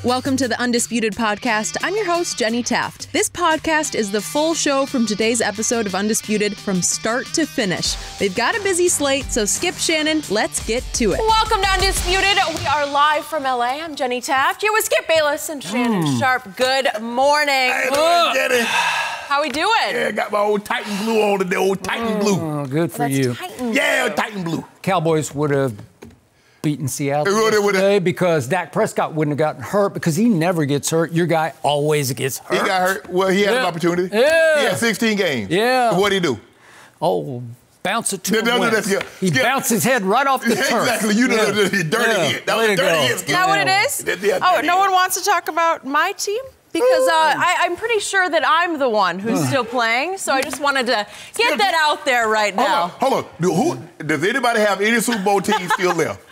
Welcome to the Undisputed podcast. I'm your host, Jenny Taft. This podcast is the full show from today's episode of Undisputed from start to finish. They've got a busy slate, so skip Shannon. Let's get to it. Welcome to Undisputed. We are live from LA. I'm Jenny Taft here with Skip Bayless and Shannon Sharpe. Good morning. Hey, Jenny. How we doing? Yeah, got my old Titan blue on today, old Titan blue. Oh, good for you. Yeah, Titan blue. Cowboys would have beaten Seattle today because Dak Prescott wouldn't have gotten hurt because he never gets hurt. Your guy always gets hurt. He got hurt. Well, he had an opportunity. Yeah. He had 16 games. Yeah. What'd he do? Oh, bounce it to him. Yeah. He bounced his head right off the turf. Exactly. You know, the dirty hit. That was a dirty hit. Is that what it is? Oh, no one wants to talk about my team? Because I'm pretty sure that I'm the one who's still playing, so I just wanted to get that out there right now. Hold on. Does anybody have any Super Bowl team still left?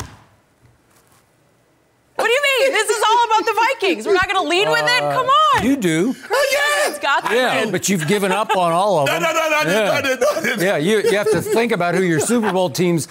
What do you mean? This is all about the Vikings. We're not going to lead with it? Come on. You do. Oh, yeah. It's got that. Yeah, but you've given up on all of them. No. Yeah, you have to think about who your Super Bowl teams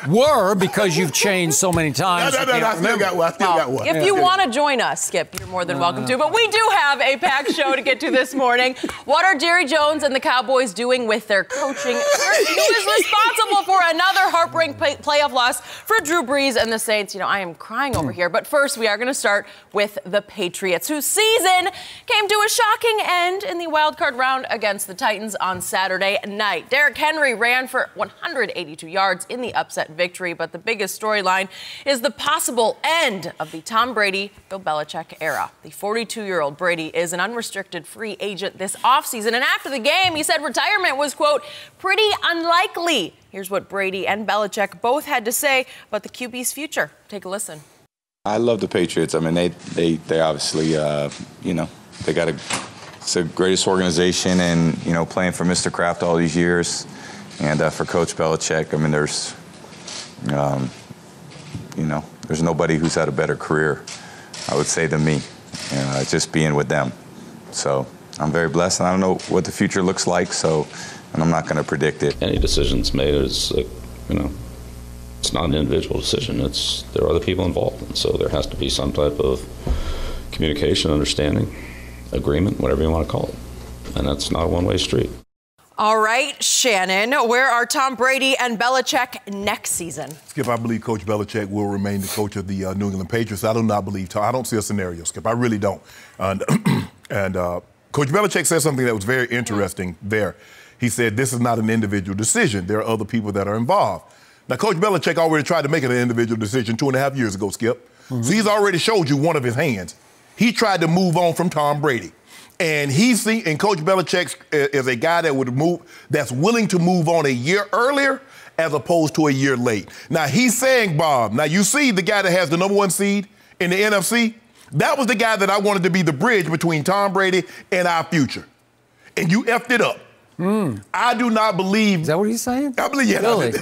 were because you've changed so many times. No, I still got one. If you want to join us, Skip, you're more than welcome to. But we do have a packed show to get to this morning. What are Jerry Jones and the Cowboys doing with their coaching? Who is responsible for another heartbreaking playoff loss for Drew Brees and the Saints? You know, I am crying over here. But first, we are going to start with the Patriots, whose season came to a shocking end in the wild card round against the Titans on Saturday night. Derrick Henry ran for 182 yards in the upset victory, but the biggest storyline is the possible end of the Tom Brady, Bill Belichick era. The 42-year-old Brady is an unrestricted free agent this offseason, and after the game, he said retirement was, quote, pretty unlikely. Here's what Brady and Belichick both had to say about the QB's future. Take a listen. I love the Patriots. I mean, they obviously, they got it's the greatest organization, and, playing for Mr. Kraft all these years, and for Coach Belichick, I mean, there's nobody who's had a better career, I would say, than me, just being with them. So I'm very blessed, and I don't know what the future looks like, and I'm not going to predict it. Any decisions made is, it's not an individual decision. There are other people involved, and so there has to be some type of communication, understanding, agreement, whatever you want to call it. And that's not a one-way street. All right, Shannon, where are Tom Brady and Belichick next season? Skip, I believe Coach Belichick will remain the coach of the New England Patriots. I do not believe Tom. I don't see a scenario, Skip. I really don't. And Coach Belichick said something that was very interesting there. He said this is not an individual decision. There are other people that are involved. Now, Coach Belichick already tried to make it an individual decision 2.5 years ago, Skip. So he's already showed you one of his hands. He tried to move on from Tom Brady. And Coach Belichick is a guy that's willing to move on a year earlier as opposed to a year late. Now, he's saying, Bob, now you see the guy that has the number 1 seed in the NFC? That was the guy that I wanted to be the bridge between Tom Brady and our future. And you effed it up. I do not believe. Is that what he's saying? I believe, yeah. Really?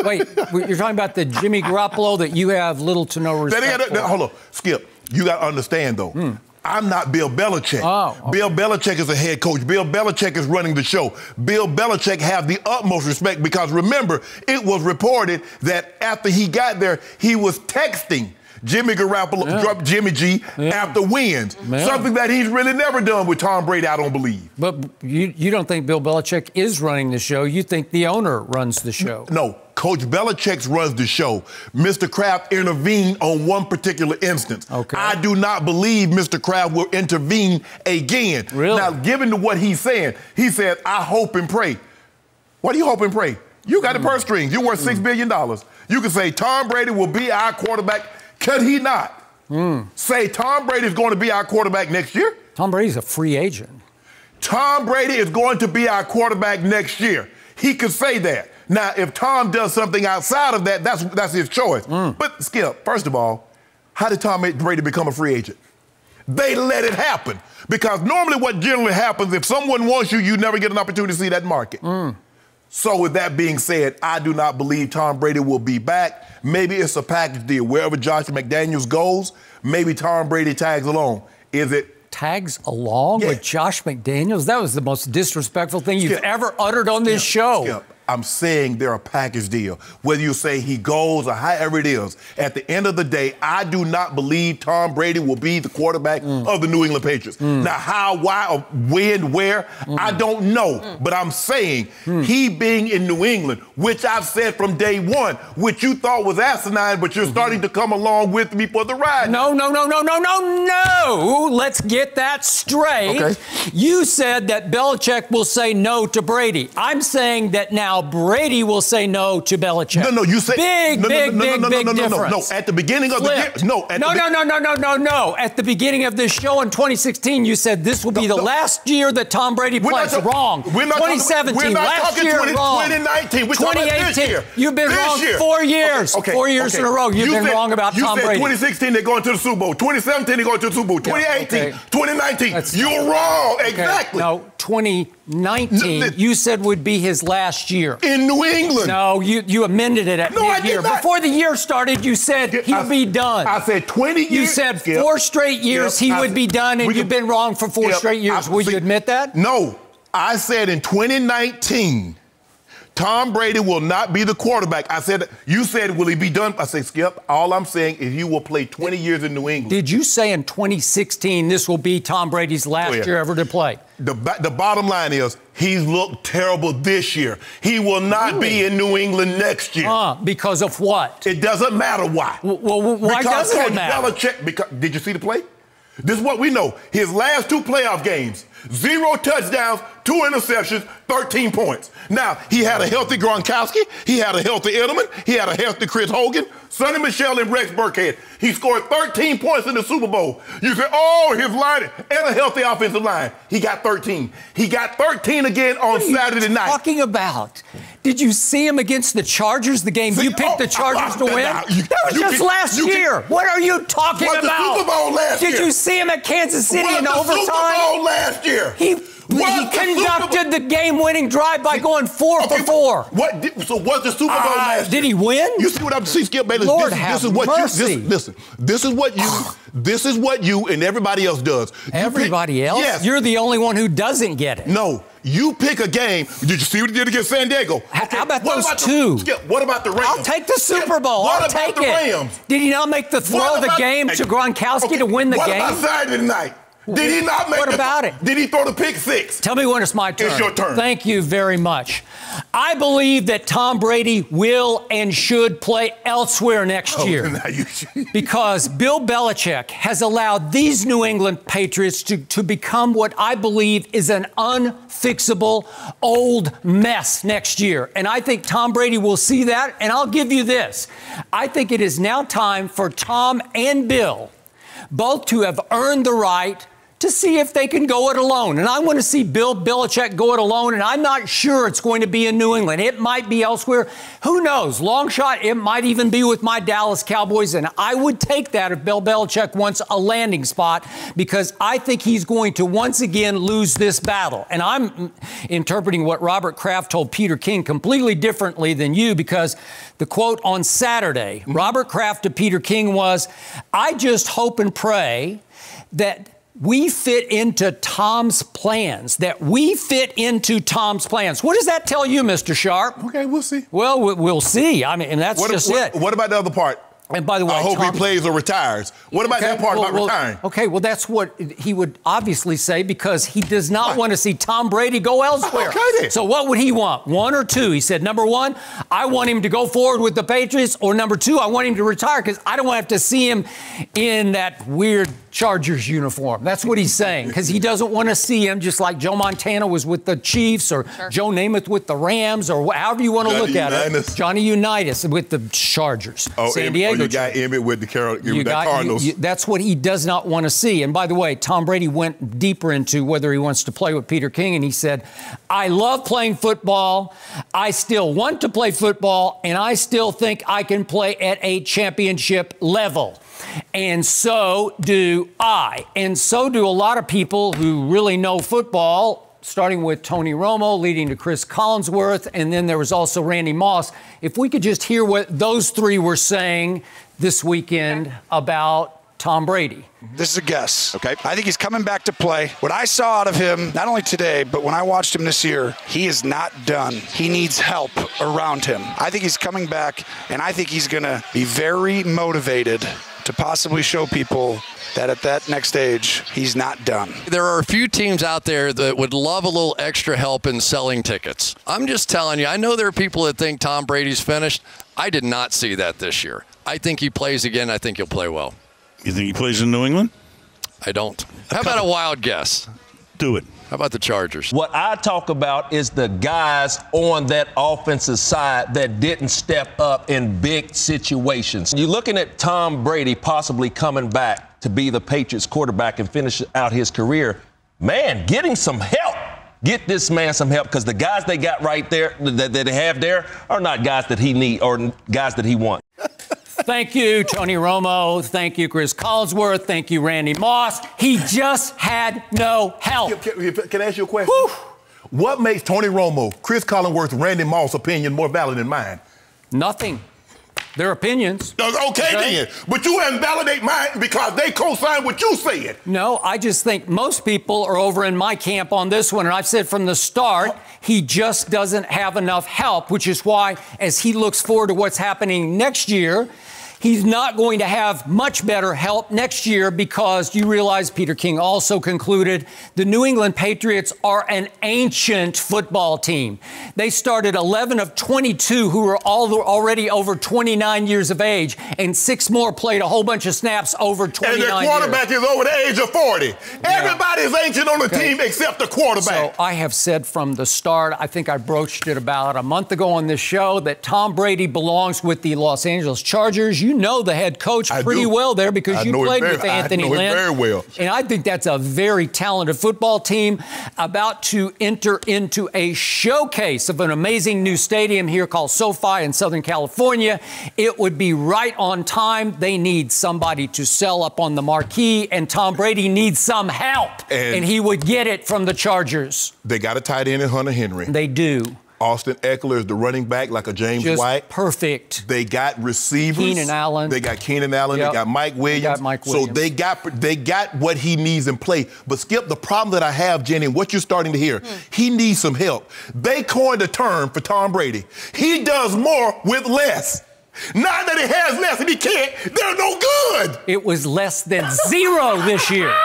Wait, you're talking about the Jimmy Garoppolo that you have little to no respect for? Hold on, Skip. You got to understand, though. I'm not Bill Belichick. Oh, okay. Bill Belichick is a head coach. Bill Belichick is running the show. Bill Belichick have the utmost respect because, remember, it was reported that after he got there, he was texting Jimmy Garoppolo, Jimmy G, after wins. Something that he's really never done with Tom Brady, I don't believe. But you don't think Bill Belichick is running the show. You think the owner runs the show. No, Coach Belichick runs the show. Mr. Kraft intervened on one particular instance. Okay. I do not believe Mr. Kraft will intervene again. Really? Now, given to what he's saying, he said, I hope and pray. What do you hope and pray? You got the purse strings. You're worth $6 billion. You can say Tom Brady will be our quarterback. Could he not? Say Tom Brady is going to be our quarterback next year? Tom Brady's a free agent. Tom Brady is going to be our quarterback next year. He could say that. Now, if Tom does something outside of that, that's his choice. But, Skip, first of all, how did Tom Brady become a free agent? They let it happen. Because normally what generally happens, if someone wants you, you never get an opportunity to see that market. So with that being said, I do not believe Tom Brady will be back. Maybe it's a package deal. Wherever Josh McDaniels goes, maybe Tom Brady tags along. Is it tags along with Josh McDaniels? That was the most disrespectful thing you've ever uttered on this show. Skip, I'm saying they're a package deal. Whether you say he goes or however it is, at the end of the day, I do not believe Tom Brady will be the quarterback of the New England Patriots. Now, how, why, or when, where, I don't know. But I'm saying he being in New England, which I've said from day one, which you thought was asinine, but you're starting to come along with me for the ride. No. Let's get that straight. Okay. You said that Belichick will say no to Brady. I'm saying that now Brady will say no to Belichick. No, you said big difference. No, at the beginning of the year. No. At the beginning of this show in 2016, you said this will be the last year that Tom Brady plays. Wrong. 2017, last year, wrong. 2019, we're talking about this year. You've been wrong 4 years. Okay. 4 years in a row. You've been wrong about Tom Brady. 2016, they're going to the Super Bowl. 2017, they're going to the Super Bowl. 2018, 2019, you're wrong. Exactly. No, 2019, you said would be his last year. In New England. No, you amended it at mid-year. Before the year started, you said he would be done. I said 20 years. You said 4 straight years he would be done, and you've been wrong for 4 straight years. Will you admit that? No. I said in 2019, Tom Brady will not be the quarterback. I said, you said, will he be done? I say, Skip, all I'm saying is he will play 20 years in New England. Did you say in 2016 this will be Tom Brady's last year ever to play? The bottom line is he's looked terrible this year. He will not be in New England next year. Because of what? It doesn't matter why. Well, why doesn't it matter? Did you see the play? This is what we know. His last 2 playoff games, 0 touchdowns, 2 interceptions, 13 points. Now, he had a healthy Gronkowski. He had a healthy Edelman. He had a healthy Chris Hogan, Sonny Michel, and Rex Burkhead. He scored 13 points in the Super Bowl. You say, oh, his line and a healthy offensive line. He got 13. He got 13 again on Saturday night. What are you talking about? Did you see him against the Chargers, the game you picked the Chargers to win? That was just last year. What are you talking about? The Super Bowl last year. Did you see him at Kansas City in overtime? Super Bowl last year. He conducted the game-winning drive by going 4 for 4. So what's the Super Bowl last year? Did he win? You see what I'm saying, Skip Bayless? Lord have mercy. Listen, this is what you and everybody else does. Everybody else? Yes. You're the only one who doesn't get it. No. You pick a game. Did you see what he did against San Diego? How about those 2? Skip, what about the Rams? I'll take the Super Bowl. I'll take it. What about the Rams? Did he not make the throw of the game to Gronkowski to win the game? What about Saturday night? Did he not make What about it? Did he throw the pick 6? Tell me when it's my turn. It's your turn. Thank you very much. I believe that Tom Brady will and should play elsewhere next year because Bill Belichick has allowed these New England Patriots to become what I believe is an unfixable old mess next year. And I think Tom Brady will see that. And I'll give you this. I think it is now time for Tom and Bill both to have earned the right to see if they can go it alone. And I want to see Bill Belichick go it alone, and I'm not sure it's going to be in New England. It might be elsewhere. Who knows? Long shot, it might even be with my Dallas Cowboys, and I would take that if Bill Belichick wants a landing spot because I think he's going to once again lose this battle. And I'm interpreting what Robert Kraft told Peter King completely differently than you because the quote on Saturday, Robert Kraft to Peter King was, I just hope and pray that we fit into Tom's plans, What does that tell you, Mr. Sharpe? Okay, we'll see. Well, we'll see. I mean, and that's just it. What about the other part? And by the way, I hope he plays or retires. What about that part about retiring? Okay, well, that's what he would obviously say because he does not want to see Tom Brady go elsewhere. Okay, then. So what would he want? 1 or 2? He said, number 1, I want him to go forward with the Patriots, or number 2, I want him to retire because I don't want to have to see him in that weird Chargers uniform. That's what he's saying because he doesn't want to see him just like Joe Montana was with the Chiefs or Joe Namath with the Rams or however you want to look at it. Johnny Unitas with the Chargers. San Diego. You got Emmett with the Cardinals. That's what he does not want to see. And by the way, Tom Brady went deeper into whether he wants to play with Peter King, and he said, I love playing football. I still want to play football, and I still think I can play at a championship level. And so do I. And so do a lot of people who really know football, starting with Tony Romo, leading to Chris Collinsworth, and then there was also Randy Moss. If we could just hear what those 3 were saying this weekend about Tom Brady. This is a guess. Okay. I think he's coming back to play. What I saw out of him, not only today, but when I watched him this year, he is not done. He needs help around him. I think he's coming back, and I think he's going to be very motivated to possibly show people that at that next stage, he's not done. There are a few teams out there that would love a little extra help in selling tickets. I'm just telling you, I know there are people that think Tom Brady's finished. I did not see that this year. I think he plays again. I think he'll play well. You think he plays in New England? I don't. How about a wild guess? Do it. How about the Chargers? What I talk about is the guys on that offensive side that didn't step up in big situations. You're looking at Tom Brady possibly coming back to be the Patriots quarterback and finish out his career. Man, get him some help. Get this man some help, because the guys they got right there that they have there are not guys that he need or guys that he wants. Thank you, Tony Romo. Thank you, Chris Collinsworth. Thank you, Randy Moss. He just had no help. Can I ask you a question? Whew. What makes Tony Romo, Chris Collinsworth, Randy Moss' opinion more valid than mine? Nothing. Their opinions. Okay, then. But you invalidate mine because they co-signed what you said. No, I just think most people are over in my camp on this one. And I've said from the start, he just doesn't have enough help, which is why, as he looks forward to what's happening next year, he's not going to have much better help next year, because you realize Peter King also concluded the New England Patriots are an ancient football team. They started 11 of 22 who were already over 29 years of age, and 6 more played a whole bunch of snaps over 29 years. And their quarterback is over the age of 40. Yeah. Everybody is ancient on the team except the quarterback. So I have said from the start, I think I broached it about a month ago on this show, that Tom Brady belongs with the Los Angeles Chargers. You know the head coach pretty well there, because you played with Anthony Lynn. Very well. And I think that's a very talented football team about to enter into a showcase of an amazing new stadium here called SoFi in Southern California. It would be right on time. They need somebody to sell up on the marquee, and Tom Brady needs some help. And he would get it from the Chargers. They got a tight end in Hunter Henry. They do. Austin Eckler is the running back, like a James Just White. Perfect. They got receivers. Keenan Allen. They got Keenan Allen. Yep. They got Mike Williams. So they got what he needs in play. But Skip, the problem that I have, Jenny, and what you're starting to hear, he needs some help. They coined a term for Tom Brady. He does more with less. Now that he has less and he can't, they're no good. It was less than 0 this year.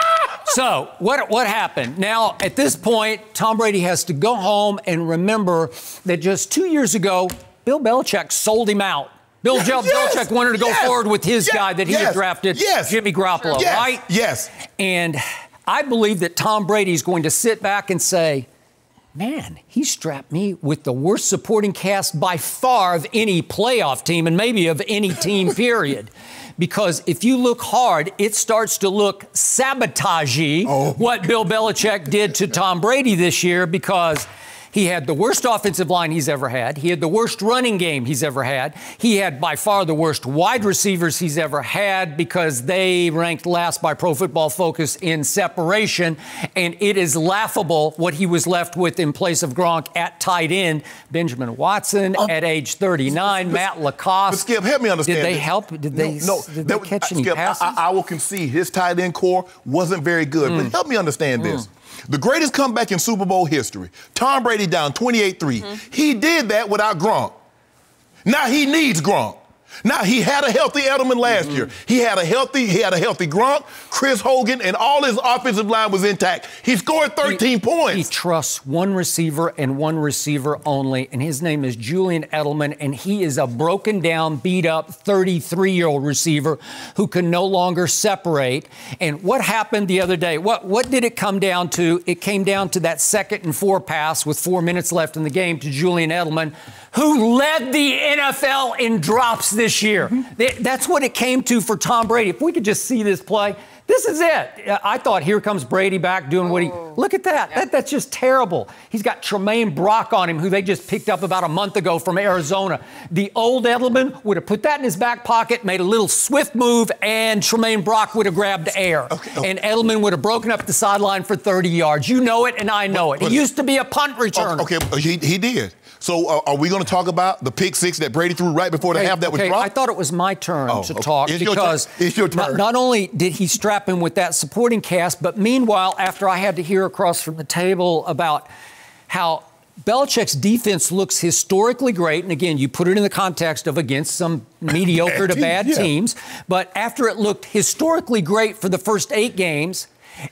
So what happened? Now, at this point, Tom Brady has to go home and remember that just 2 years ago, Bill Belichick sold him out. Bill Belichick wanted to go forward with his guy that he had drafted, Jimmy Garoppolo, right? Yes. And I believe that Tom Brady's going to sit back and say, man, he strapped me with the worst supporting cast by far of any playoff team, and maybe of any team, period. Because if you look hard, it starts to look sabotagey what Bill Belichick did to Tom Brady this year, because he had the worst offensive line he's ever had. He had the worst running game he's ever had. He had by far the worst wide receivers he's ever had, because they ranked last by Pro Football Focus in separation. And it is laughable what he was left with in place of Gronk at tight end. Benjamin Watson at age 39, Matt Lacoste. But Skip, help me understand. Did they help? Did they catch any passes? I will concede his tight end core wasn't very good. But help me understand this. The greatest comeback in Super Bowl history, Tom Brady down 28-3. He did that without Gronk. Now he needs Gronk. Now, he had a healthy Edelman last year. He had a healthy Gronk, Chris Hogan, and all his offensive line was intact. He scored 13 points. He trusts one receiver and one receiver only, and his name is Julian Edelman, and he is a broken down, beat up 33-year-old receiver who can no longer separate. And what happened the other day? What did it come down to? It came down to that 2nd and 4 pass with 4 minutes left in the game to Julian Edelman, who led the NFL in drops this year. That's what it came to for Tom Brady. If we could just see this play, this is it. I thought, here comes Brady back doing what he... Look at that. Yeah. That's just terrible. He's got Tremaine Brock on him, who they just picked up about a month ago from Arizona. The old Edelman would have put that in his back pocket, made a little swift move, and Tremaine Brock would have grabbed air. And Edelman would have broken up the sideline for 30 yards. You know it, and I know it. He used to be a punt returner. He did. So are we going to talk about the pick six that Brady threw right before the half that was dropped? I thought it was my turn to talk because it's your turn. Not only did he strap him with that supporting cast, but meanwhile, after I had to hear across from the table about how Belichick's defense looks historically great, and again, you put it in the context of against some mediocre to bad teams, but after it looked historically great for the first 8 games,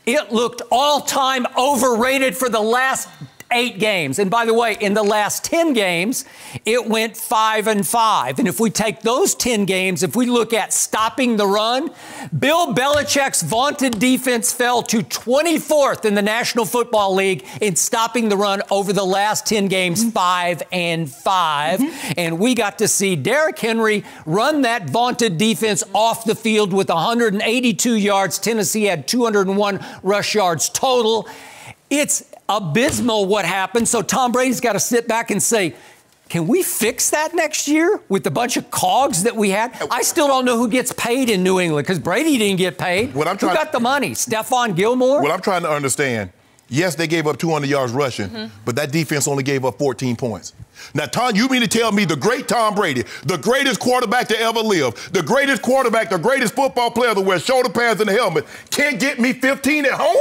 it looked all-time overrated for the last 8 games. And by the way, in the last 10 games, it went 5-5. And if we take those 10 games, if we look at stopping the run, Bill Belichick's vaunted defense fell to 24th in the National Football League in stopping the run over the last 10 games, 5-5. And we got to see Derrick Henry run that vaunted defense off the field with 182 yards. Tennessee had 201 rush yards total. It's abysmal what happened. So Tom Brady's got to sit back and say, can we fix that next year with the bunch of cogs that we had? I still don't know who gets paid in New England because Brady didn't get paid. Who got the money? Stephon Gilmore? What I'm trying to understand, yes, they gave up 200 yards rushing, but that defense only gave up 14 points. Now, Tom, you mean to tell me the great Tom Brady, the greatest quarterback to ever live, the greatest quarterback, the greatest football player to wear shoulder pads and a helmet, can't get me 15 at home?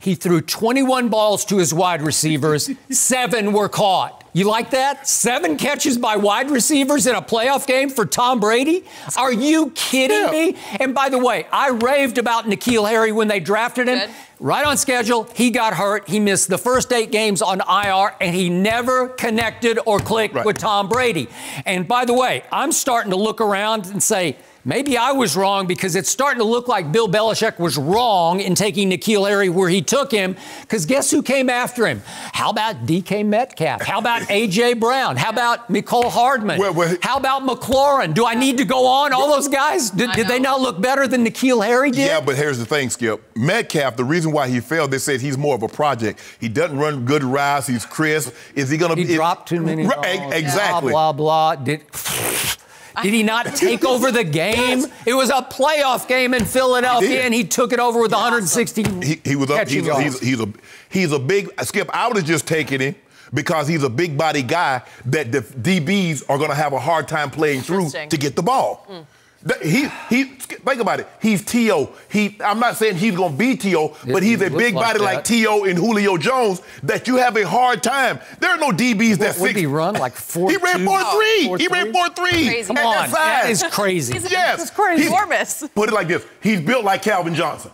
He threw 21 balls to his wide receivers. 7 were caught. You like that? 7 catches by wide receivers in a playoff game for Tom Brady? Are you kidding me? And by the way, I raved about N'Keal Harry when they drafted him. Right on schedule, he got hurt. He missed the first 8 games on IR, and he never connected or clicked with Tom Brady. And by the way, I'm starting to look around and say, maybe I was wrong because it's starting to look like Bill Belichick was wrong in taking N'Keal Harry where he took him, because guess who came after him? How about DK Metcalf? How about A.J. Brown? How about Mecole Hardman? How about McLaurin? Do I need to go on? All those guys, did they not look better than N'Keal Harry did? Yeah, but here's the thing, Skip. Metcalf, the reason why he failed, they said he's more of a project. He doesn't run good routes. He's crisp. Is he going to be... He dropped too many balls. Exactly. Blah, blah, blah. Did he not take over the game? Yes. It was a playoff game in Philadelphia, and he took it over with 160. He was up. He's a big Skip. I would have just taken him because he's a big body guy that the DBs are going to have a hard time playing through to get the ball. Think about it. He's T.O. I'm not saying he's going to be T.O., but he's a big body like T.O. and Julio Jones that you have a hard time. There are no DBs that What did he run, like 4.2? He ran 4.3. He ran 4.3. Come on, that is crazy. That's crazy. Enormous. Put it like this. He's built like Calvin Johnson.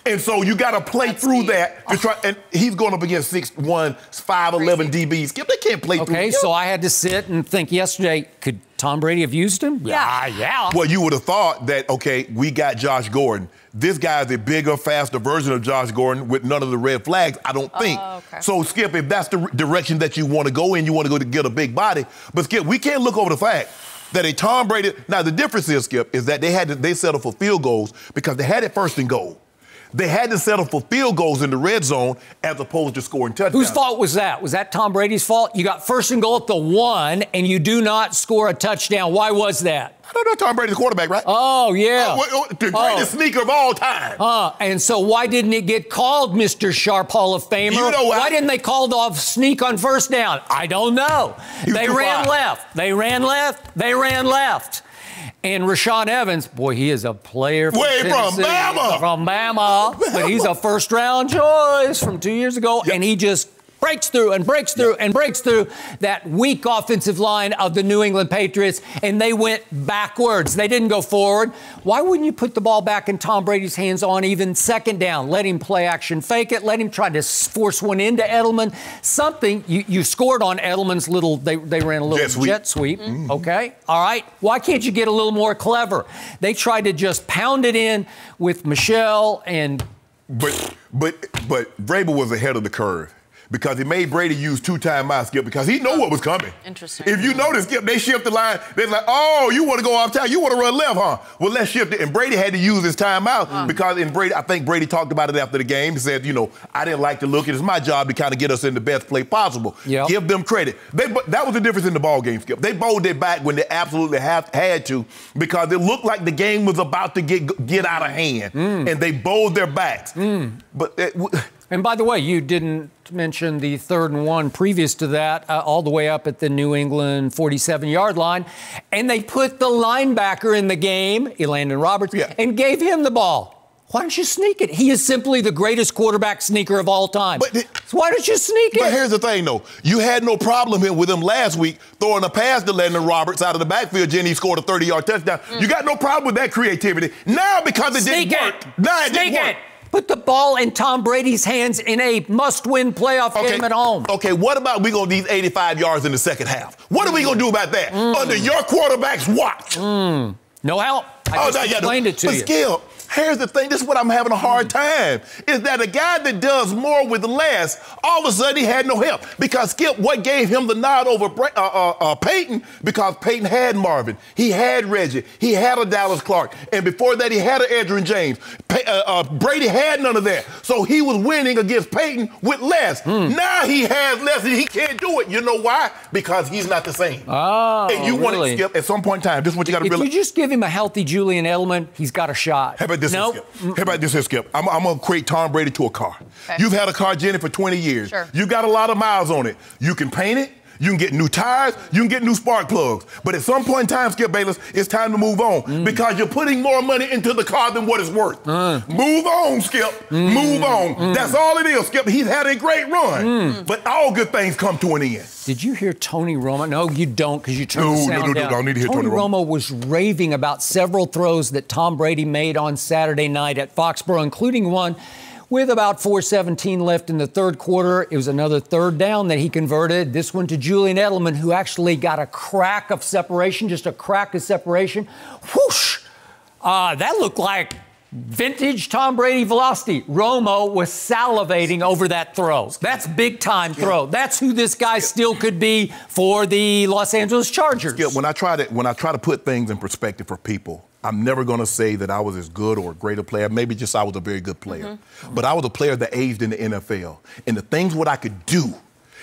And so you got to play through that to try. And he's going up against 6'1", 5'11" DBs. They can't play through. Okay, so I had to sit and think yesterday, could Tom Brady have used him? Yeah. Well, you would have thought that, okay, we got Josh Gordon. This guy's a bigger, faster version of Josh Gordon with none of the red flags, I don't think. So, Skip, if that's the direction that you want to go in, you want to go to get a big body. But, Skip, we can't look over the fact that a Tom Brady... Now, the difference is, Skip, is that they settled for field goals because they had it first and goal. They had to settle for field goals in the red zone as opposed to scoring touchdowns. Whose fault was that? Was that Tom Brady's fault? You got first and goal at the 1, and you do not score a touchdown. Why was that? I don't know. Tom Brady's quarterback, right? Oh, yeah. The greatest sneaker of all time. And so why didn't it get called Mr. Sharpe Hall of Famer? You know why didn't they call the sneak on first down? I don't know. They ran left. They ran left. They ran left. And Rashaan Evans, boy, he is a player from Tennessee. From Bama. But he's a first-round choice from 2 years ago, and he just breaks through and breaks through and breaks through that weak offensive line of the New England Patriots, and they went backwards. They didn't go forward. Why wouldn't you put the ball back in Tom Brady's hands on even second down? Let him play action fake it. Let him try to force one into Edelman. Something. You scored on Edelman's little, they ran a little jet sweep. Okay. All right. Why can't you get a little more clever? They tried to just pound it in with Michelle and... But Vrabel was ahead of the curve. Because he made Brady use 2 timeouts, Skip, because he knew what was coming. Interesting. If you notice, Skip, they shift the line. They're like, oh, you want to go off time? You want to run left, huh? Well, let's shift it. And Brady had to use his timeout because I think Brady talked about it after the game. He said, I didn't like to look. It's my job to kind of get us in the best play possible. Give them credit. That was the difference in the ball game, Skip. They bowled it back when they absolutely had to because it looked like the game was about to get out of hand. And they bowled their backs. But... And by the way, you didn't mention the 3rd and 1 previous to that, all the way up at the New England 47-yard line. And they put the linebacker in the game, Elandon Roberts, and gave him the ball. Why don't you sneak it? He is simply the greatest quarterback sneaker of all time. So why don't you sneak it? But here's the thing, though. You had no problem with him last week throwing a pass to Elandon Roberts out of the backfield. Jenny scored a 30-yard touchdown. You got no problem with that creativity. Now, because it didn't work. Now it didn't work. Put the ball in Tom Brady's hands in a must-win playoff game at home. Okay, what about we going to need 85 yards in the second half? What are we going to do about that? Under your quarterback's watch? No help. I just explained it to you. But Skip, here's the thing. This is what I'm having a hard time. Is that a guy that does more with less, all of a sudden he had no help. Because, Skip, what gave him the nod over Peyton? Because Peyton had Marvin. He had Reggie. He had a Dallas Clark. And before that, he had an Edgerrin James. Brady had none of that. So he was winning against Peyton with less. Now he has less and he can't do it. You know why? Because he's not the same. Oh, and you want to, Skip, at some point in time, this is what you got to realize. If you just give him a healthy Julian Edelman, he's got a shot. How about this, Skip? How about this, Skip? I'm going to equate Tom Brady to a car. Okay. You've had a car, Jenny, for 20 years. Sure. You got a lot of miles on it. You can paint it. You can get new tires. You can get new spark plugs. But at some point in time, Skip Bayless, it's time to move on because you're putting more money into the car than what it's worth. Move on, Skip. Move on. That's all it is, Skip. He's had a great run. But all good things come to an end. Did you hear Tony Romo? No, you don't, because you turned the sound down. No, I need to hear Tony Romo was raving about several throws that Tom Brady made on Saturday night at Foxborough, including one with about 4:17 left in the third quarter. It was another 3rd down that he converted. This one to Julian Edelman, who actually got a crack of separation, just a crack of separation. Whoosh! That looked like vintage Tom Brady velocity. Romo was salivating over that throw. That's big-time throw. That's who this guy still could be for the Los Angeles Chargers. Skip, when I try to put things in perspective for people, I'm never going to say that I was as good or a greater player. Maybe just I was a very good player. But I was a player that aged in the NFL. And the things what I could do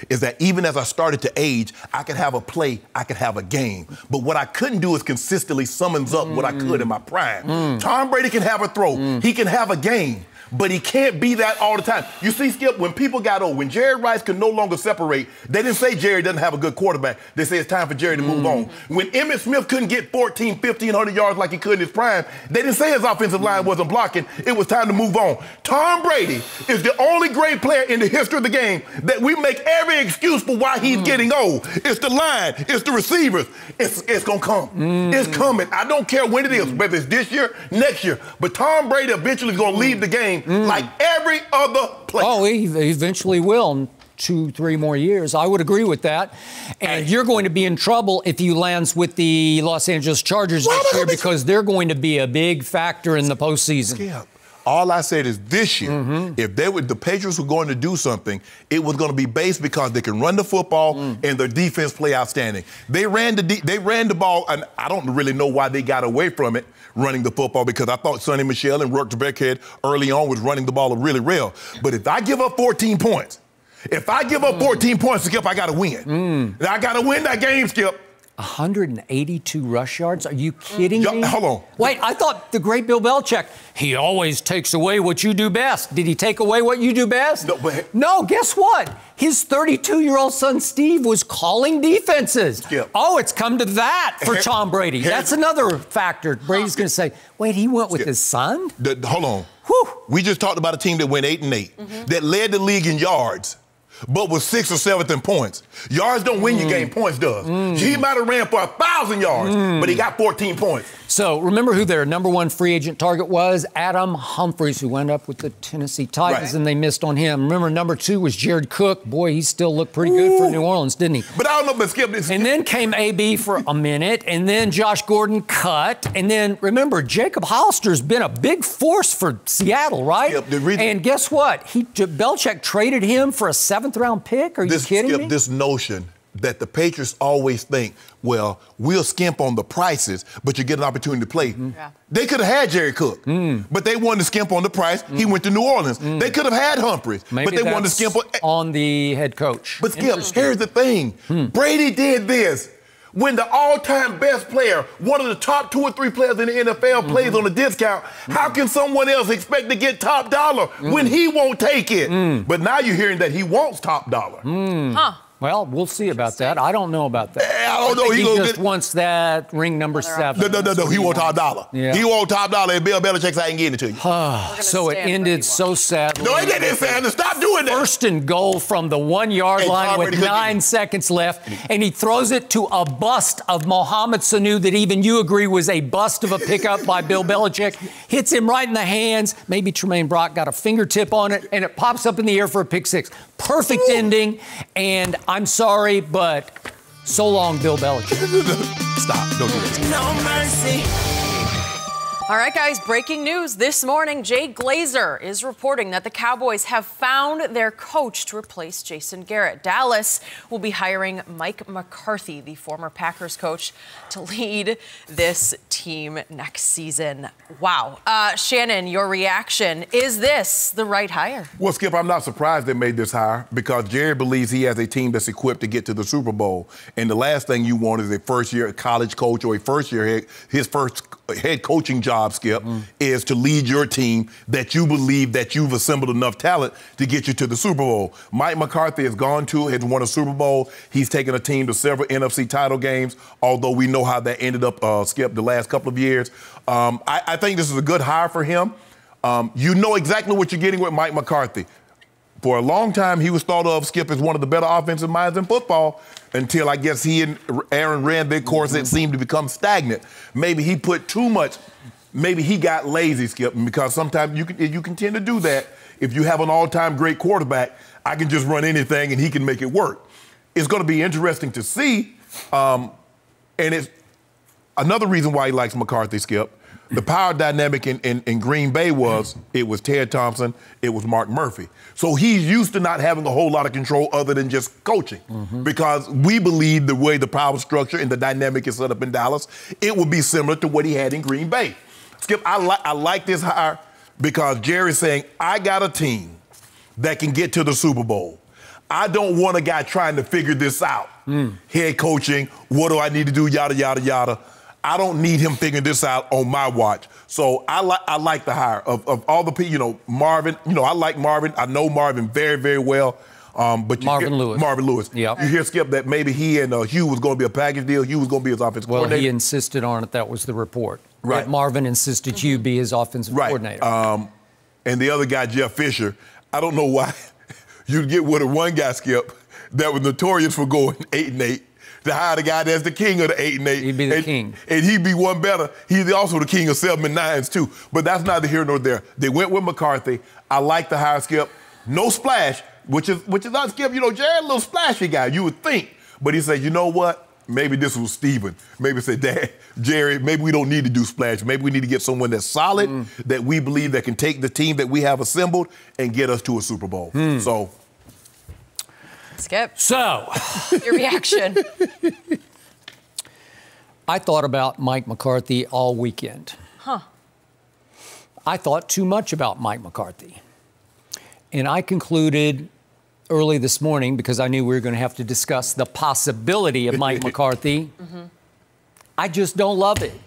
is that even as I started to age, I could have a play, I could have a game. But what I couldn't do is consistently summons up what I could in my prime. Tom Brady can have a throw. He can have a game. But he can't be that all the time. You see, Skip, when people got old, when Jerry Rice could no longer separate, they didn't say Jerry doesn't have a good quarterback. They say it's time for Jerry to move on. When Emmitt Smith couldn't get 1,500 yards like he could in his prime, they didn't say his offensive line wasn't blocking. It was time to move on. Tom Brady is the only great player in the history of the game that we make every excuse for why he's getting old. It's the line. It's the receivers. It's going to come. It's coming. I don't care when it is, whether it's this year, next year. But Tom Brady eventually is going to leave the game like every other player. Oh, he eventually will in 2-3 more years. I would agree with that. And you're going to be in trouble if he lands with the Los Angeles Chargers next year because they're going to be a big factor in the postseason. Skip. All I said is this year, if the Patriots were going to do something, it was going to be based because they can run the football and their defense play outstanding. They ran the ball, and I don't really know why they got away from it, running the football, because I thought Sonny Michel and Rourke Beckhead early on was running the ball really well. But if I give up 14 points, Skip, I got to win. I got to win that game, Skip. 182 rush yards? Are you kidding me? Hold on. Wait, I thought the great Bill Belichick, he always takes away what you do best. Did he take away what you do best? No, guess what? His 32-year-old son, Steve, was calling defenses. Skip. Oh, it's come to that for Tom Brady. That's another factor. Brady's going to say, wait, he went with his son? Hold on. Whew. We just talked about a team that went 8-8, that led the league in yards, but was 6th or 7th in points. Yards don't win your game, points does. He might have ran for 1,000 yards, but he got 14 points. So remember who their #1 free agent target was? Adam Humphries, who wound up with the Tennessee Titans, and they missed on him. Remember, #2 was Jared Cook. Boy, he still looked pretty good for New Orleans, didn't he? But I don't know, but Skip this. And then came AB for a minute, and then Josh Gordon cut. And then, remember, Jacob Hollister's been a big force for Seattle, right? And guess what? Belichick traded him for a 7th-round pick? Are you kidding me? This notion that the Patriots always think, well, we'll skimp on the prices, but you get an opportunity to play. They could have had Jerry Cook, but they wanted to skimp on the price. He went to New Orleans. They could have had Humphries, but they wanted to skimp on the head coach. But Skip, here's the thing. Brady did this When the all-time best player, one of the top 2 or 3 players in the NFL plays on a discount, how can someone else expect to get top dollar when he won't take it? But now you're hearing that he wants top dollar. Huh. Well, we'll see about that. I don't know about that. I don't know. He just wants that ring number 7. No. He wants top dollar. Yeah. He wants top dollar, and Bill Belichick ain't getting it to you. So it ended so sadly. No, it didn't, Sanders. Stop doing that. 1st and goal from the 1-yard line with 9 seconds left, and he throws it to a bust of Mohamed Sanu that even you agree was a bust of a pickup by Bill Belichick. Hits him right in the hands. Maybe Tremaine Brock got a fingertip on it, and it pops up in the air for a pick 6. Perfect ending, and I'm sorry, but so long, Bill Belichick. Stop. Don't do this. No mercy. All right, guys, breaking news this morning. Jay Glazer is reporting that the Cowboys have found their coach to replace Jason Garrett. Dallas will be hiring Mike McCarthy, the former Packers coach, to lead this team next season. Wow. Shannon, your reaction. Is this the right hire? Well, Skip, I'm not surprised they made this hire because Jerry believes he has a team that's equipped to get to the Super Bowl. And the last thing you want is a first-year college coach or a first-year his first head coaching job, Skip, is to lead your team that you believe that you've assembled enough talent to get you to the Super Bowl. Mike McCarthy has won a Super Bowl. He's taken a team to several NFC title games, although we know how that ended up, Skip, the last couple of years. I think this is a good hire for him. You know exactly what you're getting with Mike McCarthy. For a long time, he was thought of, Skip, as one of the better offensive minds in football until I guess he and Aaron ran their course that seemed to become stagnant. Maybe he put too much, maybe he got lazy, Skip, because sometimes you can tend to do that. If you have an all-time great quarterback, I can just run anything and he can make it work. It's going to be interesting to see, and it's another reason why he likes McCarthy, Skip. The power dynamic in Green Bay was Ted Thompson, it was Mark Murphy. So he's used to not having a whole lot of control other than just coaching. Because we believe the way the power structure and the dynamic is set up in Dallas, it would be similar to what he had in Green Bay. Skip, I like this hire because Jerry's saying, I got a team that can get to the Super Bowl. I don't want a guy trying to figure this out. Head coaching, what do I need to do, yada, yada, yada. I don't need him figuring this out on my watch. So I like the hire of all the people, Marvin. I like Marvin. I know Marvin very, very well. But Marvin Lewis. Yep. You hear, Skip, that maybe he and Hugh was going to be a package deal. Hugh was going to be his offensive coordinator. Well, he insisted on it. That was the report. Right. That Marvin insisted Hugh be his offensive coordinator. And the other guy, Jeff Fisher, I don't know why you'd get with one guy, Skip, that was notorious for going 8-8. To hire the guy that's the king of the 8-8. He'd be the king. And he'd be one better. He's also the king of 7-9s, too. But that's neither here nor there. They went with McCarthy. I like the hire, Skip. No splash, which is not Skip. Jared, a little splashy guy, you would think. But he said, you know what? Maybe this was Steven. Maybe said, Dad, Jerry, maybe we don't need to do splash. Maybe we need to get someone that's solid, that we believe that can take the team that we have assembled and get us to a Super Bowl. So... Skip. So, your reaction. I thought about Mike McCarthy all weekend. I thought too much about Mike McCarthy. And I concluded early this morning, because I knew we were going to have to discuss the possibility of Mike McCarthy, I just don't love it.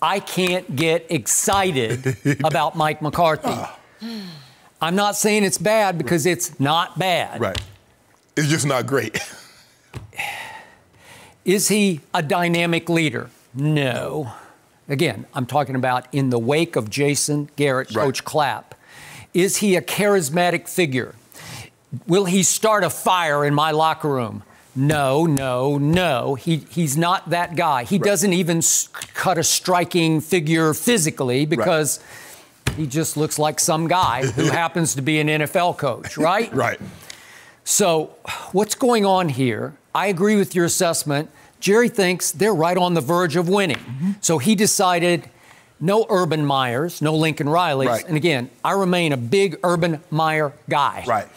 I can't get excited about Mike McCarthy. I'm not saying it's bad because it's not bad. Right. It's just not great. Is he a dynamic leader? No. Again, I'm talking about in the wake of Jason Garrett, Coach Clapp. Is he a charismatic figure? Will he start a fire in my locker room? No, no, no. He's not that guy. He doesn't even cut a striking figure physically because he just looks like some guy who happens to be an NFL coach, right? Right. So what's going on here? I agree with your assessment. Jerry thinks they're right on the verge of winning. So he decided no Urban Meyers, no Lincoln Rileys. And again, I remain a big Urban Meyer guy.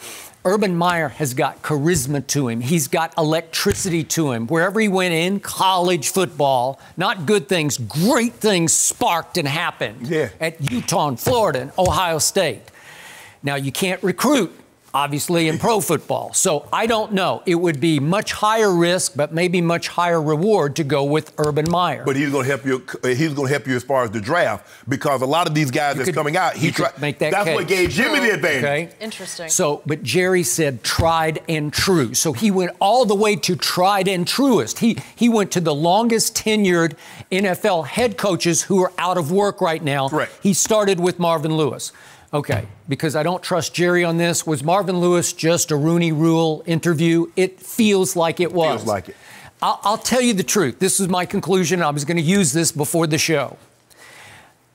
Urban Meyer has got charisma to him. He's got electricity to him. Wherever he went in college football, not good things, great things sparked and happened at Utah and Florida and Ohio State. Now, you can't recruit obviously, in pro football. So I don't know. It would be much higher risk, but maybe much higher reward to go with Urban Meyer. But he's going to help you. He's going to help you as far as the draft, because a lot of these guys that's coming out, make that that's case. what gave Jimmy the advantage. Okay. Interesting. So, but Jerry said tried and true. So he went all the way to tried and truest. He went to the longest tenured NFL head coaches who are out of work right now. Correct. He started with Marvin Lewis. Okay, because I don't trust Jerry on this. Was Marvin Lewis just a Rooney Rule interview? It feels like it was. Feels like it. I'll tell you the truth. This is my conclusion. I was going to use this before the show.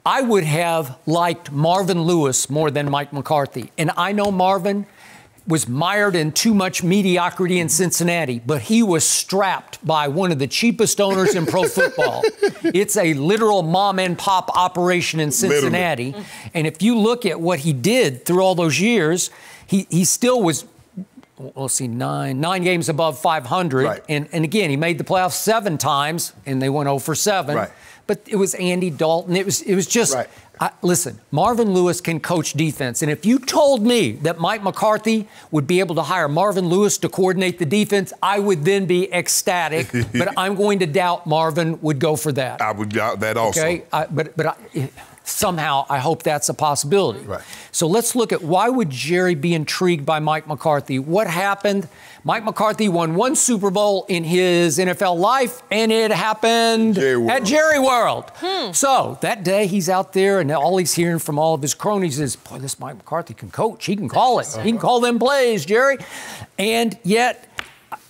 I would have liked Marvin Lewis more than Mike McCarthy. And I know Marvin was mired in too much mediocrity in Cincinnati, but he was strapped by one of the cheapest owners in pro football. It's a literal mom and pop operation in Cincinnati. Literally. And if you look at what he did through all those years, he still was, we'll see, nine games above 500. Right. And again, he made the playoffs 7 times, and they went 0 for 7. Right. But it was Andy Dalton. It was just, right. Listen, Marvin Lewis can coach defense. And if you told me that Mike McCarthy would be able to hire Marvin Lewis to coordinate the defense, I would then be ecstatic. But I'm going to doubt Marvin would go for that. I would doubt that also. Okay, somehow I hope that's a possibility. Right. So let's look at why would Jerry be intrigued by Mike McCarthy? What happened? Mike McCarthy won 1 Super Bowl in his NFL life, and it happened at Jerry World. So that day he's out there, and all he's hearing from all of his cronies is, boy, this Mike McCarthy can coach. He can call it. He can call them plays, Jerry. And yet,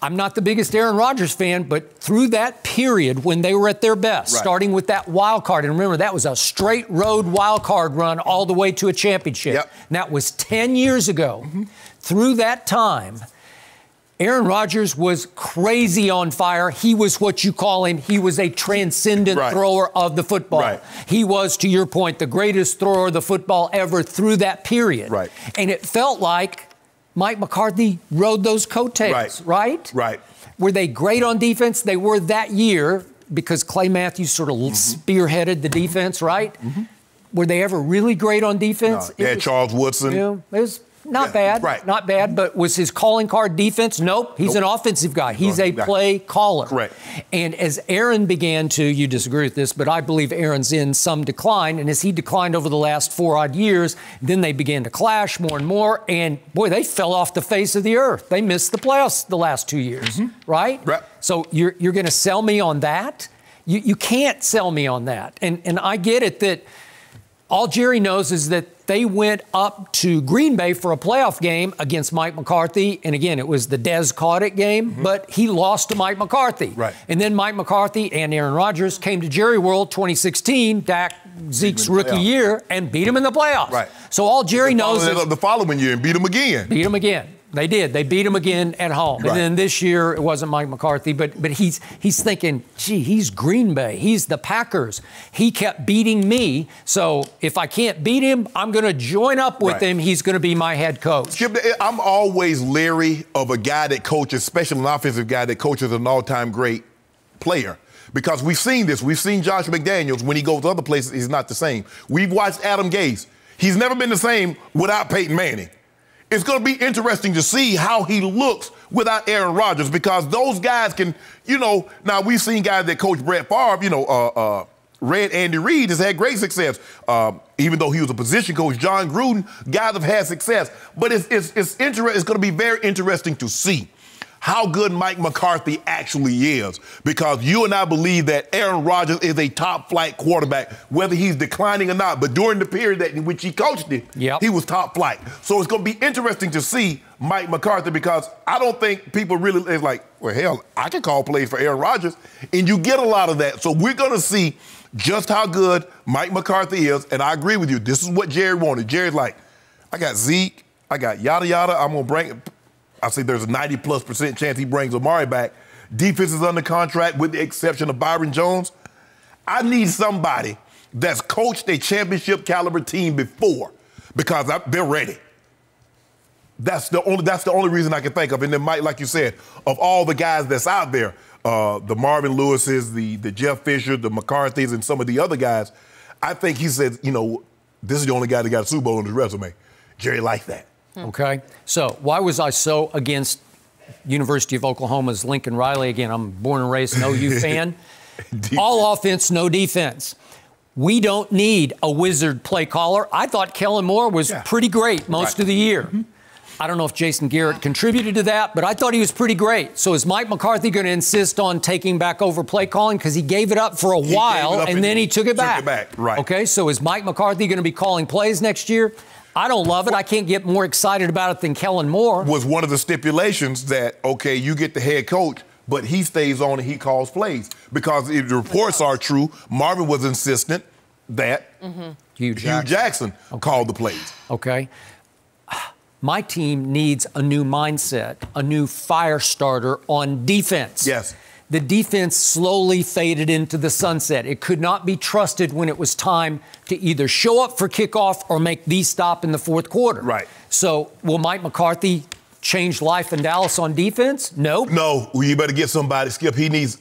I'm not the biggest Aaron Rodgers fan, but through that period when they were at their best, starting with that wild card, and remember, that was a straight road wild card run all the way to a championship. Yep. And that was 10 years ago. Through that time, Aaron Rodgers was crazy on fire. He was what you call him. He was a transcendent thrower of the football. Right. He was, to your point, the greatest thrower of the football ever through that period. Right. And it felt like Mike McCarthy rode those coattails, right? Right. Were they great on defense? They were that year because Clay Matthews sort of spearheaded the defense, right? Were they ever really great on defense? No. They had Charles Woodson. It was not bad. Right. Not bad, but was his calling card defense? Nope. He's an offensive guy. He's a play caller. Correct. And as Aaron began to, you disagree with this, but I believe Aaron's in some decline. And as he declined over the last 4 odd years, then they began to clash more and more. And boy, they fell off the face of the earth. They missed the playoffs the last 2 years, right? Right. So you're going to sell me on that? You can't sell me on that. And I get it that all Jerry knows is that they went up to Green Bay for a playoff game against Mike McCarthy. And again, it was the Dez caught it game, but he lost to Mike McCarthy. Right. And then Mike McCarthy and Aaron Rodgers came to Jerry World 2016, Zeke's rookie year, and beat him in the playoffs. Right. So all Jerry knows is the following year and beat him again. Beat him again. They did. They beat him again at home. Right. And then this year, it wasn't Mike McCarthy, but he's thinking, gee, he's Green Bay. He's the Packers. He kept beating me. So if I can't beat him, I'm going to join up with him. He's going to be my head coach. Skip, I'm always leery of a guy that coaches, especially an offensive guy that coaches an all-time great player. Because we've seen this. We've seen Josh McDaniels. When he goes to other places, he's not the same. We've watched Adam Gase. He's never been the same without Peyton Manning. It's going to be interesting to see how he looks without Aaron Rodgers, because those guys can, now we've seen guys that coach Brett Favre, Red Andy Reid has had great success. Even though he was a position coach, John Gruden, guys have had success. But it's going to be very interesting to see how good Mike McCarthy actually is, because you and I believe that Aaron Rodgers is a top-flight quarterback, whether he's declining or not. But during the period in which he coached it, he was top-flight. So it's going to be interesting to see Mike McCarthy, because I don't think people really is like, well, hell, I can call plays for Aaron Rodgers, and you get a lot of that. So we're going to see just how good Mike McCarthy is, and I agree with you. This is what Jerry wanted. Jerry's like, I got Zeke, I got yada yada, I'm going to bring – I say there's a 90+% chance he brings Amari back. Defense is under contract with the exception of Byron Jones. I need somebody that's coached a championship caliber team before, because they're ready. That's the only reason I can think of. And then, Mike, like you said, of all the guys that's out there, the Marvin Lewises, the Jeff Fisher, the McCarthys, and some of the other guys, I think he said, this is the only guy that got a Super Bowl on his resume. Jerry liked that. Okay? So why was I so against University of Oklahoma's Lincoln Riley? Again, I'm born and raised an OU fan. All offense, no defense. We don't need a wizard play caller. I thought Kellen Moore was pretty great most of the year. I don't know if Jason Garrett contributed to that, but I thought he was pretty great. So is Mike McCarthy going to insist on taking back over play calling? Because he gave it up for a while, and then he took it back. Right. Okay, so is Mike McCarthy going to be calling plays next year? I don't love it. I can't get more excited about it than Kellen Moore. Was one of the stipulations that, okay, you get the head coach, but he stays on and he calls plays. Because if the reports are true, Marvin was insistent that Hugh Jackson called the plays. Okay. My team needs a new mindset, a new fire starter on defense. Yes. The defense slowly faded into the sunset. It could not be trusted when it was time to either show up for kickoff or make the stop in the fourth quarter. Right. So will Mike McCarthy change life in Dallas on defense? Nope. No, you better get somebody, Skip. He needs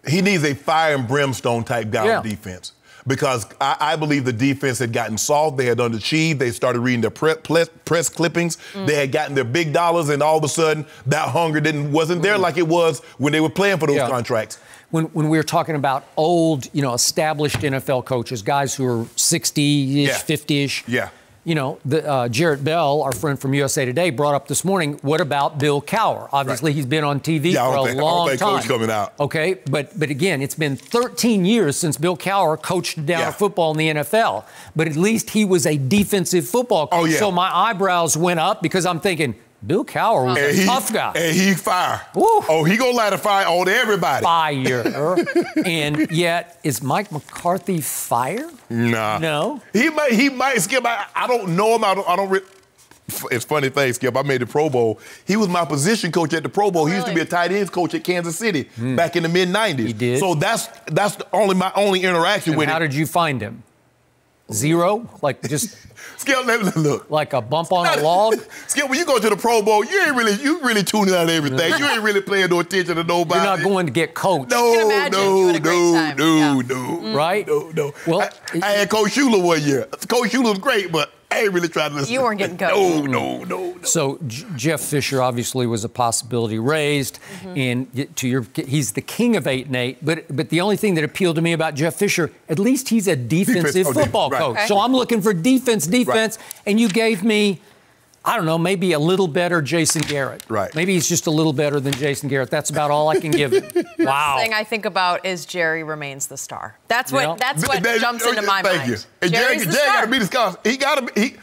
a fire and brimstone type guy on defense. Because I believe the defense had gotten soft. They had underachieved. They started reading their press clippings. They had gotten their big dollars, and all of a sudden, that hunger wasn't there like it was when they were playing for those contracts. When we were talking about old, established NFL coaches, guys who are 60-ish, 50-ish. Yeah. Jarrett Bell, our friend from USA Today, brought up this morning, what about Bill Cowher? Obviously, he's been on TV for a long time. Coach coming out. Okay, but again, it's been 13 years since Bill Cowher coached down football in the NFL. But at least he was a defensive football coach. So my eyebrows went up because I'm thinking, Bill Cowher was a tough guy. And he fire. Woo. Oh, he gonna light a fire on everybody. Fire. And yet, is Mike McCarthy fire? Nah. No. He might Skip. I don't know him. I don't. It's funny thing, Skip. I made the Pro Bowl. He was my position coach at the Pro Bowl. He used to be a tight ends coach at Kansas City back in the mid-'90s. He did. So that's my only interaction with him. How did you find him? Zero? Like just Skip, look. Like a bump on a log? Skip, when you go to the Pro Bowl, you really tuning out everything. You ain't really paying no attention to nobody. You're not going to get coached. No. Right? No. Well, I had Coach Shula one year. Coach Shula was great, but I ain't really trying to listen. You weren't getting coached. No. So Jeff Fisher obviously was a possibility raised, and he's the king of 8-8. But the only thing that appealed to me about Jeff Fisher, at least he's a defensive football coach. Okay. So I'm looking for defense, and you gave me, I don't know, maybe a little better Jason Garrett. Right. Maybe he's just a little better than Jason Garrett. That's about all I can give him. Wow. The thing I think about is Jerry remains the star. That's what jumps into my mind. Thank you. And Jerry got to be the star.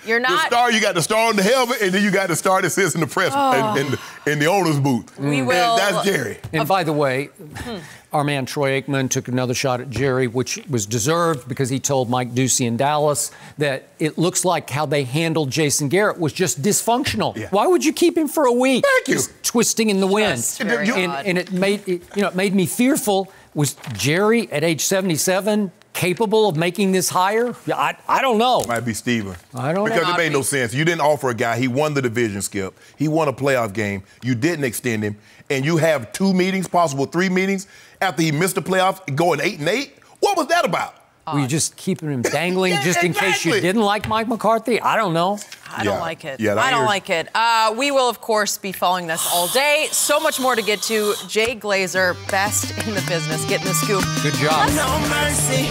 You're not the star. You got the star on the helmet, and then you got the star that sits in the press in the owner's booth. We will. And that's Jerry. And by the way, our man Troy Aikman took another shot at Jerry, which was deserved because he told Mike Ducey in Dallas that it looks like how they handled Jason Garrett was just dysfunctional. Yeah. Why would you keep him for a week? Thank you. Just twisting in the wind. And it made me fearful. Was Jerry at age 77 capable of making this hire? I don't know. Might be Steven. I don't know. Because it made no sense. You didn't offer a guy. He won the division, Skip. He won a playoff game. You didn't extend him. And you have 2 meetings, possible 3 meetings, after he missed the playoffs, going 8-8? What was that about? Were you just keeping him dangling just in case you didn't like Mike McCarthy? I don't know. I don't like it. Yeah, I don't like it. We will, of course, be following this all day. So much more to get to. Jay Glazer, best in the business, getting the scoop. Good job. No mercy.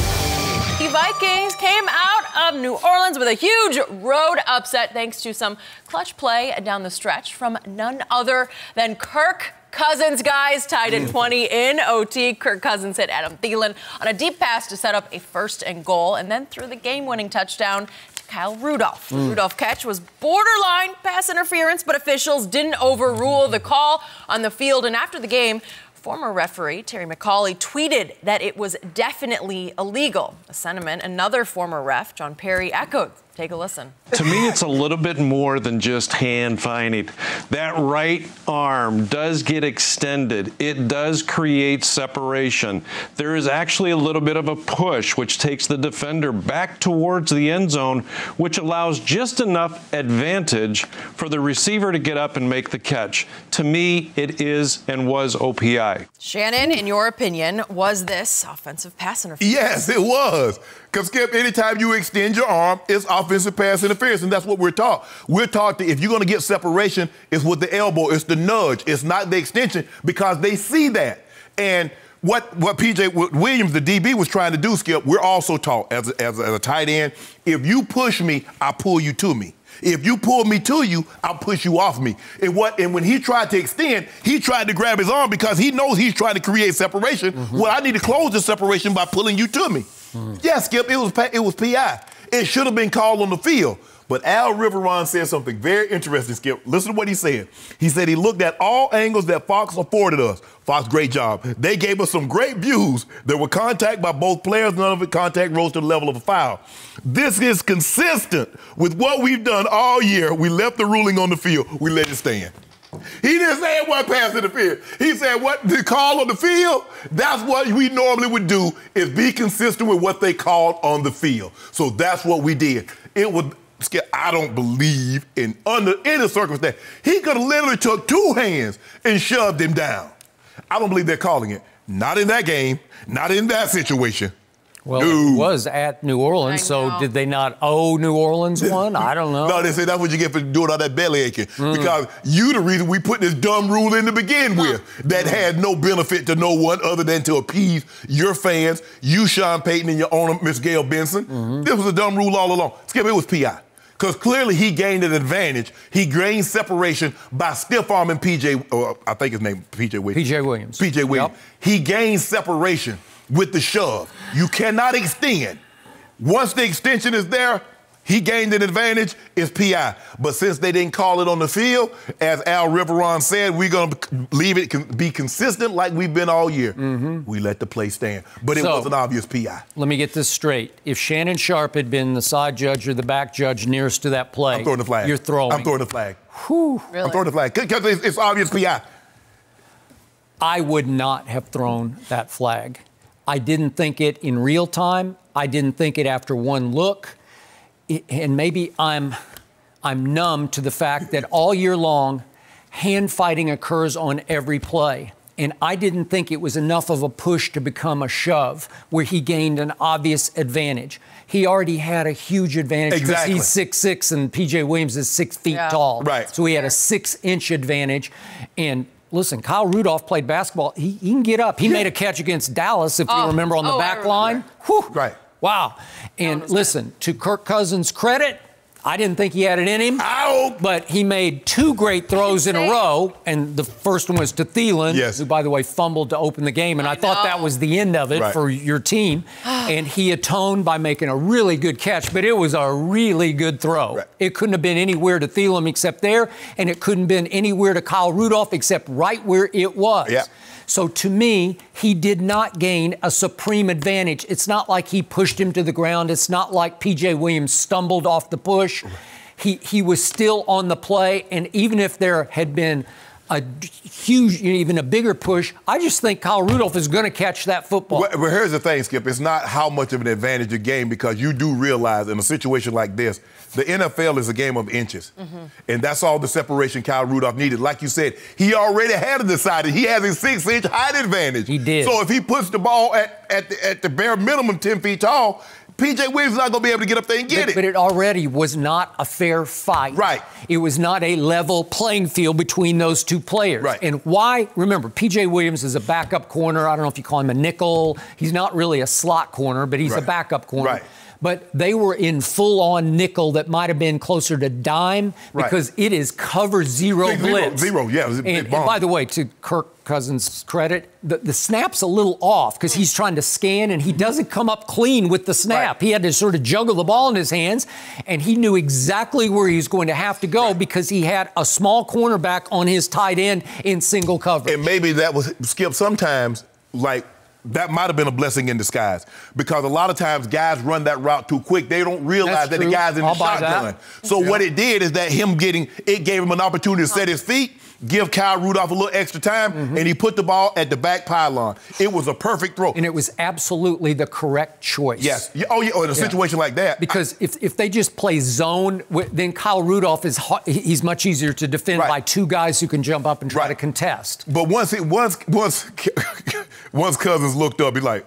The Vikings came out of New Orleans with a huge road upset thanks to some clutch play down the stretch from none other than Kirk Cousins, guys, tied at 20 in OT. Kirk Cousins hit Adam Thielen on a deep pass to set up a 1st and goal, and then threw the game-winning touchdown to Kyle Rudolph. The Rudolph catch was borderline pass interference, but officials didn't overrule the call on the field. And after the game, former referee Terry McCauley tweeted that it was definitely illegal, a sentiment another former ref, John Perry, echoed. Take a listen. To me, it's a little bit more than just hand fighting. That right arm does get extended. It does create separation. There is actually a little bit of a push, which takes the defender back towards the end zone, which allows just enough advantage for the receiver to get up and make the catch. To me, it is and was OPI. Shannon, in your opinion, was this offensive pass interference? Yes, it was. Because, Skip, anytime you extend your arm, it's offensive offensive pass interference, and that's what we're taught. We're taught that if you're going to get separation, it's with the elbow, it's the nudge, it's not the extension, because they see that. And what P.J. Williams, the DB, was trying to do, Skip, we're also taught as a tight end, if you push me, I pull you to me. If you pull me to you, I'll push you off me. And when he tried to extend, he tried to grab his arm because he knows he's trying to create separation. Well, I need to close the separation by pulling you to me. Yeah, Skip, it was PI. It should have been called on the field. But Al Riveron said something very interesting, Skip. Listen to what he said. He said he looked at all angles that Fox afforded us. Fox, great job. They gave us some great views. There were contact by both players. None of it contact rose to the level of a foul. This is consistent with what we've done all year. We left the ruling on the field. We let it stand. He didn't say it wasn't pass interference. He said what the call on the field, that's what we normally would do, is be consistent with what they called on the field. So that's what we did. It was, I don't believe under any circumstance. He could have literally took two hands and shoved him down. I don't believe they're calling it. Not in that game, not in that situation. Well, it was at New Orleans, so did they not owe New Orleans one? I don't know. No, they say that's what you get for doing all that belly aching. Because you the reason we put this dumb rule in to begin with that had no benefit to no one other than to appease your fans, you, Sean Payton, and your owner, Miss Gail Benson. This was a dumb rule all along. Skip, it was PI. Because clearly he gained an advantage. He gained separation by stiff-arming P.J., or I think his name, P.J. Williams. P.J. Williams. P.J. Williams. Yep. He gained separation with the shove. You cannot extend. Once the extension is there, he gained an advantage, it's PI. But since they didn't call it on the field, as Al Riveron said, we're going to leave it be consistent like we've been all year. We let the play stand. But it was an obvious PI. Let me get this straight. If Shannon Sharpe had been the side judge or the back judge nearest to that play, I'm throwing the flag. You're throwing. I'm throwing the flag. Whew. Really? I'm throwing the flag because it's obvious PI. I would not have thrown that flag. I didn't think it in real time. I didn't think it after one look. And maybe I'm numb to the fact that all year long, hand fighting occurs on every play. And I didn't think it was enough of a push to become a shove where he gained an obvious advantage. He already had a huge advantage because he's 6'6" and P.J. Williams is 6 feet tall. Right. So he had a 6-inch advantage. And listen, Kyle Rudolph played basketball. He can get up. He made a catch against Dallas, if you remember, on the back line. Whew. Right. Wow. And listen, to Kirk Cousins' credit, I didn't think he had it in him. But he made two great throws in a row, and the first one was to Thielen, who, by the way, fumbled to open the game. And I thought that was the end of it for your team. And he atoned by making a really good catch, but it was a really good throw. It couldn't have been anywhere to Thielen except there, and it couldn't have been anywhere to Kyle Rudolph except right where it was. So to me, he did not gain a supreme advantage. It's not like he pushed him to the ground. It's not like P.J. Williams stumbled off the push. He was still on the play, and even if there had been a huge, even a bigger push, I just think Kyle Rudolph is going to catch that football. Well, here's the thing, Skip. It's not how much of an advantage you gain, because you do realize in a situation like this, the NFL is a game of inches. And that's all the separation Kyle Rudolph needed. Like you said, he already had it decided. He has a 6-inch height advantage. He did. So if he puts the ball at the bare minimum 10 feet tall, P.J. Williams is not going to be able to get up there and get it. But it already was not a fair fight. Right. It was not a level playing field between those two players. Right. And why? Remember, P.J. Williams is a backup corner. I don't know if you call him a nickel. He's not really a slot corner, but he's a backup corner. Right. But they were in full-on nickel that might have been closer to dime because it is cover zero blitz. Zero, yeah. It was a big bomb. And by the way, to Kirk Cousins' credit, the snap's a little off because he's trying to scan and he doesn't come up clean with the snap. He had to sort of juggle the ball in his hands, and he knew exactly where he was going to have to go because he had a small cornerback on his tight end in single coverage. And maybe that was, Skip, sometimes, like, that might have been a blessing in disguise, because a lot of times guys run that route too quick. They don't realize that the guy's in the shotgun. So what it did is that it gave him an opportunity to set his feet, give Kyle Rudolph a little extra time, and he put the ball at the back pylon. It was a perfect throw. And it was absolutely the correct choice. Yes. Oh, yeah. In a situation like that. Because if they just play zone, then Kyle Rudolph he's much easier to defend by two guys who can jump up and try to contest. But once Cousins looked up, he's like,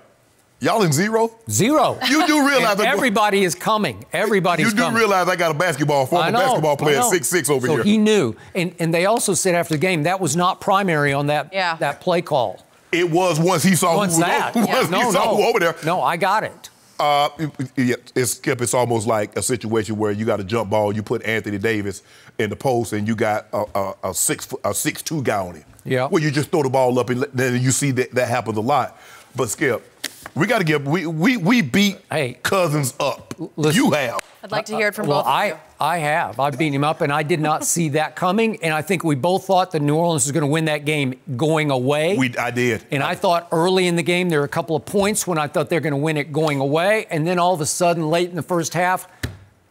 Y'all in zero? Zero. You do realize that everybody is coming. Everybody's coming. You do realize I got a basketball basketball player at 6'6" over here. So he knew. And they also said after the game that was not primary on that play call. It was once he saw who was over there. No, I got it. Skip, it's almost like a situation where you got a jump ball, you put Anthony Davis in the post, and you got a 6'2" guy on it. Yeah. Well, you just throw the ball up, and then you see that happens a lot. But Skip, we got to give we beat Cousins up. Listen, you have. I'd like to hear it from both of you. I have. I beat him up, and I did not see that coming. And I think we both thought that New Orleans was going to win that game going away. I did. And I thought early in the game there were a couple of points when I thought they were going to win it going away. And then all of a sudden, late in the first half,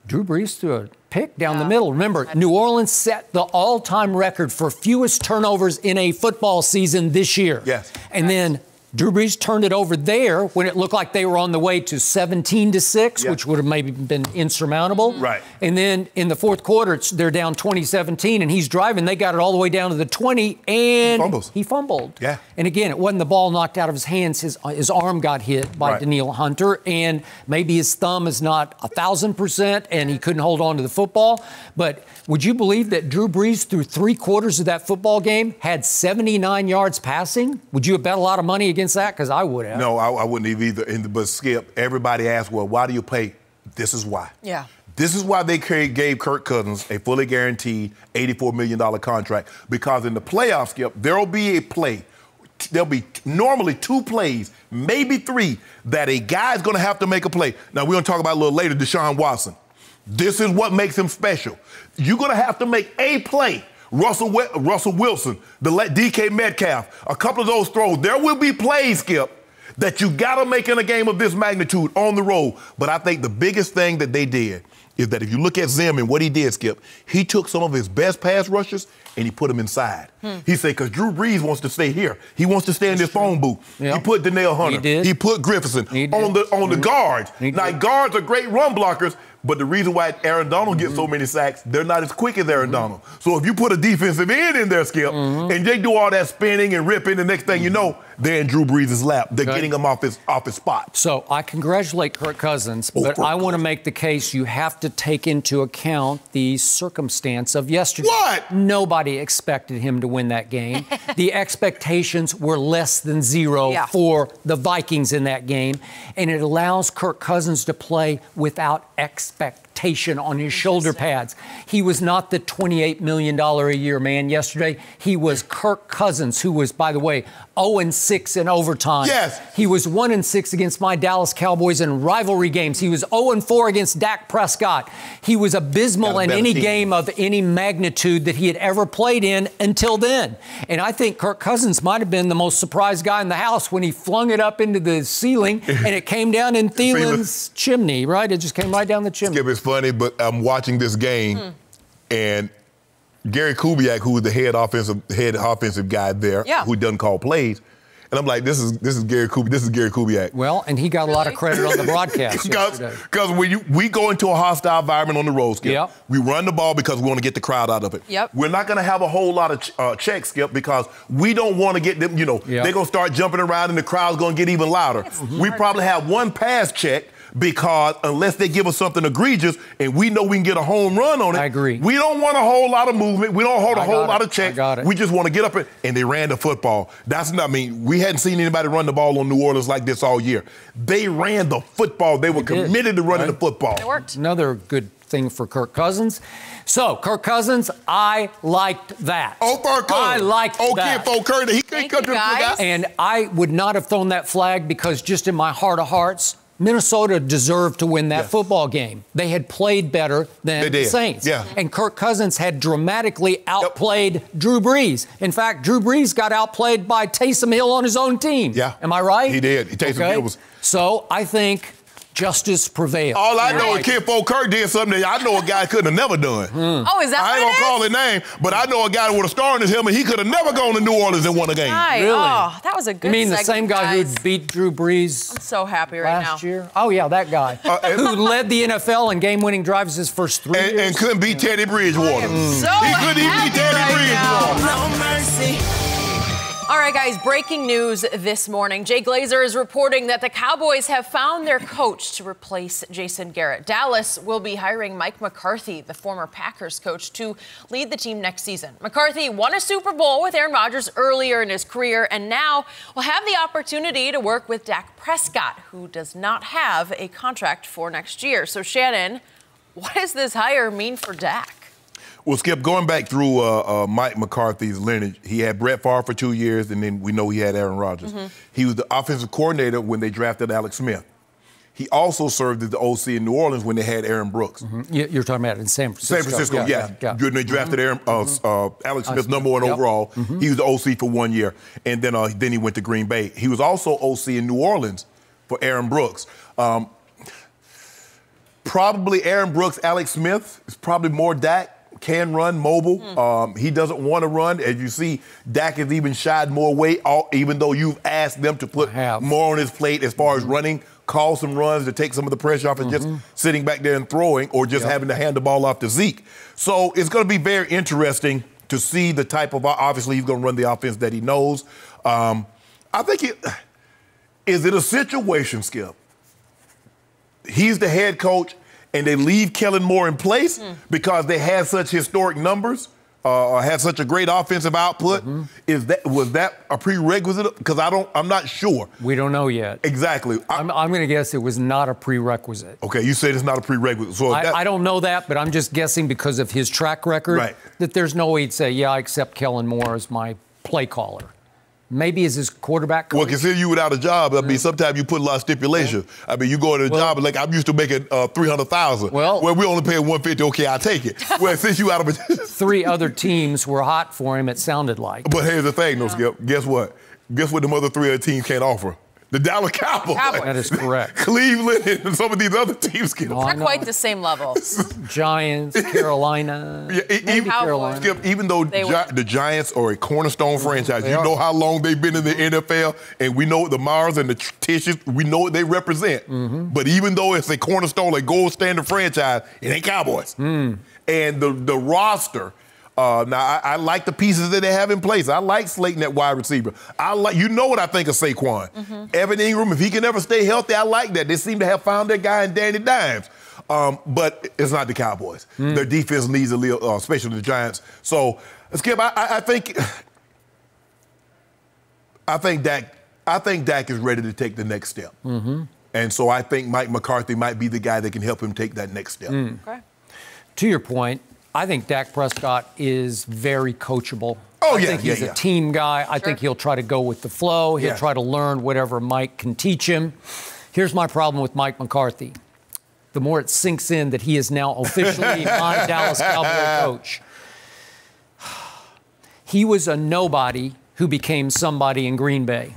Drew Brees threw a pick down the middle. Remember, New Orleans set the all-time record for fewest turnovers in a football season this year. Yes. And then Drew Brees turned it over there when it looked like they were on the way to 17-6, which would have maybe been insurmountable. Right. And then in the fourth quarter, they're down 20-17, and he's driving. They got it all the way down to the 20, and he fumbled. Yeah. And again, it wasn't the ball knocked out of his hands. His arm got hit by Danielle Hunter, and maybe his thumb is not 1,000%, and he couldn't hold on to the football. But would you believe that Drew Brees, through 3 quarters of that football game, had 79 yards passing? Would you have bet a lot of money against that? Because I would have. No, I wouldn't have either. But Skip, everybody asked, well, why do you pay? This is why. Yeah. This is why they gave Kirk Cousins a fully guaranteed $84 million contract. Because in the playoffs, Skip, there'll be a play. There'll be normally 2 plays, maybe 3, that a guy's going to have to make a play. Now, we're going to talk about a little later Deshaun Watson. This is what makes him special. You're going to have to make a play. Russell Wilson, the DK Metcalf, a couple of those throws. There will be plays, Skip, that you got to make in a game of this magnitude on the road. But I think the biggest thing that they did is that if you look at Zim and what he did, Skip, he took some of his best pass rushers and he put them inside. He said, because Drew Brees wants to stay here. He wants to stay in this phone booth. Yep. He put Danielle Hunter. He did. He put Griffithson on the guards. Now, guards are great run blockers, but the reason why Aaron Donald gets so many sacks, they're not as quick as Aaron Donald. So if you put a defensive end in there, Skip, and they do all that spinning and ripping, the next thing you know, they're in Drew Brees' lap. They're getting him off his spot. So I congratulate Kirk Cousins, but I want to make the case you have to take into account the circumstance of yesterday. What? Nobody expected him to win that game. The expectations were less than 0 for the Vikings in that game, and it allows Kirk Cousins to play without expectation on his shoulder pads. He was not the $28 million a year man yesterday. He was Kirk Cousins, who was, by the way, 0-6 in overtime. Yes. He was 1-6 against my Dallas Cowboys in rivalry games. He was 0-4 against Dak Prescott. He was abysmal in any game of any magnitude that he had ever played in until then. And I think Kirk Cousins might have been the most surprised guy in the house when he flung it up into the ceiling and it came down in Thielen's chimney, right? It just came right down the chimney. Skip, it's funny, but I'm watching this game and Gary Kubiak, who is the head offensive guy there, who doesn't call plays, and I'm like, this is Gary Kubiak. Well, and he got a lot of credit on the broadcast because when we go into a hostile environment on the road, Skip, we run the ball because we want to get the crowd out of it. We're not going to have a whole lot of checks, Skip, because we don't want to get them, they're going to start jumping around and the crowd's going to get even louder. We probably have one pass check because unless they give us something egregious and we know we can get a home run on it, I agree. We don't want a whole lot of movement. We don't hold a whole lot of checks. Got it. We just want to get up and they ran the football. We hadn't seen anybody run the ball on New Orleans like this all year. They ran the football. They were committed to running the football. It worked. Another good thing for Kirk Cousins. So, Kirk Cousins, I liked that. I liked that. Kid Curry, he couldn't cut to the guy. And I would not have thrown that flag because just in my heart of hearts, Minnesota deserved to win that football game. They had played better than the Saints. And Kirk Cousins had dramatically outplayed Drew Brees. In fact, Drew Brees got outplayed by Taysom Hill on his own team. Am I right? He did. Taysom Hill was. So I think justice prevailed. All I know is Kid Kirk did something that I know a guy could have never done. Oh, is that I ain't going to call his name, but I know a guy with a star in his helmet. He could have never gone to New Orleans and won a game. Right. Really? Oh, that was a good You mean the segment, same guy guys. who beat Drew Brees I'm so happy right last year? Oh, yeah, that guy. Who led the NFL in game-winning drives his first 3 years. And couldn't beat Teddy Bridgewater. So he couldn't even beat Teddy Bridgewater. No mercy. All right, guys, breaking news this morning. Jay Glazer is reporting that the Cowboys have found their coach to replace Jason Garrett. Dallas will be hiring Mike McCarthy, the former Packers coach, to lead the team next season. McCarthy won a Super Bowl with Aaron Rodgers earlier in his career and now will have the opportunity to work with Dak Prescott, who does not have a contract for next year. So, Shannon, what does this hire mean for Dak? Well, Skip, going back through Mike McCarthy's lineage, he had Brett Favre for 2 years, and then we know he had Aaron Rodgers. He was the offensive coordinator when they drafted Alex Smith. He also served as the OC in New Orleans when they had Aaron Brooks. You're talking about in San Francisco. San Francisco, yeah. When they drafted Alex Smith, #1 overall. He was the OC for 1 year, and then he went to Green Bay. He was also OC in New Orleans for Aaron Brooks. Probably Aaron Brooks, Alex Smith is probably more Dak. Can run, mobile. He doesn't want to run. As you see, Dak has even shied more weight, even though you've asked them to put more on his plate as far as running, call some runs to take some of the pressure off and just sitting back there and throwing or just having to hand the ball off to Zeke. So it's going to be very interesting to see the type of, obviously he's going to run the offense that he knows. I think is it a situation, Skip? He's the head coach, and they leave Kellen Moore in place because they had such historic numbers, had such a great offensive output. Was that a prerequisite? Because I'm not sure. We don't know yet. Exactly. I'm going to guess it was not a prerequisite. Okay, you said it's not a prerequisite. So I don't know that, but I'm just guessing because of his track record that there's no way he'd say, yeah, I accept Kellen Moore as my play caller. Maybe as his quarterback coach. Well, consider you without a job. I mean, sometimes you put a lot of stipulations. I mean, you go to a job and like I'm used to making $300,000. Well, we only pay $150. Okay, I'll take it. Well, since you out of a 3 other teams were hot for him. It sounded like. But here's the thing, though, Skip. Guess what? Guess what? The other 3 other teams can't offer. The Dallas Cowboys. That is correct. Cleveland and some of these other teams can. Not quite the same level. Giants, Carolina. Even though the Giants are a cornerstone franchise, you know how long they've been in the NFL, and we know the Mars and the Tishes, we know what they represent. But even though it's a cornerstone, a gold standard franchise, it ain't Cowboys. And the roster. Now, I like the pieces that they have in place. I like Slayton at wide receiver. You know what I think of Saquon. Evan Ingram, if he can ever stay healthy, I like that. They seem to have found their guy in Danny Dimes. But it's not the Cowboys. Their defense needs a little, especially the Giants. So, Skip, I think Dak is ready to take the next step. And so I think Mike McCarthy might be the guy that can help him take that next step. Okay. To your point, I think Dak Prescott is very coachable. I think he's a team guy. I think he'll try to go with the flow. He'll try to learn whatever Mike can teach him. Here's my problem with Mike McCarthy. The more it sinks in that he is now officially my Dallas Cowboy coach. He was a nobody who became somebody in Green Bay.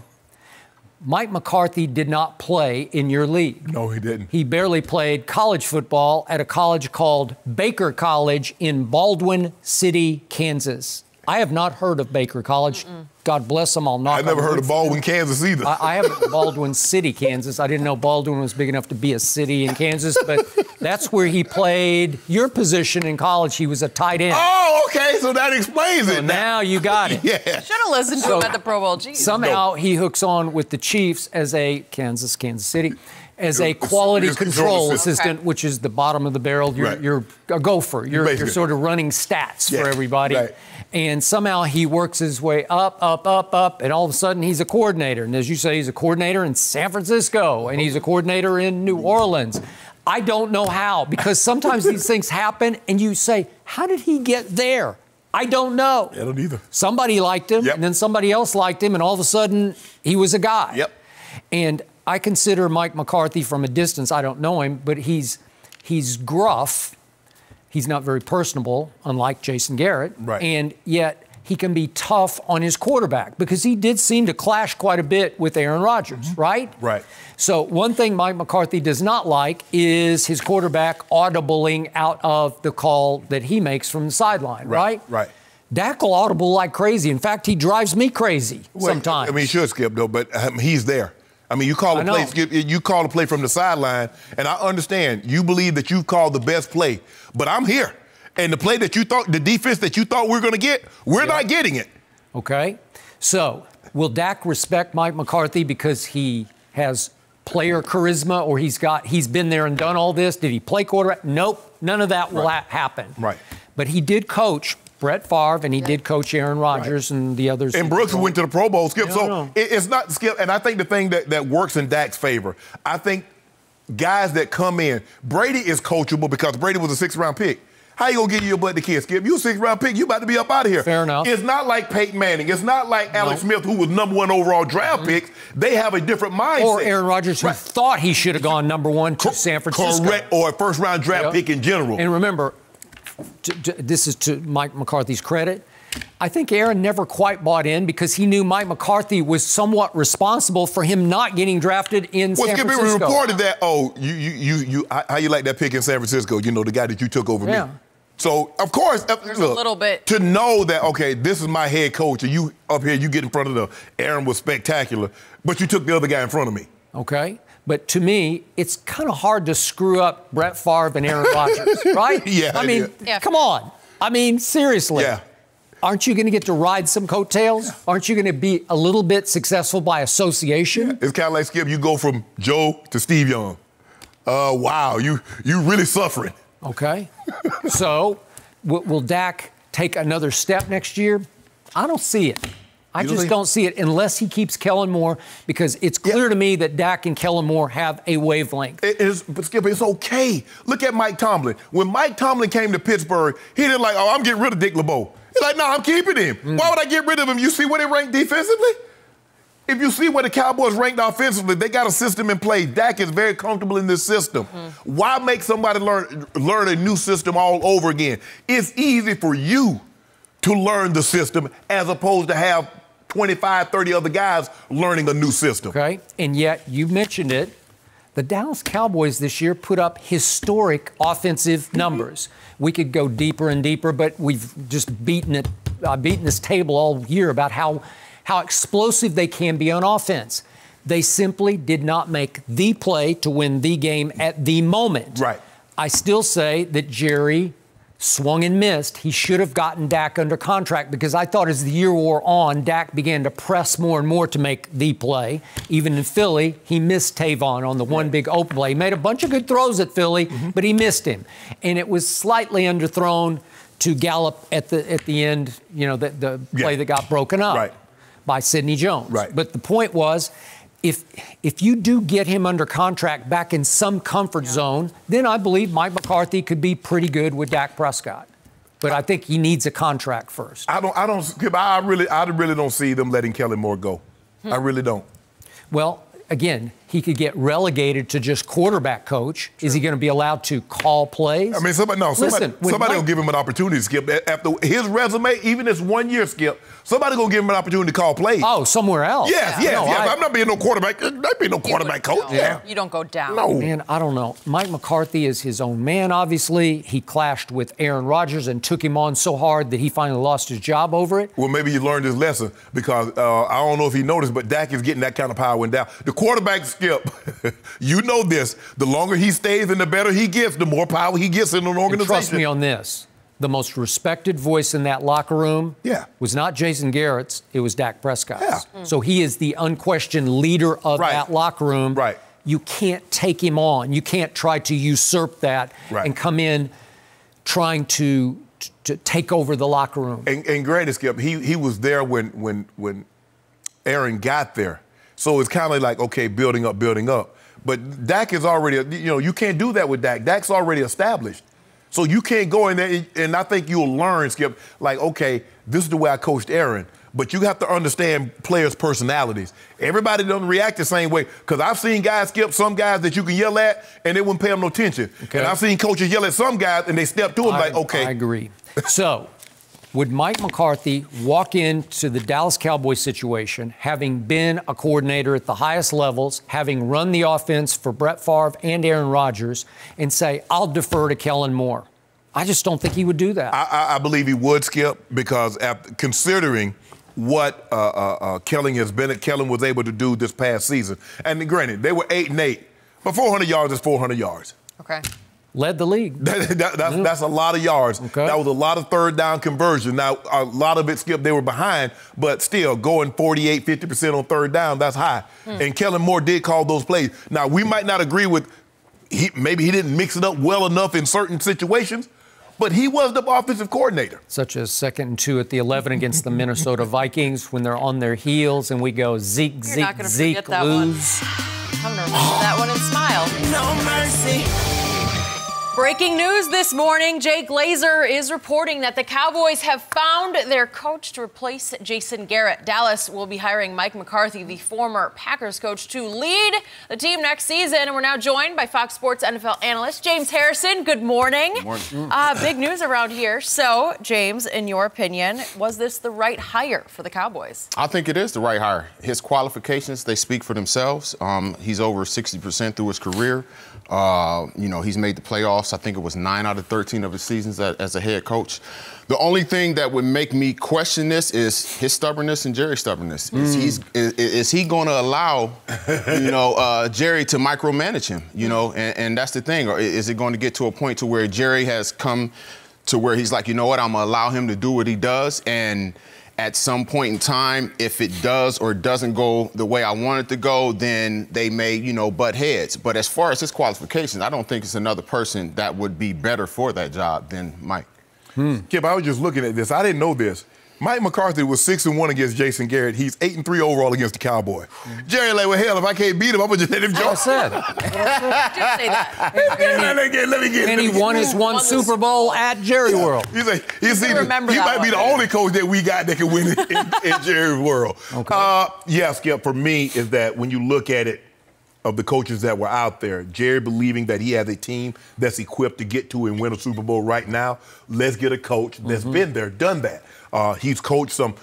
Mike McCarthy did not play in your league. No, he didn't. He barely played college football at a college called Baker College in Baldwin City, Kansas. I have not heard of Baker College. God bless them. I'll knock on I never heard of Baldwin, Kansas either. I haven't Baldwin City, Kansas. I didn't know Baldwin was big enough to be a city in Kansas, but that's where he played your position in college. He was a tight end. Oh, okay. So that explains it. Now you got it. Should have listened to him at the Pro Bowl. Jeez. Somehow he hooks on with the Chiefs as a Kansas City, as a quality control assistant, which is the bottom of the barrel. You're a gopher. You're sort of running stats for everybody. And somehow he works his way up, and all of a sudden he's a coordinator. And as you say, he's a coordinator in San Francisco, and he's a coordinator in New Orleans. I don't know how, because sometimes these things happen, and you say, how did he get there? I don't know. I don't either. Somebody liked him, and then somebody else liked him, and all of a sudden he was a guy. And I consider Mike McCarthy from a distance. I don't know him, but he's gruff. He's not very personable, unlike Jason Garrett. And yet he can be tough on his quarterback because he did seem to clash quite a bit with Aaron Rodgers, right? So one thing Mike McCarthy does not like is his quarterback audibling out of the call that he makes from the sideline, right? Dak will audible like crazy. In fact, he drives me crazy sometimes. I mean, he should, Skip, though, but he's there. I mean, you call a play, Skip, you call a play from the sideline, and I understand you believe that you've called the best play, but I'm here. And the play that you thought, the defense that you thought we were going to get, we're not getting it. Okay. So, will Dak respect Mike McCarthy because he has player charisma, or he's been there and done all this? Did he play quarterback? Nope, none of that will happen. Right. But he did coach Brett Favre, and he did coach Aaron Rodgers and the others. And Brooks went to the Pro Bowl, Skip. So it's not Skip. And I think the thing that works in Dak's favor, I think guys that come in, Brady is coachable because Brady was a 6th-round pick. How you gonna give you your butt to kid, Skip? You a 6th-round pick. You about to be up out of here. Fair enough. It's not like Peyton Manning. It's not like Alex Smith, who was #1 overall draft picks. They have a different mindset. Or Aaron Rodgers, who thought he should have gone #1 to San Francisco. Correct. Or a first-round draft pick in general. And remember, this is to Mike McCarthy's credit, I think Aaron never quite bought in because he knew Mike McCarthy was somewhat responsible for him not getting drafted in San Francisco. Skip, we reported that, how you like that pick in San Francisco, you know, the guy that you took over me. So, of course, there's a little bit. To know that, okay, this is my head coach, and you up here, you get in front of Aaron was spectacular, but you took the other guy in front of me. Okay. But to me, it's kind of hard to screw up Brett Favre and Aaron Rodgers, right? Yeah. I mean, come on. I mean, seriously. Yeah. Aren't you going to get to ride some coattails? Aren't you going to be a little bit successful by association? Yeah. It's kind of like, Skip, you go from Joe to Steve Young. Wow, you really suffering. Okay. So, will Dak take another step next year? I don't see it. I just don't see it unless he keeps Kellen Moore, because it's clear to me that Dak and Kellen Moore have a wavelength. But Skip, it's okay. Look at Mike Tomlin. When Mike Tomlin came to Pittsburgh, he didn't like, I'm getting rid of Dick LeBeau. He's like, no, I'm keeping him. Why would I get rid of him? You see where they ranked defensively? If you see where the Cowboys ranked offensively, they got a system in place. Dak is very comfortable in this system. Why make somebody learn a new system all over again? It's easy for you to learn the system as opposed to have 25, 30 other guys learning a new system. Okay, and yet you mentioned it. The Dallas Cowboys this year put up historic offensive numbers. We could go deeper and deeper, but we've just beaten this table all year about how explosive they can be on offense. They simply did not make the play to win the game at the moment. Right. I still say that Jerry swung and missed. He should have gotten Dak under contract, because I thought as the year wore on, Dak began to press more and more to make the play. Even in Philly, he missed Tavon on the one big open play. He made a bunch of good throws at Philly, but he missed him. And it was slightly underthrown to Gallup at the end, you know, the play that got broken up by Sidney Jones. Right. But the point was, if you do get him under contract back in some comfort zone, then I believe Mike McCarthy could be pretty good with Dak Prescott. But I think he needs a contract first. I really don't see them letting Kellen Moore go. I really don't. Well, again, he could get relegated to just quarterback coach. True. Is he going to be allowed to call plays? I mean, somebody will give him an opportunity, Skip. After his resume, even this 1 year, Skip, somebody gonna give him an opportunity to call plays. Oh, somewhere else. Yes. I'm not being no quarterback. Not being no quarterback coach. No. You don't go down. No. Man, I don't know. Mike McCarthy is his own man, obviously. He clashed with Aaron Rodgers and took him on so hard that he finally lost his job over it. Well, maybe he learned his lesson, because I don't know if he noticed, but Dak is getting that kind of power when down. The quarterback, Skip, you know this, the longer he stays and the better he gets, the more power he gets in an organization. And trust me on this. The most respected voice in that locker room was not Jason Garrett's, it was Dak Prescott's. So he is the unquestioned leader of that locker room. Right. You can't take him on. You can't try to usurp that and come in trying to take over the locker room. And granted, Skip, he was there when Aaron got there. So it's kind of like, okay, building up. But Dak is already, you can't do that with Dak. Dak's already established. So you can't go in there, and I think you'll learn, Skip, like, okay, this is the way I coached Aaron. But you have to understand players' personalities. Everybody doesn't react the same way. Because I've seen guys, Skip, some guys that you can yell at, and they wouldn't pay them no attention. Okay. And I've seen coaches yell at some guys, and they step to them like, okay. I agree. So, would Mike McCarthy walk into the Dallas Cowboys situation, having been a coordinator at the highest levels, having run the offense for Brett Favre and Aaron Rodgers, and say, I'll defer to Kellen Moore? I just don't think he would do that. I believe he would, Skip, because considering what Kellen was able to do this past season, and granted, they were 8-8, but 400 yards is 400 yards. Okay. Led the league. That's a lot of yards. Okay. That was a lot of third down conversion. Now, a lot of it, Skip, they were behind, but still going 48, 50% on third down, that's high. And Kellen Moore did call those plays. Now, we might not agree with, maybe he didn't mix it up well enough in certain situations, but he was the offensive coordinator. Such as 2nd and 2 at the 11 against the Minnesota Vikings when they're on their heels and we go Zeke, You're Zeke, not gonna Zeke, forget that lose. I'm going to remember that one and smile. No mercy. Breaking news this morning, Jay Glazer is reporting that the Cowboys have found their coach to replace Jason Garrett. Dallas will be hiring Mike McCarthy, the former Packers coach, to lead the team next season. And we're now joined by Fox Sports NFL analyst James Harrison. Good morning. Good morning. Big news around here. So, James, in your opinion, was this the right hire for the Cowboys? I think it is the right hire. His qualifications, they speak for themselves. He's over 60% through his career. He's made the playoffs. I think it was 9 out of 13 of his seasons as a head coach. The only thing that would make me question this is his stubbornness and Jerry's stubbornness. Is he going to allow, Jerry to micromanage him? And that's the thing. Or is it going to get to a point to where Jerry has come to where he's like, you know what, I'm going to allow him to do what he does, and at some point in time, if it does or doesn't go the way I want it to go, then they may, butt heads. But as far as his qualifications, I don't think it's another person that would be better for that job than Mike. Kip, I was just looking at this. I didn't know this. Mike McCarthy was 6-1 against Jason Garrett. He's 8-3 overall against the Cowboys. Jerry like, well, hell, if I can't beat him, I'm going to just let him join. I said. Just say that. And he won his one Super Bowl at Jerry World. He might be the only coach that we got that can win in Jerry World. Okay. Skip, for me, is that when you look at it, of the coaches that were out there, Jerry believing that he has a team that's equipped to get to and win a Super Bowl right now, let's get a coach that's been there, done that. He's coached some,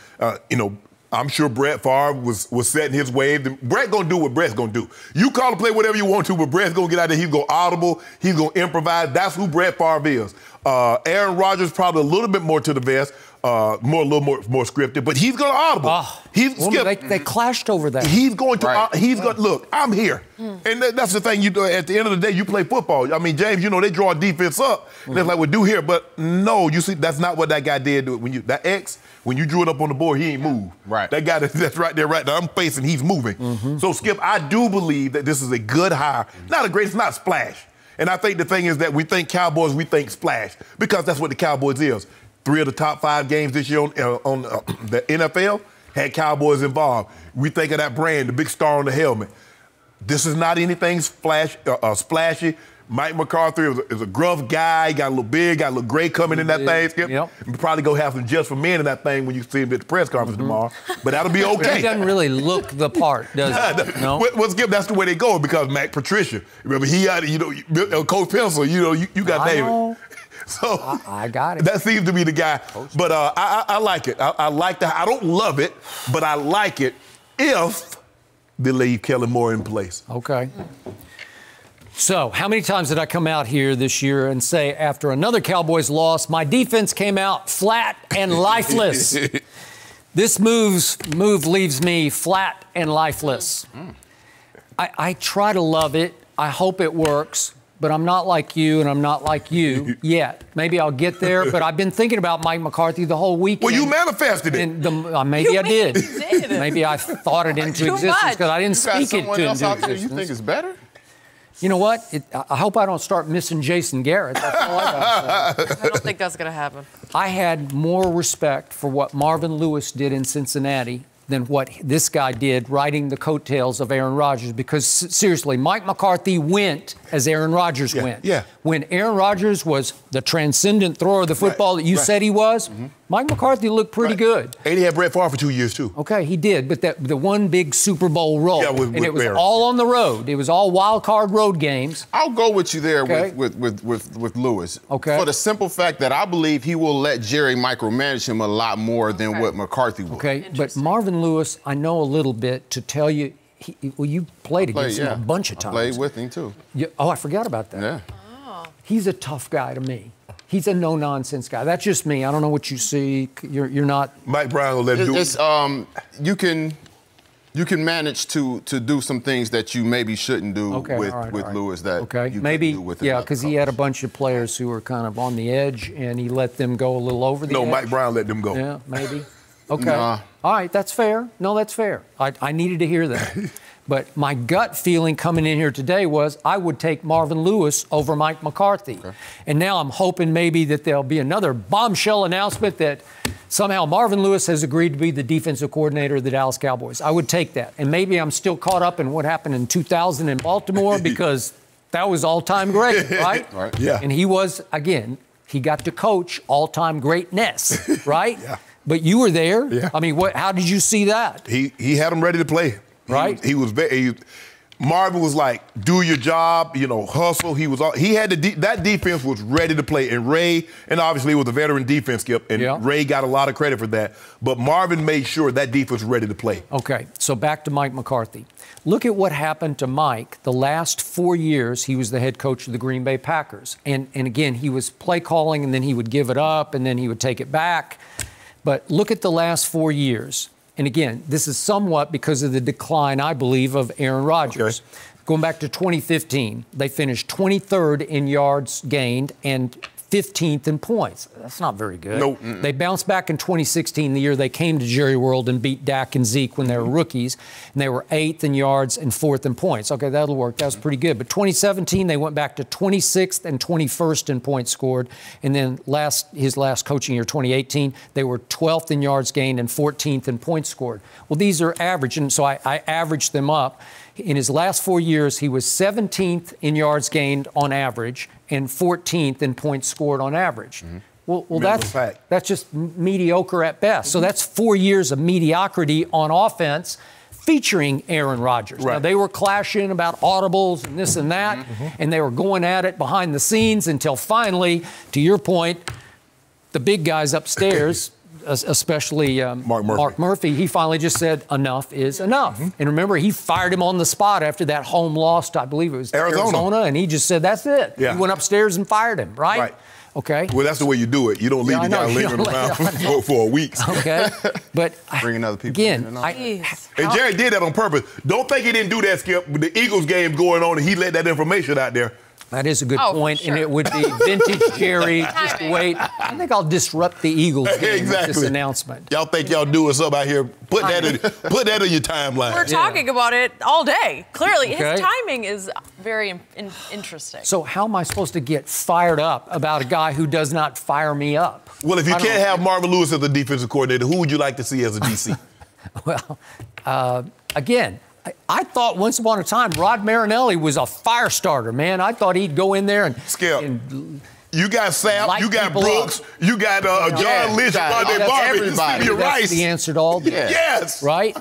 I'm sure Brett Favre was setting his wave. Brett gonna do what Brett's gonna do. You call the play whatever you want to, but Brett's gonna get out there. He's gonna audible. He's gonna improvise. That's who Brett Favre is. Aaron Rodgers probably a little bit more to the vest, a little more scripted, but he's gonna audible. They clashed over that. He's going to. Look, I'm here, and that's the thing. You do at the end of the day, you play football. I mean, James, they draw a defense up. And it's like, well, do here, but no, you see, that's not what that guy did. When you drew it up on the board, he ain't moved. Right. That guy that's right there, right now, I'm facing, he's moving. So, Skip, I do believe that this is a good hire. It's not splash. And I think the thing is that we think Cowboys, we think splash, because that's what the Cowboys is. 3 of the top 5 games this year on the NFL had Cowboys involved. We think of that brand, the big star on the helmet. This is not anything splashy. Mike McCarthy is a gruff guy. He got a little big, got a little gray coming in that thing, Skip. Yep. We'll probably go have some just for men in that thing when you see him at the press conference tomorrow. But that'll be okay. He doesn't really look the part, does he? No. Well, Skip, that's the way they go because Mac Patricia. Remember, he had, Coach Pencil, you got David. So I got it. That seems to be the guy. But I like it. I like that. I don't love it, but I like it if they leave Kellen Moore in place. Okay. So, how many times did I come out here this year and say, after another Cowboys loss, my defense came out flat and lifeless? This move leaves me flat and lifeless. I try to love it. I hope it works. But I'm not like you, and I'm not like you yet. Maybe I'll get there, but I've been thinking about Mike McCarthy the whole weekend. Well, you manifested it. Maybe I did. Maybe I thought it into existence because I didn't speak it into existence. You think it's better? You know what? I hope I don't start missing Jason Garrett. That's all I got to say. I don't think that's going to happen. I had more respect for what Marvin Lewis did in Cincinnati than what this guy did riding the coattails of Aaron Rodgers. Because, seriously, Mike McCarthy went as Aaron Rodgers went. Yeah. When Aaron Rodgers was the transcendent thrower of the football that you said he was, Mike McCarthy looked pretty good. And he had Brett Favre for 2 years, too. Okay, he did. But the one big Super Bowl roll, with and it was Aaron. all on the road. It was all wild card road games. I'll go with you there with Lewis. Okay. For the simple fact that I believe he will let Jerry micromanage him a lot more than what McCarthy will. Okay, but Marvin Lewis, I know a little bit to tell you. You played against him a bunch of times. I played with him, too. I forgot about that. Yeah. Oh. He's a tough guy to me. He's a no-nonsense guy. That's just me. I don't know what you see. You're not. Mike Brown will let him do it. You can you can manage to do some things that you maybe shouldn't do with Lewis that you maybe do with because he had a bunch of players who were kind of on the edge and he let them go a little over the edge. No, Mike Brown let them go. Yeah, maybe. Okay. Nah. All right, that's fair. No, that's fair. I needed to hear that. But my gut feeling coming in here today was I would take Marvin Lewis over Mike McCarthy. Okay. And now I'm hoping maybe that there'll be another bombshell announcement that somehow Marvin Lewis has agreed to be the defensive coordinator of the Dallas Cowboys. I would take that. And maybe I'm still caught up in what happened in 2000 in Baltimore because that was all-time great, right? Right. Yeah. And he was, again, he got to coach all-time greatness, right? Yeah. But you were there. Yeah. I mean, how did you see that? He had him ready to play. Right. Marvin was like, do your job, hustle. He had that defense was ready to play. And Ray, and obviously it was a veteran defense, Skip, and Ray got a lot of credit for that. But Marvin made sure that defense was ready to play. Okay, so back to Mike McCarthy. Look at what happened to Mike the last 4 years he was the head coach of the Green Bay Packers. And again, he was play calling, and then he would give it up, and then he would take it back. But look at the last 4 years. And again, this is somewhat because of the decline, I believe, of Aaron Rodgers. Okay. Going back to 2015, they finished 23rd in yards gained and 15th in points. That's not very good. Nope. They bounced back in 2016, the year they came to Jerry World and beat Dak and Zeke when they were rookies. And they were 8th in yards and 4th in points. Okay, that'll work. That was pretty good. But 2017, they went back to 26th and 21st in points scored. And then his last coaching year, 2018, they were 12th in yards gained and 14th in points scored. Well, these are average, and so I averaged them up. In his last 4 years, he was 17th in yards gained on average and 14th in points scored on average. Well, that's just mediocre at best. So that's 4 years of mediocrity on offense featuring Aaron Rodgers. Right. Now, they were clashing about audibles and this and that, and they were going at it behind the scenes until finally, to your point, the big guys upstairs, especially Mark Murphy, he finally just said, enough is enough. And remember, he fired him on the spot after that home loss to, I believe it was Arizona, and he just said, that's it. Yeah. He went upstairs and fired him, right? Right. Okay. Well, that's the way you do it. You don't leave the guy lingering around for weeks. Okay. But bringing other people again, in and Jerry did that on purpose. Don't think he didn't do that, Skip. With the Eagles game going on, and he let that information out there. That is a good point, sure. And it would be vintage Jerry. Just wait. I think I'll disrupt the Eagles game with this announcement. Y'all think y'all doing something out here? Put that in your timeline. We're talking about it all day. Clearly, his timing is very interesting. So how am I supposed to get fired up about a guy who does not fire me up? Well, if you can't have Marvin Lewis as the defensive coordinator, who would you like to see as a DC? Well, again, I thought once upon a time Rod Marinelli was a fire starter, man. I thought he'd go in there and Skip. You got Sapp, you got Brooks, you got John Lynch, everybody. That's the answer to all this. Yes. Right?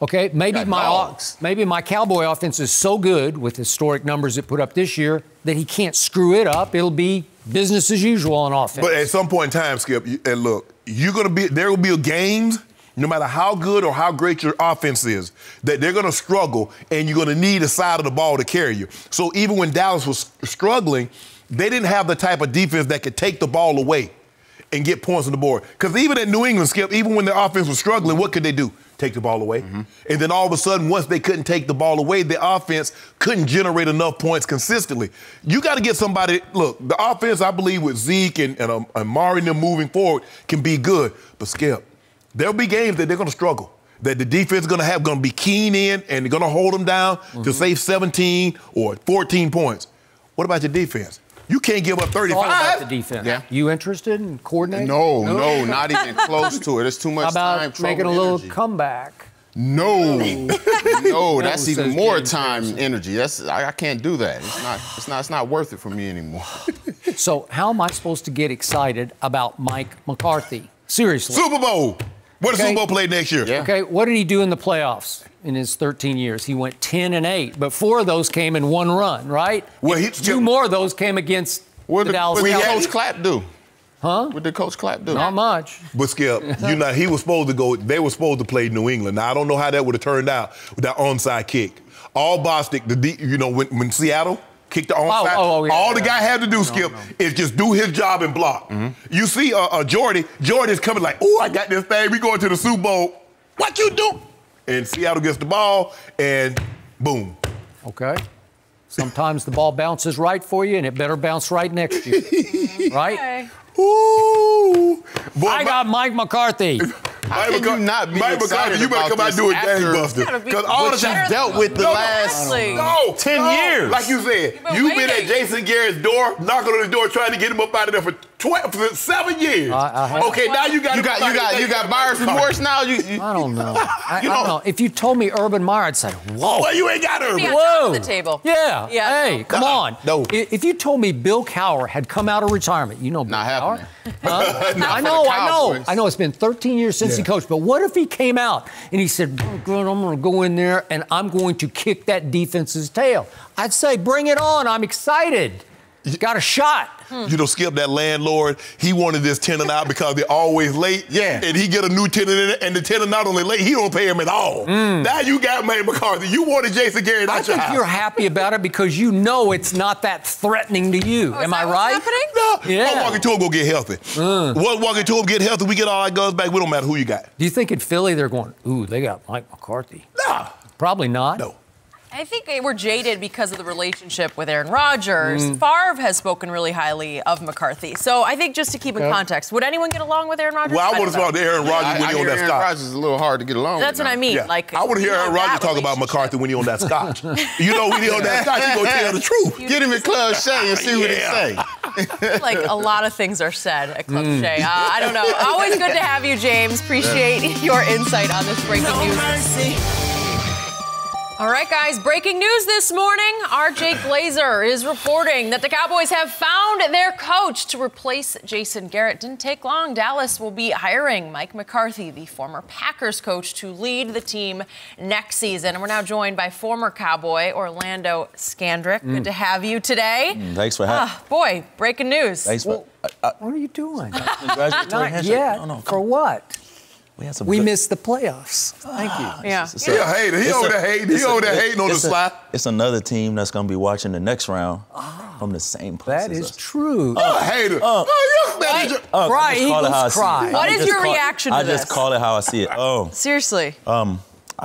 Okay, maybe my Cowboy offense is so good with historic numbers it put up this year that he can't screw it up. It'll be business as usual on offense. But at some point in time, Skip, and look, there will be games, no matter how good or how great your offense is, that they're going to struggle, and you're going to need a side of the ball to carry you. So even when Dallas was struggling, they didn't have the type of defense that could take the ball away and get points on the board. Because even at New England, Skip, even when their offense was struggling, what could they do? Take the ball away. And then all of a sudden, once they couldn't take the ball away, the offense couldn't generate enough points consistently. You got to get somebody, look, the offense, I believe, with Zeke and Amari and them moving forward can be good. But Skip, there'll be games that they're going to struggle, that the defense is going to be keen in, and they're going to hold them down to save 17 or 14 points. What about your defense? You can't give up 35. All about the defense. Yeah. You interested in coordinating? No, not even close to it. It's too much time. How about making a little comeback? No, that's even more time and energy. I can't do that. It's not worth it for me anymore. So how am I supposed to get excited about Mike McCarthy? Seriously. Super Bowl. What does Super Bowl play next year? Yeah. Okay, what did he do in the playoffs in his 13 years? He went 10-8, but 4 of those came in one run, right? Well, 2 more of those came against the Dallas Cowboys. What did Coach Clapp do? Huh? What did Coach Clapp do? Not much. But Skip, he was supposed to go. They were supposed to play New England. Now I don't know how that would have turned out with that onside kick. All Bostic, when Seattle kicked the onside, all the guy had to do, Skip, is just do his job and block. You see Jordy's coming like, oh, I got this thing. We going to the Super Bowl. What you do? and Seattle gets the ball, and boom. Okay. Sometimes the ball bounces right for you, and it better bounce right next to you. Right? Okay. Ooh. Boy, I got Mike McCarthy. Mike McCarthy, you better come out and do it gangbusters. Because all the time dealt with the last 10 years. Like you said, you've been at Jason Garrett's door, knocking on his door, trying to get him up out of there for 7 years. Okay, now you got buyer's remorse now. I don't know. I don't know. If you told me Urban Meyer, I'd say, whoa. Well, you ain't got Urban. Whoa. The table. Yeah. Hey, come on. No. If you told me Bill Cowher had come out of retirement, you know Bill Cowher. I know. It's been 13 years since he coached, but what if he came out and he said, oh, good, I'm going to go in there and I'm going to kick that defense's tail? I'd say, bring it on. I'm excited. Got a shot. You know, Skip, that landlord, he wanted this tenant out because they're always late. Yeah. And he get a new tenant in it, and the tenant not only late, he don't pay him at all. Now you got Mike McCarthy. You wanted Jason Garrett out your house. I think you're happy about it because you know it's not that threatening to you. Am I right? No. Yeah. I'm walking to him, go get healthy. One walking to him, get healthy, we get all our guns back. We don't matter who you got. Do you think in Philly they're going, ooh, they got Mike McCarthy? Nah. Probably not. No. I think we're jaded because of the relationship with Aaron Rodgers. Favre has spoken really highly of McCarthy. So I think just to keep in context, would anyone get along with Aaron Rodgers? Well, I want to talk to Aaron Rodgers when he on that Aaron scotch. Rodgers is a little hard to get along That's with. what I mean. Yeah. Like, I want to hear Aaron Rodgers talk about McCarthy when he on that scotch. You know, when he on that scotch, he gonna tell the truth. Get him at Club Shay and see what he say. Like a lot of things are said at Club Shay. I don't know. Always good to have you, James. Appreciate your insight on this breaking news. All right, guys, breaking news this morning. Our Jake Glazer is reporting that the Cowboys have found their coach to replace Jason Garrett. Didn't take long. Dallas will be hiring Mike McCarthy, the former Packers coach, to lead the team next season. And we're now joined by former Cowboy Orlando Scandrick. Good to have you today. Thanks for having me. Boy, breaking news. Thanks for, what are you doing? Congratulatory handshake. Yeah, No, for what? We missed the playoffs. Thank you. Yeah. He a hater. He over there hating. He over there hating on the slide. It's another team that's going to be watching the next round from the same place. That is true. A hater. Cry, Eagles, cry. What is your reaction to this? I just call it how I see it. Seriously. I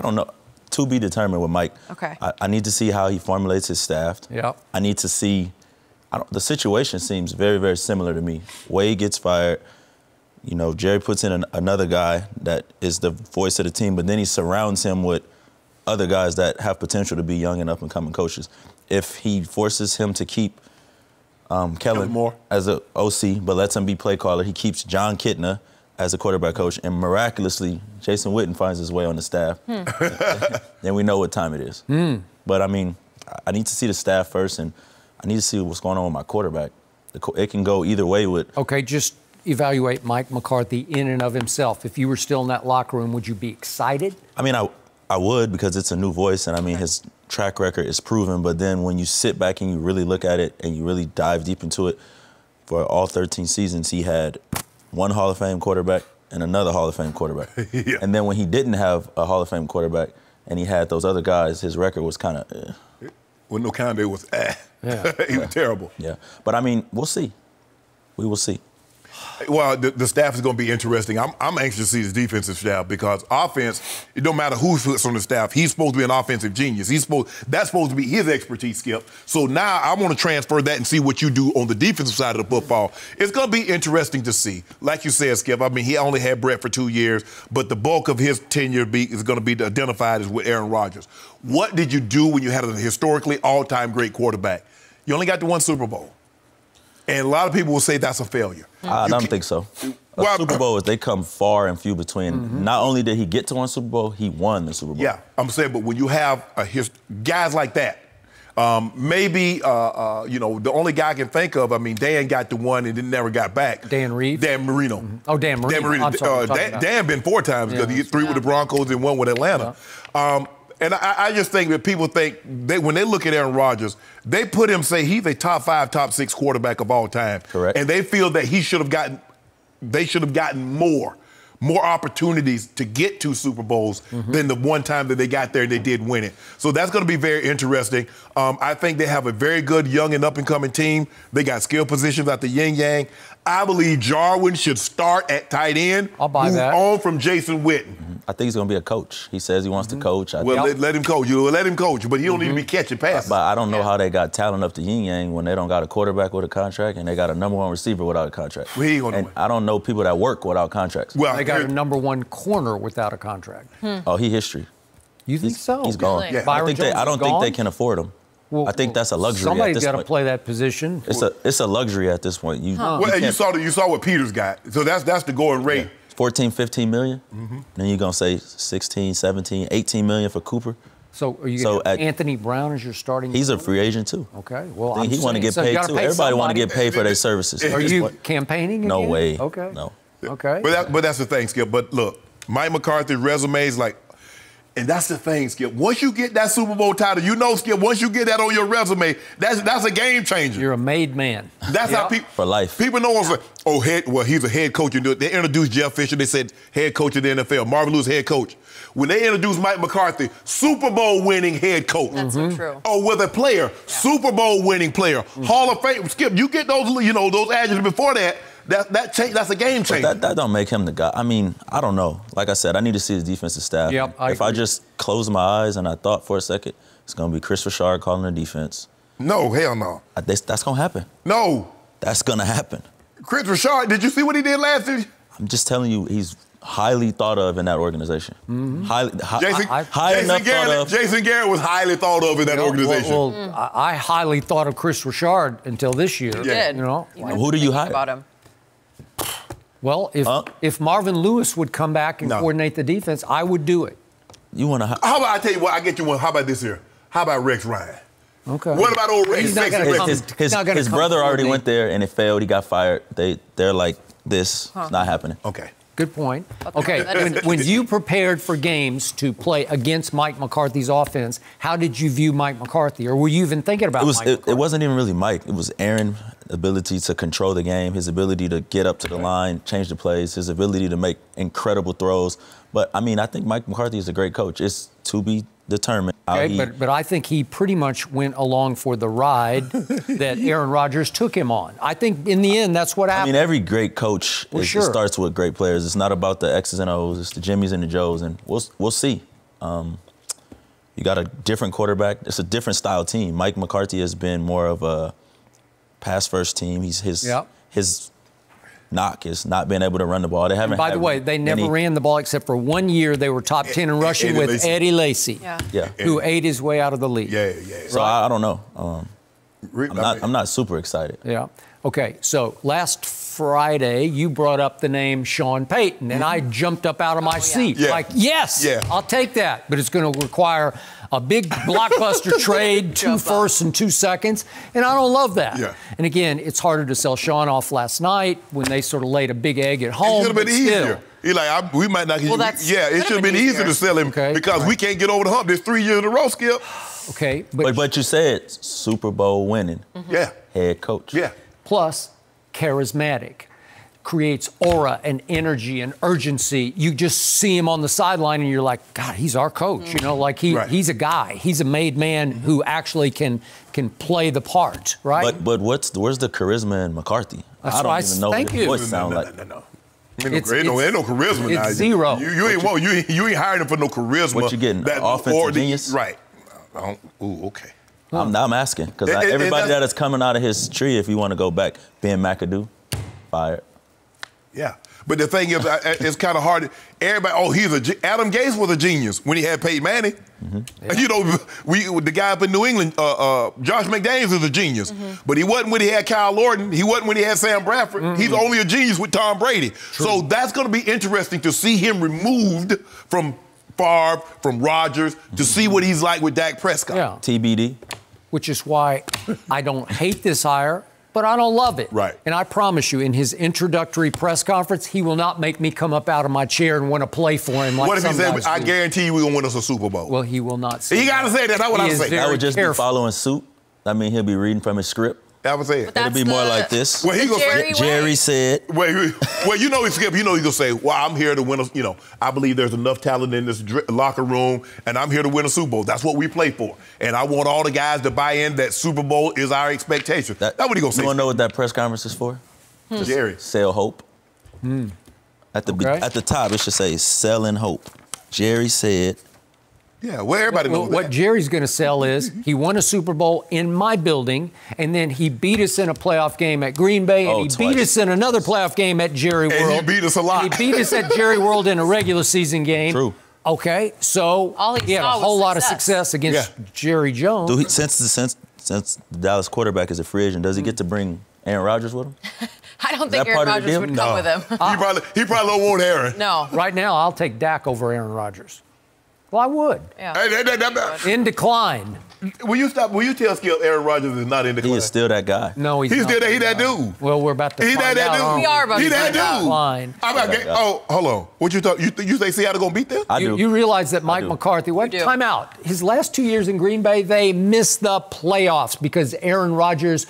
don't know. To be determined with Mike. Okay. I need to see how he formulates his staff. Yep. I need to see. The situation seems very, very similar to me. Wade gets fired. You know, Jerry puts in another guy that is the voice of the team, but then he surrounds him with other guys that have potential to be young and up-and-coming coaches. If he forces him to keep Kellen Moore as an OC, but lets him be play caller, he keeps John Kitna as a quarterback coach, and miraculously, Jason Witten finds his way on the staff, then we know what time it is. But, I mean, I need to see the staff first, and I need to see what's going on with my quarterback. It can go either way with... Okay, just evaluate Mike McCarthy in and of himself. If you were still in that locker room, would you be excited? I mean, I would, because it's a new voice, and I mean, his track record is proven. But then when you sit back and you really look at it and you really dive deep into it, for all 13 seasons, he had one Hall of Fame quarterback and another Hall of Fame quarterback. And then when he didn't have a Hall of Fame quarterback and he had those other guys, his record was kind of With no count, it was he was terrible. Yeah. But, I mean, we'll see. We will see. Well, the staff is going to be interesting. I'm anxious to see this defensive staff because offense, it don't matter who sits on the staff. He's supposed to be an offensive genius. That's supposed to be his expertise, Skip. So now I want to transfer that and see what you do on the defensive side of the football. It's going to be interesting to see. Like you said, Skip, I mean, he only had Brett for 2 years, but the bulk of his tenure is going to be identified as with Aaron Rodgers. What did you do when you had a historically all-time great quarterback? You only got to one Super Bowl. And a lot of people will say that's a failure. I don't think so. Super Bowl is they come far and few between. Not only did he get to one Super Bowl, he won the Super Bowl. Yeah, I'm saying, but when you have guys like that, maybe, the only guy I can think of, I mean, Dan got to one and then never got back. Dan Reeves? Dan Marino. Oh, Dan Marino. Dan Marino. I'm sorry, Dan been 4 times because he hit 3 with the Broncos and 1 with Atlanta. Yeah. And I just think that people think, when they look at Aaron Rodgers, they put him, say he's a top 5, top 6 quarterback of all time. Correct. And they feel that they should have gotten more opportunities to get to Super Bowls than the one time that they got there and they did win it. So that's going to be very interesting. I think they have a very good young and up-and-coming team. They got skill positions at the yin-yang. I believe Jarwin should start at tight end. I'll buy that. On from Jason Witten. I think he's going to be a coach. He says he wants to coach. Well, let him coach. Let him coach, but he don't need to be catching passes. But I don't know how they got talent up to yin-yang when they don't got a quarterback with a contract and they got a #1 receiver without a contract. Well, he ain't gonna and win. I don't know people that work without contracts. Well, they got a #1 corner without a contract. Oh, he history. You think so? He's gone. Really? Yeah. I don't think they can afford him. Well, I think that's a luxury. Somebody's got to play that position. It's a luxury at this point. You saw what Peters got. So that's the going rate. 14, 15 million. Then you're gonna say 16, 17, 18 million for Cooper. So are you going to Anthony Brown as your starting? He's a free agent too. Okay. Well, I think he want to get paid too. Everybody want to get paid for their services. Are you campaigning? No again? way. Okay. No. Okay. But that's the thing, Skip. But look, Mike McCarthy resume is like, and that's the thing, Skip. Once you get that Super Bowl title, Skip, once you get that on your resume, that's a game changer. You're a made man. That's how people for life. People know like, he's a head coach. They introduced Jeff Fisher. They said head coach of the NFL. Marvin Lewis, head coach. When they introduced Mike McCarthy, Super Bowl winning head coach. That's so true. Oh, with a player, Super Bowl winning player, Hall of Fame. Skip, you get those, those adjectives before that. That's a game changer. That don't make him the guy. I mean, I don't know. Like I said, I need to see his defensive staff. Yep, if I just close my eyes and I thought for a second, it's going to be Chris Richard calling the defense. No, hell no. That's going to happen. No. That's going to happen. Chris Richard, did you see what he did last year? I'm just telling you, he's highly thought of in that organization. Jason Garrett was highly thought of in that organization. Well, I highly thought of Chris Richard until this year. You did. Who do you hire? About him. Well, if Marvin Lewis would come back and coordinate the defense, I would do it. You want to? How about I tell you what? I get you one. How about this here? How about Rex Ryan? Okay. What about old Rex? His brother already went there and it failed. He got fired. They're like this. It's not happening. Okay. Good point. Okay, when you prepared for games to play against Mike McCarthy's offense, how did you view Mike McCarthy? Or were you even thinking about Mike McCarthy? It wasn't even really Mike. It was Aaron's ability to control the game, his ability to get up to the line, change the plays, his ability to make incredible throws. But, I mean, I think Mike McCarthy is a great coach. It's to be determined. Okay, but I think he pretty much went along for the ride that Aaron Rodgers took him on. I think in the end, that's what happened. I mean, every great coach it starts with great players. It's not about the X's and O's. It's the Jimmys and the Joes, and we'll see. You got a different quarterback. It's a different style team. Mike McCarthy has been more of a pass-first team. His knock is not being able to run the ball. They haven't. By the way, they never ran the ball except for 1 year. They were top 10 in rushing with Eddie Lacy, who ate his way out of the league. Yeah. So I don't know. I'm not super excited. Yeah. Okay. So last Friday, you brought up the name Sean Payton, and I jumped up out of my seat. Like, yes, I'll take that. But it's going to require a big blockbuster trade, 2 firsts and 2 seconds, and I don't love that. Yeah. And again, it's harder to sell Sean off last night when they sort of laid a big egg at home. It should have been easier. We might not. It should have been easier to sell him because we can't get over the hump. There's 3 years in a row, Skip. Okay, but you said Super Bowl winning. Head coach. Yeah. Plus, charismatic. Creates aura and energy and urgency. You just see him on the sideline and you're like, God, he's our coach. He's a guy. He's a made man who actually can play the part, right? But where's the charisma in McCarthy? I don't even know what his voice sounds like. No. Ain't no charisma now. It's zero. You ain't hiring him for no charisma. What you getting? Offensive genius? Right. Okay. I'm asking because everybody that is coming out of his tree, if you want to go back, Ben McAdoo, fired. Yeah, but the thing is, it's kind of hard. Everybody, Adam Gase was a genius when he had Peyton Manning. The guy up in New England, Josh McDaniels is a genius, but he wasn't when he had Kyle Orton. He wasn't when he had Sam Bradford. He's only a genius with Tom Brady. True. So that's going to be interesting to see him removed from Favre, from Rodgers, to see what he's like with Dak Prescott. Yeah. TBD. Which is why I don't hate this hire, but I don't love it. Right. And I promise you, in his introductory press conference, he will not make me come up out of my chair and want to play for him like what if some he said, guys I do. guarantee you we're going to win us a Super Bowl? Well, he will not say He got to say that. That's what I say. That would just be following suit. I mean, he'll be reading from his script. I would say it. It'll be more like this. Well, he gonna say, Jerry said. Well, you know, Skip, he's gonna say, well, I'm here to win a, I believe there's enough talent in this locker room, and I'm here to win a Super Bowl. That's what we play for. And I want all the guys to buy in that Super Bowl is our expectation. That's what he gonna say. You wanna know what that press conference is for? Jerry. Sell hope. At the top, it should say selling hope. Jerry said. Yeah, well, everybody knows what Jerry's going to sell is he won a Super Bowl in my building, and then he beat us in a playoff game at Green Bay, and he beat us in another playoff game at Jerry World. And he beat us a lot. He beat us at Jerry World in a regular season game. True. Okay, so he had a whole lot of success against Jerry Jones. Since the Dallas quarterback is a free agent, does he get to bring Aaron Rodgers with him? I don't think Aaron Rodgers would come with him. He probably don't want Aaron. No. Right now, I'll take Dak over Aaron Rodgers. Well, I would. Yeah. In decline. Will you tell Skip Aaron Rodgers is not in decline? He is still that guy. No, he's still that. He that dude. Well, we're about to find out. Dude. We are about to find out. Decline. Oh, hold on. What you thought? You say Seattle gonna beat them? I do. You realize that Mike McCarthy, time out. His last 2 years in Green Bay, they missed the playoffs because Aaron Rodgers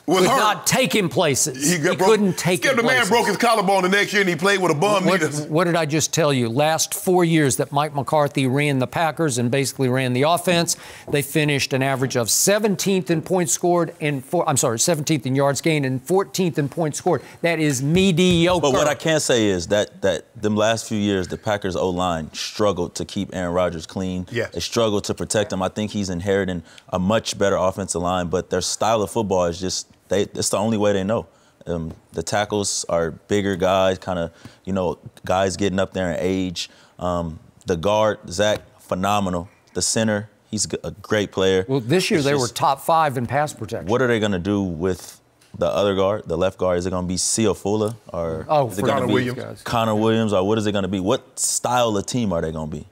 could not take him places. He couldn't take him places. The man broke his collarbone the next year and he played with a bum. What did I just tell you? Last 4 years that Mike McCarthy ran the Packers and basically ran the offense, they finished an average of 17th in points scored and 17th in yards gained and 14th in points scored. That is mediocre. But what I can say is that them last few years, the Packers O-line struggled to keep Aaron Rodgers clean. Yes. They struggled to protect him. I think he's inheriting a much better offensive line, but their style of football is just it's the only way they know. The tackles are bigger guys, kind of, guys getting up there in age. The guard, Zach, phenomenal. The center, he's a great player. Well, this year they were top 5 in pass protection. What are they going to do with the other guard, the left guard? Is it going to be Ciafula or is it Connor Williams? Connor Williams, or what is it going to be? What style of team are they going to be?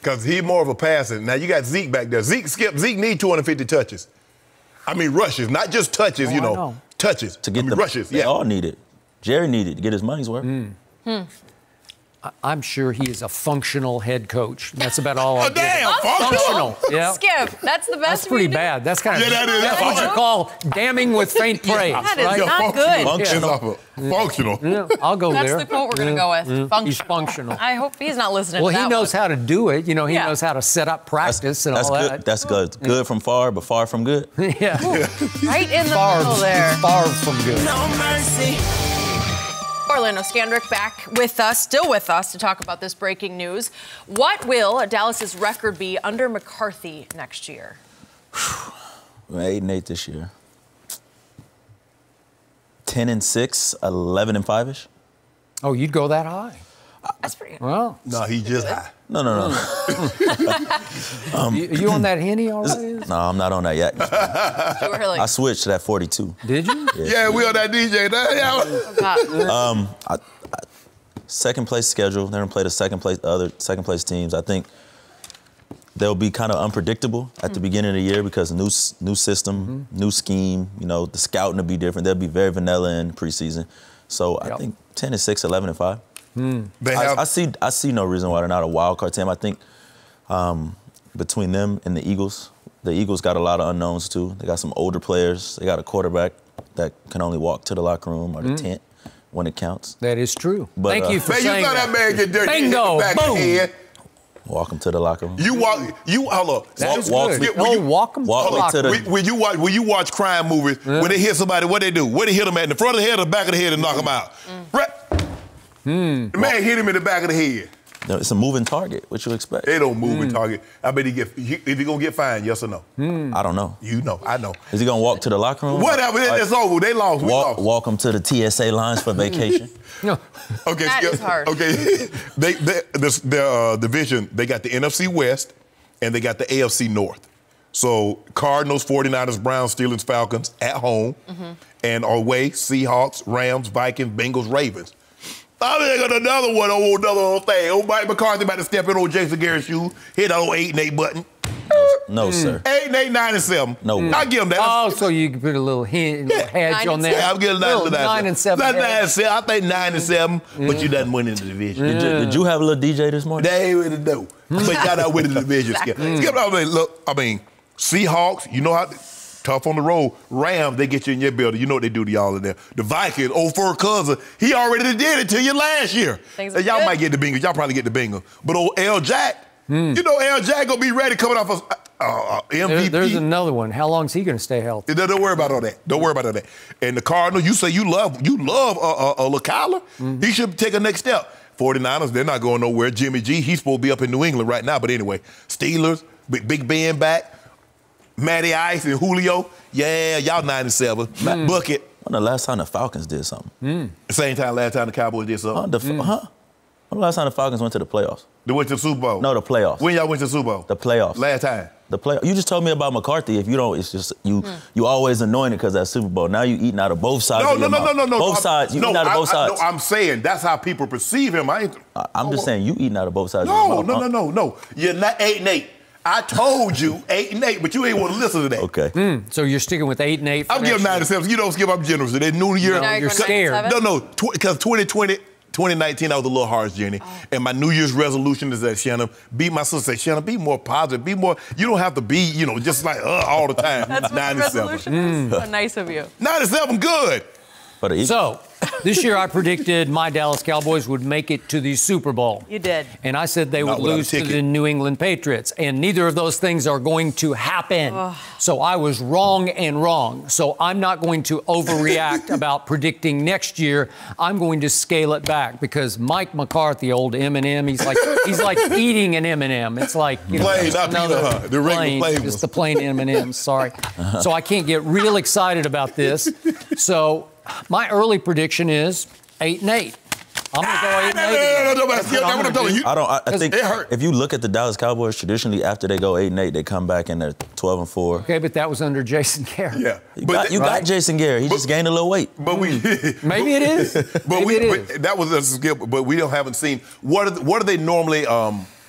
Because he's more of a passer. Now, you got Zeke back there. Zeke needs 250 touches. I mean, rushes, not just touches, touches. To get rushes, they all need it. Jerry needed to get his money's worth. I'm sure he is a functional head coach. That's about all I'm functional. Yeah. Skip, that's the best. That's pretty bad. That's kind of that's what you call damning with faint praise. That is not good. Functional. Yeah, I'll go there. That's the quote we're going to go with. Functional. He's functional. I hope he's not listening well, to that he knows how to do it. He knows how to set up practice and all that. That's good. Good from far, but far from good. Yeah. Right in the middle there. Far from good. No mercy. Orlando Scandrick back with us, still with us, to talk about this breaking news. What will Dallas's record be under McCarthy next year? We're 8-8 this year. 10-6, 11-5ish. Oh, you'd go that high? That's pretty. Well, no, he's just high. No. You on that Henny already? No, I'm not on that yet. Really? I switched to that 42. Did you? Yeah, we on that DJ. Second place schedule. They're gonna play the other second place teams. I think they'll be kind of unpredictable at the beginning of the year because new system, new scheme. The scouting will be different. They'll be very vanilla in preseason. So I think 10-6, 11-5. I see no reason why they're not a wild card team. I think between them and the Eagles got a lot of unknowns too. They got some older players. They got a quarterback that can only walk to the locker room or the tent when it counts. That is true. But, Thank you for saying you saw that man get dirty. Bingo! Boom! Walk him to the locker room. Hold up. Walk him to the locker room. When you watch crime movies, when they hit somebody, what they do? Where they hit them at? In the front of the head or the back of the head and knock them out? Right. The man hit him in the back of the head. No, it's a moving target. What you expect? They don't move in target. I bet is he gonna get fined? Yes or no? I don't know. You know. I know. Is he gonna walk to the locker room? Whatever. It's over. They lost. We lost. Walk him to the TSA lines for vacation. Okay. That is hard. Okay. Their division. They got the NFC West, and they got the AFC North. So Cardinals, 49ers, Browns, Steelers, Falcons at home, and away Seahawks, Rams, Vikings, Bengals, Ravens. I mean, they got another thing. Old Mike McCarthy about to step in on Jason Garrett's shoes, hit that old 8-8 button. No, sir. 8-8, 9-7. No. I'll give him that. Oh, so you can put a little hedge on there. Yeah, I'll give him 9-7. 9-7. I think 9-7, but you done win in the division. Did you have a little DJ this morning? They really do. But y'all not winning the division. Exactly. Seahawks, you know how tough on the road. Rams, they get you in your building. You know what they do to y'all in there. The Vikings, old fur cousin, he already did it to you last year. Y'all might get the Bengals. Y'all probably get the Bengals. But old L. Jack, you know L. Jack gonna be ready coming off of MVP. There's another one. How long is he gonna stay healthy? Don't worry about all that. Don't worry about all that. And the Cardinals, you say you love LaColla. He should take a next step. 49ers, they're not going nowhere. Jimmy G, he's supposed to be up in New England right now. But anyway, Steelers, Big Ben back, Matty Ice and Julio. Yeah, y'all 9-7. Bucket. When the last time the Falcons did something? The same time last time the Cowboys did something. When the last time the Falcons went to the playoffs? They went to the Super Bowl. No, the playoffs. When y'all went to the Super Bowl? The playoffs. Last time. The play. You just told me about McCarthy. If you don't, it's just you always anointed because that Super Bowl. Now you eating out of both sides. No. Both sides. You eating out of both sides. No, I'm saying that's how people perceive him. I'm just saying you eating out of both sides. No. You're not 8-8. I told you 8-8, but you ain't want to listen to that. Okay. So you're sticking with 8-8. I'm giving 9-7. You don't skip. I'm generous. That New Year. No, you're scared. No, because 2019, I was a little harsh, Jenny. And my New Year's resolution is that, Shannon, my sister said, Shannon, be more positive. Be more, you don't have to be, just like all the time. That's what the resolution is. So nice of you. 9-7, good. So, this year I predicted my Dallas Cowboys would make it to the Super Bowl. You did. And I said they would lose to the New England Patriots. And neither of those things are going to happen. So I was wrong. So I'm not going to overreact about predicting next year. I'm going to scale it back because Mike McCarthy, old M&M, he's like eating an M&M. It's like, plain, not another the regular plain, just the plain M&M. Sorry. So I can't get real excited about this. So my early prediction is 8-8. I'm going to go 8-8. I think if you look at the Dallas Cowboys, traditionally after they go 8-8, they come back and they're 12-4. Okay, but that was under Jason Garrett. Yeah, you got Jason Garrett. He just gained a little weight. But maybe it is. But that was a skip. But we haven't seen what are they normally.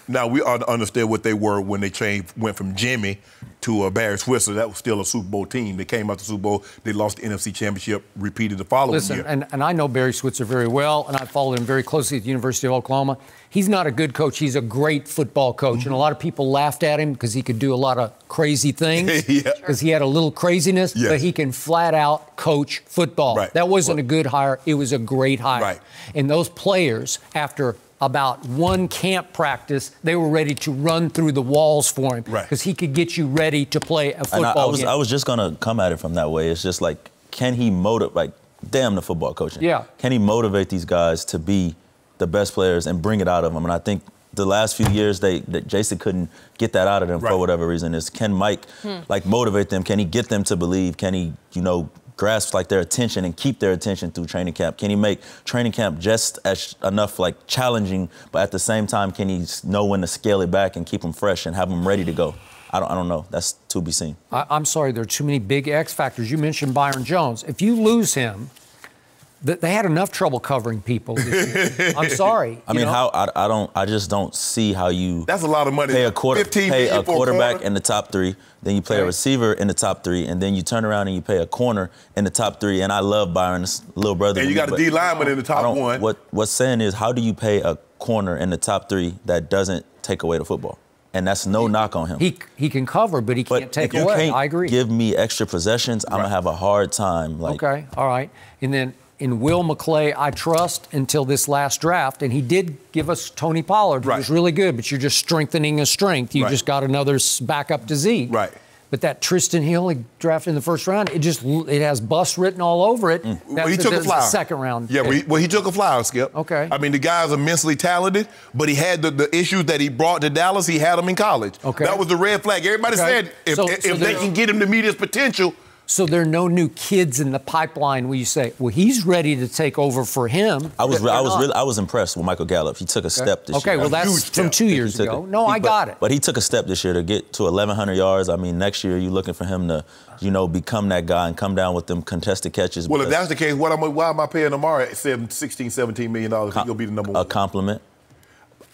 Now we understand what they were when they went from Jimmy to Barry Switzer. That was still a Super Bowl team. They came out the Super Bowl. They lost the NFC Championship, repeated the following year. And I know Barry Switzer very well, and I followed him very closely at the University of Oklahoma. He's not a good coach. He's a great football coach. And a lot of people laughed at him because he could do a lot of crazy things. Because he had a little craziness, but he can flat out coach football. Right. That wasn't a good hire. It was a great hire. Right. And those players, after about one camp practice, they were ready to run through the walls for him because he could get you ready to play a football game. I was just going to come at it from that way. It's just like, can he motivate, like, damn the football coaching. Yeah. Can he motivate these guys to be the best players and bring it out of them? And I think the last few years, Jason couldn't get that out of them for whatever reason. Can Mike, motivate them? Can he get them to believe? Can he, grasp their attention and keep their attention through training camp? Can he make training camp just as enough challenging, but at the same time, can he know when to scale it back and keep them fresh and have them ready to go? I don't know. That's to be seen. I'm sorry, there are too many big X factors. You mentioned Byron Jones. If you lose him, they had enough trouble covering people this year. I'm sorry. I just don't see how you. That's a lot of money. Pay a quarterback in the top 3, then you play a receiver in the top 3, and then you turn around and you pay a corner in the top 3. And I love Byron's little brother. And you got a D lineman in the top 1. What's saying is, how do you pay a corner in the top 3 that doesn't take away the football? And that's no knock on him. He can cover, but he can't take away. I agree. Give me extra possessions, I'm gonna have a hard time. Okay, all right, and then. In Will McClay, I trust until this last draft, and he did give us Tony Pollard, who was really good, but you're just strengthening a strength. You just got another backup to Zeke. Right. But that Tristan Hill he drafted in the first round, it has bust written all over it. Well, he took a flyer. Second round. Yeah, he took a flyer, Skip. Okay. I mean, the guy's immensely talented, but he had the issues that he brought to Dallas, he had them in college. Okay. That was the red flag. Everybody said if they can get him to meet his potential. So there are no new kids in the pipeline where you say, well, he's ready to take over for him. I was impressed with Michael Gallup. He took a step this year. Okay, well, that's from 2 years ago. I got it. But he took a step this year to get to 1,100 yards. I mean, next year you're looking for him to, become that guy and come down with them contested catches. Well, if that's the case, why am I paying Amari at $16, $17 million? He'll be the number 1. A compliment.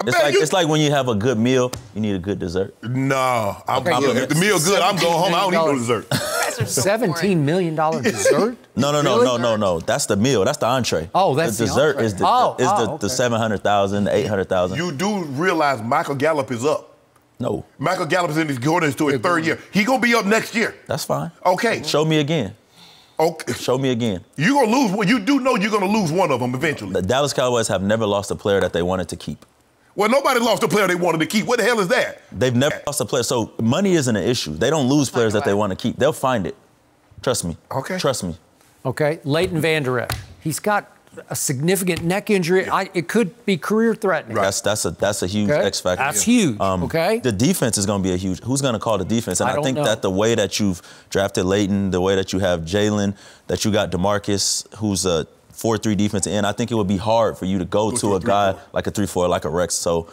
It's like when you have a good meal, you need a good dessert. No, if the meal's good, I'm going home. I don't need no dessert. $17 million dessert? No. That's the meal. That's the entree. Oh, that's the dessert. Is the 700,000, 800,000. You do realize Michael Gallup is up. No. Michael Gallup is going into his 3rd year. He gonna be up next year. That's fine. Okay. Show me again. Okay. Show me again. You're gonna lose. Well, you do know you're gonna lose one of them eventually. The Dallas Cowboys have never lost a player that they wanted to keep. Well, nobody lost a player they wanted to keep. What the hell is that? They've never lost a player. So money isn't an issue. They don't lose players that they want to keep. They'll find it. Trust me. Okay. Trust me. Okay. Leighton Vander Esch. He's got a significant neck injury. It could be career-threatening. Right. That's a huge X factor. That's huge. Okay. The defense is going to be a huge. Who's going to call the defense? And I think know. that the way that you've drafted Leighton, the way that you have Jalen, that you got DeMarcus, who's a 4-3 defensive end, I think it would be hard for you to go to a guy like a 3-4, like a Rex. So.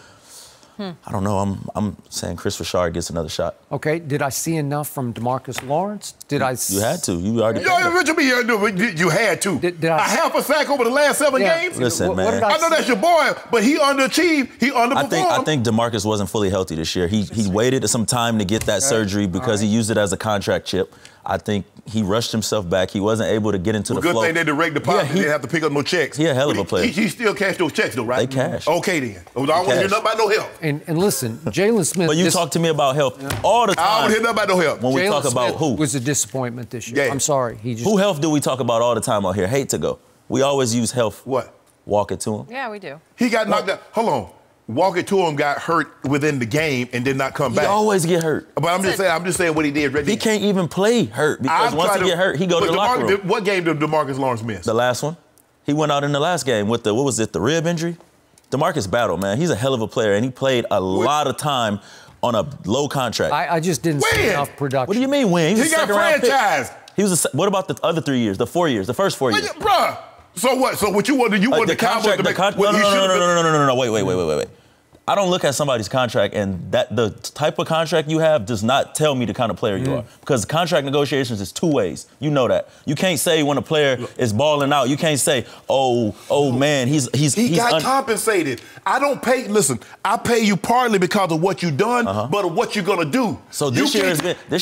I don't know. I'm saying Chris Richard gets another shot. Okay. Did I see enough from DeMarcus Lawrence? Did I? You had to. You already. You had to. Did I? A half a sack over the last 7 games. Listen, man. What did I know that's your boy, but he underachieved. He underperformed. I think DeMarcus wasn't fully healthy this year. He waited some time to get that surgery because he used it as a contract chip. I think he rushed himself back. He wasn't able to get into the flow. Good thing they direct deposit. He didn't have to pick up no checks. He a hell of a player. He still cashed those checks, though, right? They cash. Okay, then. I don't want to hear nothing about no help. And listen, Jalen Smith. But you talk to me about help all the time. I don't want to hear nothing about no help. When we talk about who was a disappointment this year. Yeah. I'm sorry. Who health do we talk about all the time out here? Hate to go. We always use health. What? Walk it to him. Yeah, we do. He got knocked out. Hold on. Walking to him got hurt within the game and did not come back. He always get hurt. But I'm just saying what he did. He can't even play hurt because once he get hurt, he go to the locker room. What game did DeMarcus Lawrence miss? The last one. He went out in the last game with the rib injury? DeMarcus battled, man. He's a hell of a player, and he played a lot of time on a low contract. I just didn't see enough production. What do you mean win? He got franchised. He was. What about the other 3 years? The 4 years? The first 4 years? Bruh. So what? So what you wanted? You wanted the Cowboys to make? No. Wait. I don't look at somebody's contract, and that the type of contract you have does not tell me the kind of player you are. Because contract negotiations is 2 ways. You know that. You can't say when a player is balling out. You can't say, oh man, he got compensated. I don't pay. Listen, I pay you partly because of what you've done, but of what you're gonna do. So this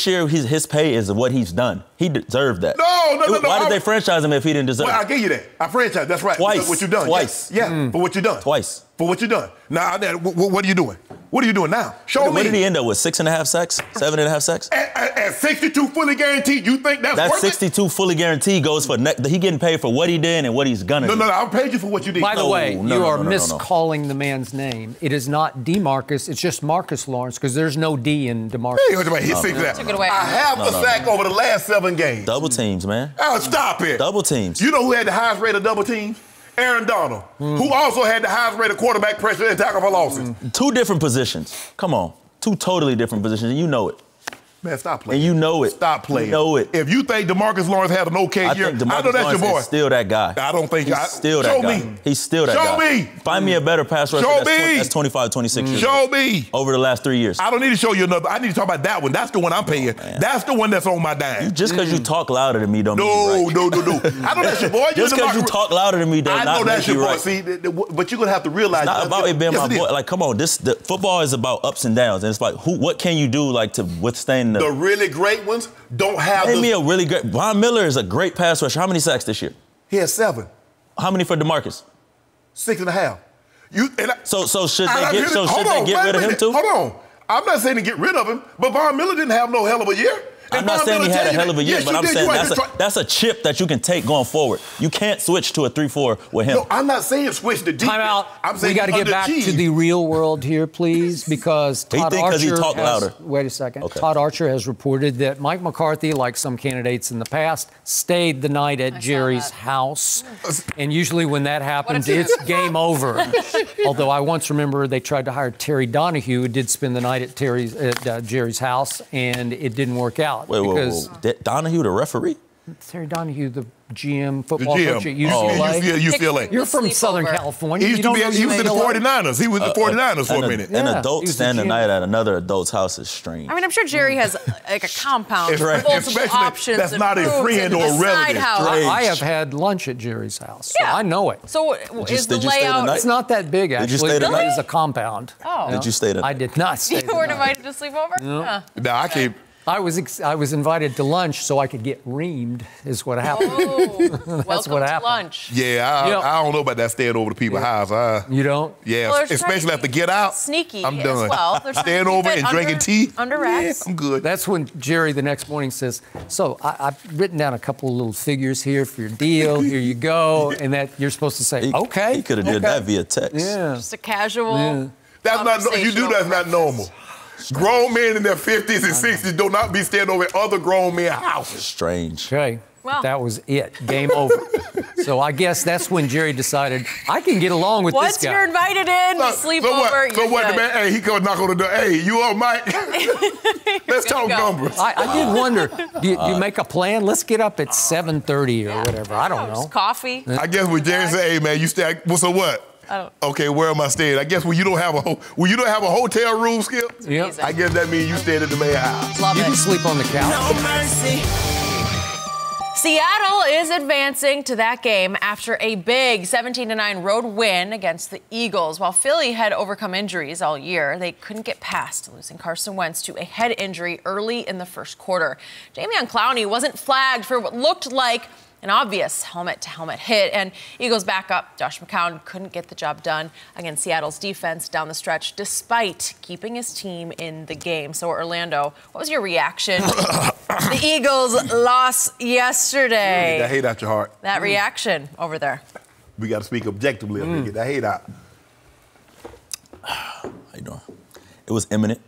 year his pay is what he's done. He deserved that. No. Why did they franchise him if he didn't deserve it? Well, I give you that. I franchised. That's right. Twice. For what you've done. Twice. Yeah. For what you've done. Twice. For what you've done. Now, what are you doing? What are you doing now? Show me. What did he end up with? 6.5 sacks? 7.5 sacks? At 62 fully guaranteed, you think that's worth it? That 62 fully guaranteed goes for he getting paid for what he did and what he's gonna do. No, I paid you for what you did. By the way, you are miscalling the man's name. It is not DeMarcus. It's just Marcus Lawrence because there's no D in DeMarcus. Took it away. I have a sack over the last 7 games. Double teams, man. Oh, stop it. Double teams. You know who had the highest rate of double teams? Aaron Donald, who also had the highest rate of quarterback pressure and tackle for losses. 2 different positions. Come on. 2 totally different positions, and you know it. Man, stop playing. And you know it. Stop playing. You know it. If you think DeMarcus Lawrence had an okay year, I know that's your boy. He's still that guy. I don't think he's still that guy. Show me. He's still that guy. Show me. Find me a better pass rusher that's 25, 26 years Show me. over the last 3 years. I don't need to show you another. I need to talk about that one. That's the one I'm paying. That's the one that's on my dime. Just because you talk louder than me don't mean you're right. No. I know that's your boy. Just because you talk louder than me does not make you right. See, but you're gonna have to realize. It's not about it being my boy. Like, come on. Football is about ups and downs, and it's like, what can you do like to withstand the really great ones? Don't have. Name me a really great. Von Miller is a great pass rusher. How many sacks this year? He has 7. How many for DeMarcus? 6.5. So should they get rid of him too? Hold on. I'm not saying to get rid of him, but Von Miller didn't have no hell of a year. I'm not saying he had a hell of a year, but I'm saying that's a chip that you can take going forward. You can't switch to a 3-4 with him. No, I'm not saying switch to defense. Time out. We got to get back to the real world here, please, because Todd Archer wait a second. Okay. Todd Archer has reported that Mike McCarthy, like some candidates in the past, stayed the night at Jerry's house. And usually when that happens, it's game over. Although I once remember they tried to hire Terry Donahue, who did spend the night at Jerry's house, and it didn't work out. Wait. Donahue, the referee? Terry Donahue, the GM, football coach at UCLA. UCLA. You're from Southern California. He was in the 49ers. He was the 49ers for a minute. An adult staying the night at another adult's house is strange. I mean, I'm sure Jerry has like a compound, right. multiple options. That's not a friend or a relative. I have had lunch at Jerry's house, so I know it. So is the layout? It's not that big, actually. Did you stay the night? It's a compound. Oh. Did you stay the night? I did not stay the night. You weren't invited to sleep over? No, I can't. I was invited to lunch so I could get reamed, is what happened. Oh, That's what happened. To lunch. Yeah, I don't know about that staying over to people's house. You don't? Yeah, well, especially after get out. Sneaky I'm done. as well. Staying over and drinking tea. Under wraps. Yeah, I'm good. That's when Jerry the next morning says, so I've written down a couple of little figures here for your deal. Here you go. And that you're supposed to say, okay. He could have did that via text. Yeah. Just a casual. Yeah. That's not. You do that's not normal. Grown men in their 50s and 60s do not be staying over at other grown men's houses. Strange. Okay. Well. That was it. Game over. So I guess that's when Jerry decided, I can get along with this guy. Once you're invited in to sleep over, you're So what, good. the man, hey, he come knock on the door. Hey, you up, Mike? Let's talk numbers. I did wonder, do you make a plan? Let's get up at 7:30 or whatever. I don't know. Coffee. I guess when Jerry said, hey, man, you stay, well, so what? Okay, where am I staying? I guess when you don't have a hotel room, Skip, yep. I guess that means you stayed at the mayor house. Love you it. can sleep on the couch. No mercy. Seattle is advancing to that game after a big 17-9 road win against the Eagles. While Philly had overcome injuries all year, they couldn't get past losing Carson Wentz to a head injury early in the first quarter. Jadeveon Clowney wasn't flagged for what looked like an obvious helmet-to-helmet hit, and Eagles backup Josh McCown couldn't get the job done against Seattle's defense down the stretch, despite keeping his team in the game. So, Orlando, what was your reaction? The Eagles lost yesterday. Get that hate out your heart. That reaction over there. We got to speak objectively. Get that hate out. How you doing? It was imminent.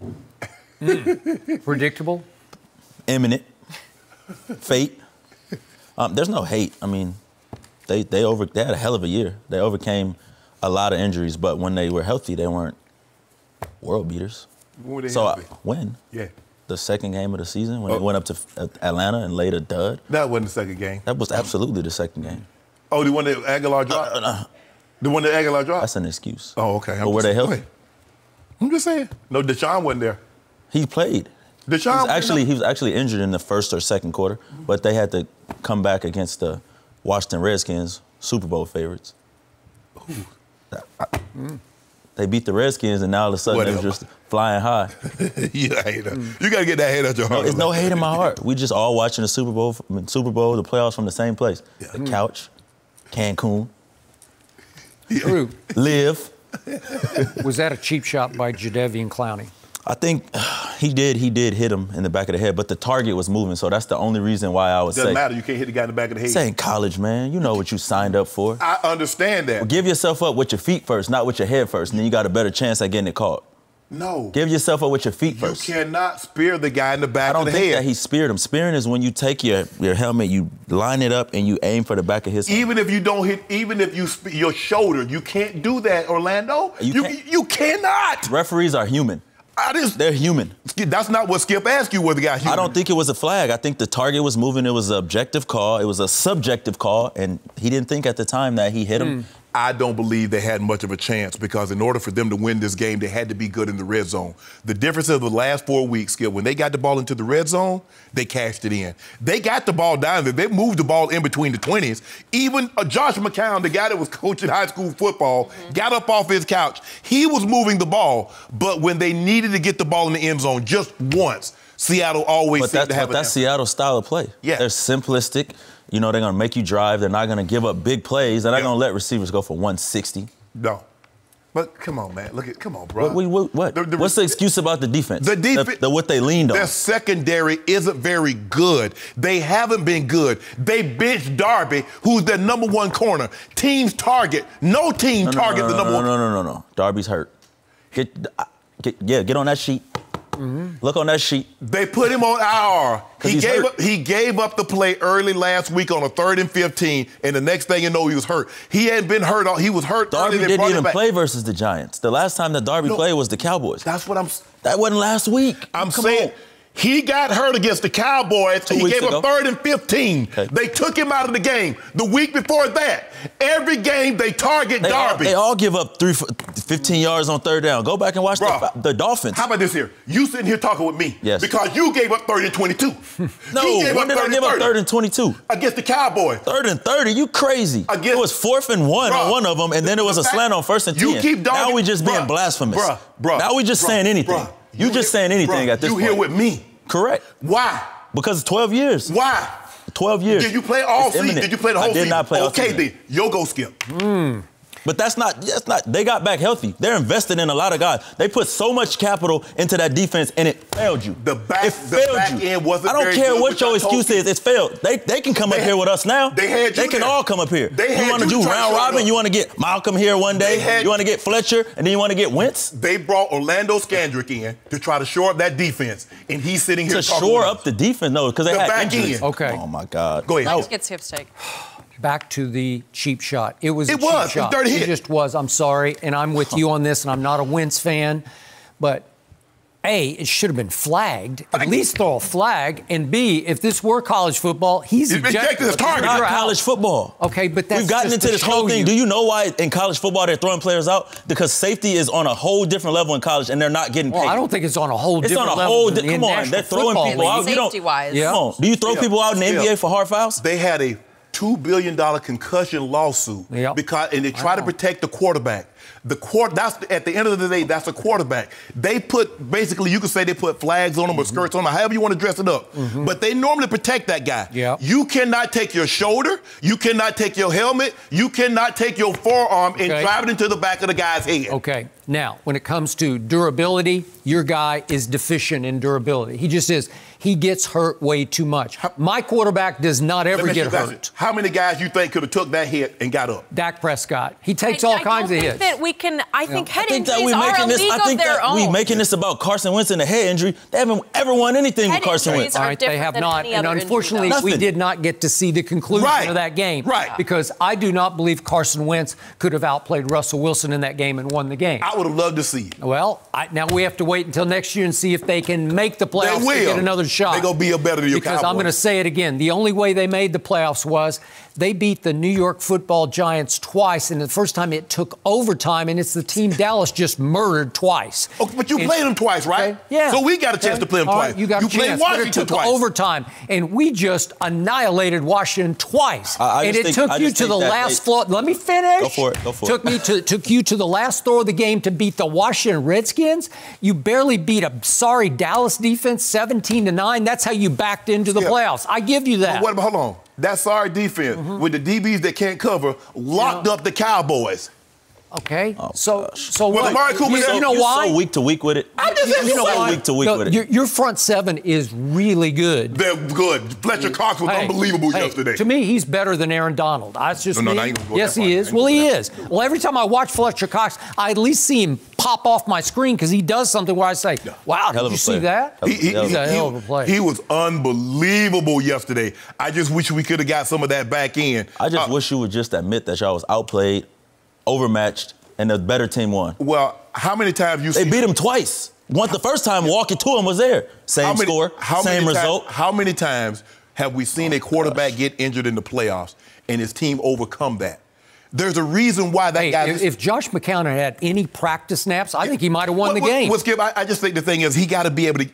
Predictable? Imminent. Fate. There's no hate. I mean, they had a hell of a year. They overcame a lot of injuries, but when they were healthy, they weren't world beaters. When were they so healthy? When? Yeah. The second game of the season when they went up to Atlanta and laid a dud. That wasn't the second game. That was absolutely the second game. Oh, the one that Aguilar dropped? The one that Aguilar dropped? That's an excuse. Oh, okay. But were they healthy? I'm just saying. No, Deshaun wasn't there. He played. Deshaun he was actually injured in the first or second quarter, but they had to come back against the Washington Redskins, Super Bowl favorites. They beat the Redskins, and now all of a sudden they're just flying high. You hater. You got to get that hate out your heart. There's no hate in my heart. We just all watching the Super Bowl, the playoffs from the same place. Yeah. The couch, Cancun. True. Live. Was that a cheap shot by Jadeveon Clowney? I think he did hit him in the back of the head, but the target was moving, so that's the only reason why I would say. Doesn't matter. You can't hit the guy in the back of the head. This ain't college, man. You know what you signed up for. I understand that. Well, give yourself up with your feet first, not with your head first, and then you got a better chance at getting it caught. No. Give yourself up with your feet first. You cannot spear the guy in the back of the head. I don't think that he speared him. Spearing is when you take your helmet, you line it up, and you aim for the back of his head. Even if you don't hit, even if you your shoulder, you can't do that, Orlando. You cannot. Referees are human. They're human. That's not what Skip asked you, whether the guy human. I don't think it was a flag. I think the target was moving. It was an objective call. It was a subjective call, and he didn't think at the time that he hit him. I don't believe they had much of a chance because in order for them to win this game, they had to be good in the red zone. The difference of the last 4 weeks, Skip, when they got the ball into the red zone, they cashed it in. They got the ball down there. They moved the ball in between the 20s. Even Josh McCown, the guy that was coaching high school football, got up off his couch. He was moving the ball, but when they needed to get the ball in the end zone just once, Seattle always seemed to have it. But that's Seattle's style of play. Yeah. They're simplistic. You know, they're going to make you drive. They're not going to give up big plays. They're not going to let receivers go for 160. No. But come on, man. Come on, bro. What? What's the excuse about the defense? The defense. What they leaned on. Their secondary isn't very good. They haven't been good. They benched Darby, who's their number one corner. Teams target. No team target the number one. No. Darby's hurt. Get on that sheet. Look on that sheet. They put him on IR. He gave up the play early last week on a 3rd and 15, and the next thing you know, he was hurt. He hadn't been hurt. He was hurt. Darby didn't even play versus the Giants. The last time that Darby played was the Cowboys. That's what I'm. That wasn't last week. I'm saying. He got hurt against the Cowboys. He gave up 3rd and 15. Okay. They took him out of the game. The week before that, every game they target Darby. They all give up 15 yards on 3rd down. Go back and watch the Dolphins. How about this here? You sitting here talking with me. Yes. Because you gave up 3rd and 22. No, when did I give up 3rd and 22? Against the Cowboys. 3rd and 30? You crazy. It was 4th and 1 on one of them, and then it was a slant on 1st and 10. You keep now we just being blasphemous. Now we just saying anything. You just saying anything at this point. You here with me. Correct. Why? Because 12 years. Why? 12 years. Did you play all season? Did you play the whole season? I did not play all season. Okay, then. Yo, go Skip. But that's not. They got back healthy. They're invested in a lot of guys. They put so much capital into that defense, and it failed you. The back end wasn't. I don't care what your excuse is. It's failed. They can come up here with us now. They can all come up here. You want to do round robin? You want to get Malcolm here one day? You want to get Fletcher, and then you want to get Wentz? They brought Orlando Scandrick in to try to shore up that defense, and he's sitting here to shore up the defense. No, because they had injuries. Okay. Oh my God. Go ahead. Let's get Skip's take. Back to the cheap shot. It was a cheap shot. It was dirty hit. It just was. I'm sorry, and I'm with you on this, and I'm not a Wentz fan, but A, it should have been flagged. At least throw a flag. And B, if this were college football, he's ejected. It's not college football. Okay, but that's we've gotten just into this whole thing. Do you know why in college football they're throwing players out? Because safety is on a whole different level in college, and they're not getting paid. Well, I don't think it's on a whole different level. It's on a whole different. Come on, they're throwing people out. Safety-wise. Come on. Do you throw people out in the NBA for hard fouls? They had a $2 billion concussion lawsuit and they try to protect the quarterback. That's at the end of the day, that's a quarterback. They put basically, you could say they put flags on them or skirts on them, however you want to dress it up. But they normally protect that guy. You cannot take your shoulder, you cannot take your helmet, you cannot take your forearm and drive it into the back of the guy's head. Okay. Now, when it comes to durability, your guy is deficient in durability. He just is. He gets hurt way too much. My quarterback does not ever get hurt. How many guys you think could have took that hit and got up? Dak Prescott. He takes all kinds of hits. I think head injuries are a league of their own. We're making this about Carson Wentz and a head injury. They haven't ever won anything with Carson Wentz. All right, they have not. And unfortunately, we did not get to see the conclusion of that game. Right. Because I do not believe Carson Wentz could have outplayed Russell Wilson in that game and won the game. I would have loved to see it. Well, now we have to wait until next year and see if they can make the playoffs to get another shot. They're going to be better than your Because I'm going to say it again. The only way they made the playoffs was they beat the New York Football Giants twice, and the first time it took overtime, and it's the team Dallas just murdered twice. Okay, but you played them twice, right? Okay, yeah. So we got a chance to play them twice. Right, you got a chance, but it took overtime, and we just annihilated Washington twice. And it took you to the last throw. Let me finish. Go for it. Took you to the last throw of the game to beat the Washington Redskins. You barely beat a sorry Dallas defense 17-9. That's how you backed into the playoffs. I give you that. Hold on. That sorry defense with the DBs that can't cover locked up the Cowboys. Okay. So well, what? Amari Cooper, you know why? So week to week with it. I just said week to week with it. Your front seven is really good. They're good. Fletcher Cox was unbelievable yesterday. To me, he's better than Aaron Donald. That's just me. Yes, he is. Well, he is. Well, every time I watch Fletcher Cox, I at least see him pop off my screen because he does something where I say, wow, did you see that? He's a hell of a player. He was unbelievable yesterday. I just wish we could have got some of that back in. I just wish you would just admit that y'all was outplayed, overmatched, and the better team won. Well, how many times you They beat him twice. The first time walking to him was there. Same score, same result. How many times have we seen a quarterback get injured in the playoffs and his team overcome that? There's a reason why that guy... If Josh McCown had any practice snaps, I think he might have won the game. Well, Skip, I just think the thing is he got to be able to...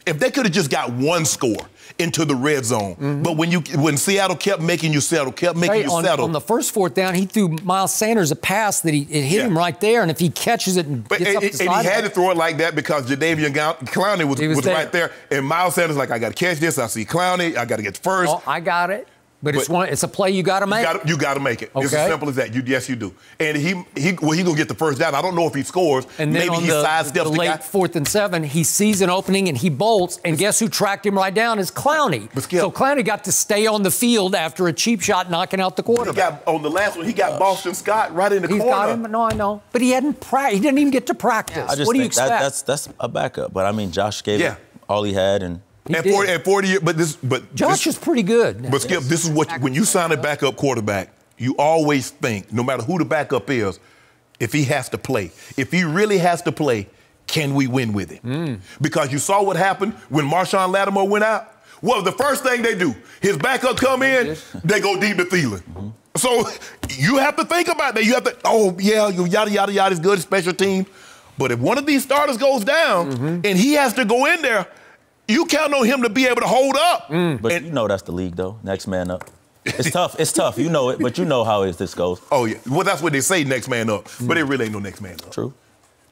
If they could have just got one score into the red zone, but when Seattle kept making you settle, On the first fourth down, he threw Miles Sanders a pass that it hit him right there, and if he catches it and gets up the side... And he had to throw it like that because Jadeveon Clowney was right there, and Miles Sanders like, I got to catch this, I see Clowney, I got to get first. Oh, I got it. But it's a play you got to make. You got to make it. Okay. It's as simple as that. Yes, you do. And he gonna get the first down. I don't know if he scores. And then maybe he sidesteps the late guy. 4th and 7, he sees an opening and he bolts. And guess who tracked him right down is Clowney. So Clowney got to stay on the field after a cheap shot knocking out the quarterback. On the last one, he got Boston Scott right in the corner. Got him. No, I know. But he hadn't He didn't even get to practice. What do you expect? That's a backup. But I mean, Josh gave it all he had and. And 40 years, but Josh is pretty good. But Skip, this is when you sign a backup quarterback, you always think, no matter who the backup is, if he has to play, if he really has to play, can we win with it? Because you saw what happened when Marshawn Lattimore went out. Well, the first thing they do, his backup come in, they go deep to Thielen. So you have to think about that. You have to, yada, yada, yada is good, special team. But if one of these starters goes down and he has to go in there, you count on him to be able to hold up. But you know that's the league, though. Next man up. It's tough. It's tough. You know it, but you know how this goes. Oh, yeah. Well, that's what they say, next man up. But it really ain't no next man up. True.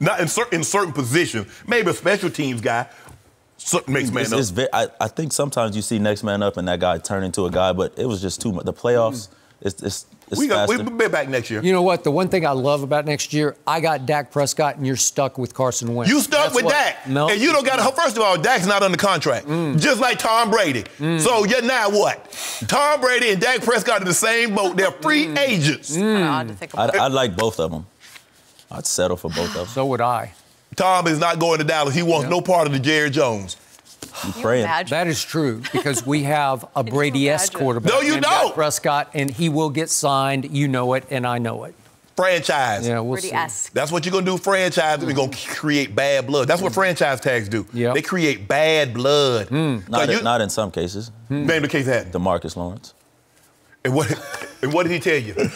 Not in certain positions. Maybe a special teams guy, next man up. I think sometimes you see next man up and that guy turn into a guy, but it was just too much. The playoffs, We'll be back next year. You know what? The one thing I love about next year, I got Dak Prescott, and you're stuck with Carson Wentz. You stuck with Dak. No. And you don't got to. First of all, Dak's not under contract, just like Tom Brady. So you're now what? Tom Brady and Dak Prescott are the same boat. They're free agents. I'd like both of them. I'd settle for both of them. So would I. Tom is not going to Dallas. He wants no part of the Jerry Jones. That is true, because we have a Brady-esque quarterback. No, you don't. Prescott, and he will get signed. You know it, and I know it. Franchise. Yeah, we'll see. That's what you're going to do, franchise. We're going to create bad blood. That's what franchise tags do. They create bad blood. Not in some cases. Name the case that. DeMarcus Lawrence. And what did he tell you?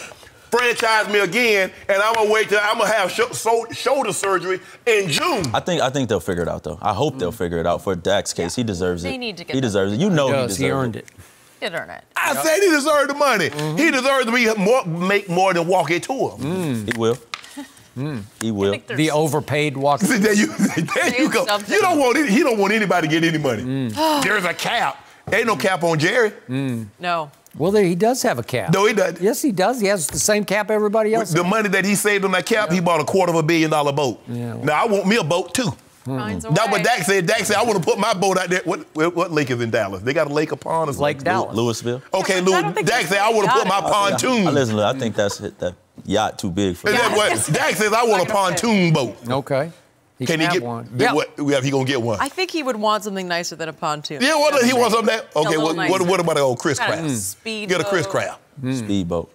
Franchise me again, and I'm gonna wait till I'm gonna have shoulder surgery in June. I think they'll figure it out, though. I hope they'll figure it out. For Dak's case, he deserves it. They need to get he deserves it. You know he deserves it. He earned it. He earned it. I said he deserved the money. He deserves to make more than walk it to him. He will. He will. The overpaid walk. There you go. You don't want he don't want anybody to get any money. There's a cap. Ain't no cap on Jerry. No. Well, he does have a cap. No, he doesn't. Yes, he does. He has the same cap everybody else. The money that he saved on that cap, he bought $250 million boat. Now, I want me a boat, too. That's what Dak said. Dak said, I want to put my boat out there. What lake is in Dallas? They got a lake upon us. Lake Dallas. Louisville. Okay, Dak said, I want to put my pontoon. Listen, I think that yacht too big for that. Dak says, I want a pontoon boat. Okay. Can he get one? He gonna get one? I think he would want something nicer than a pontoon. Yeah, he wants something that. Okay, what about an old Chris Kind of Craft? speed Get a boat. Chris Craft. Speedboat.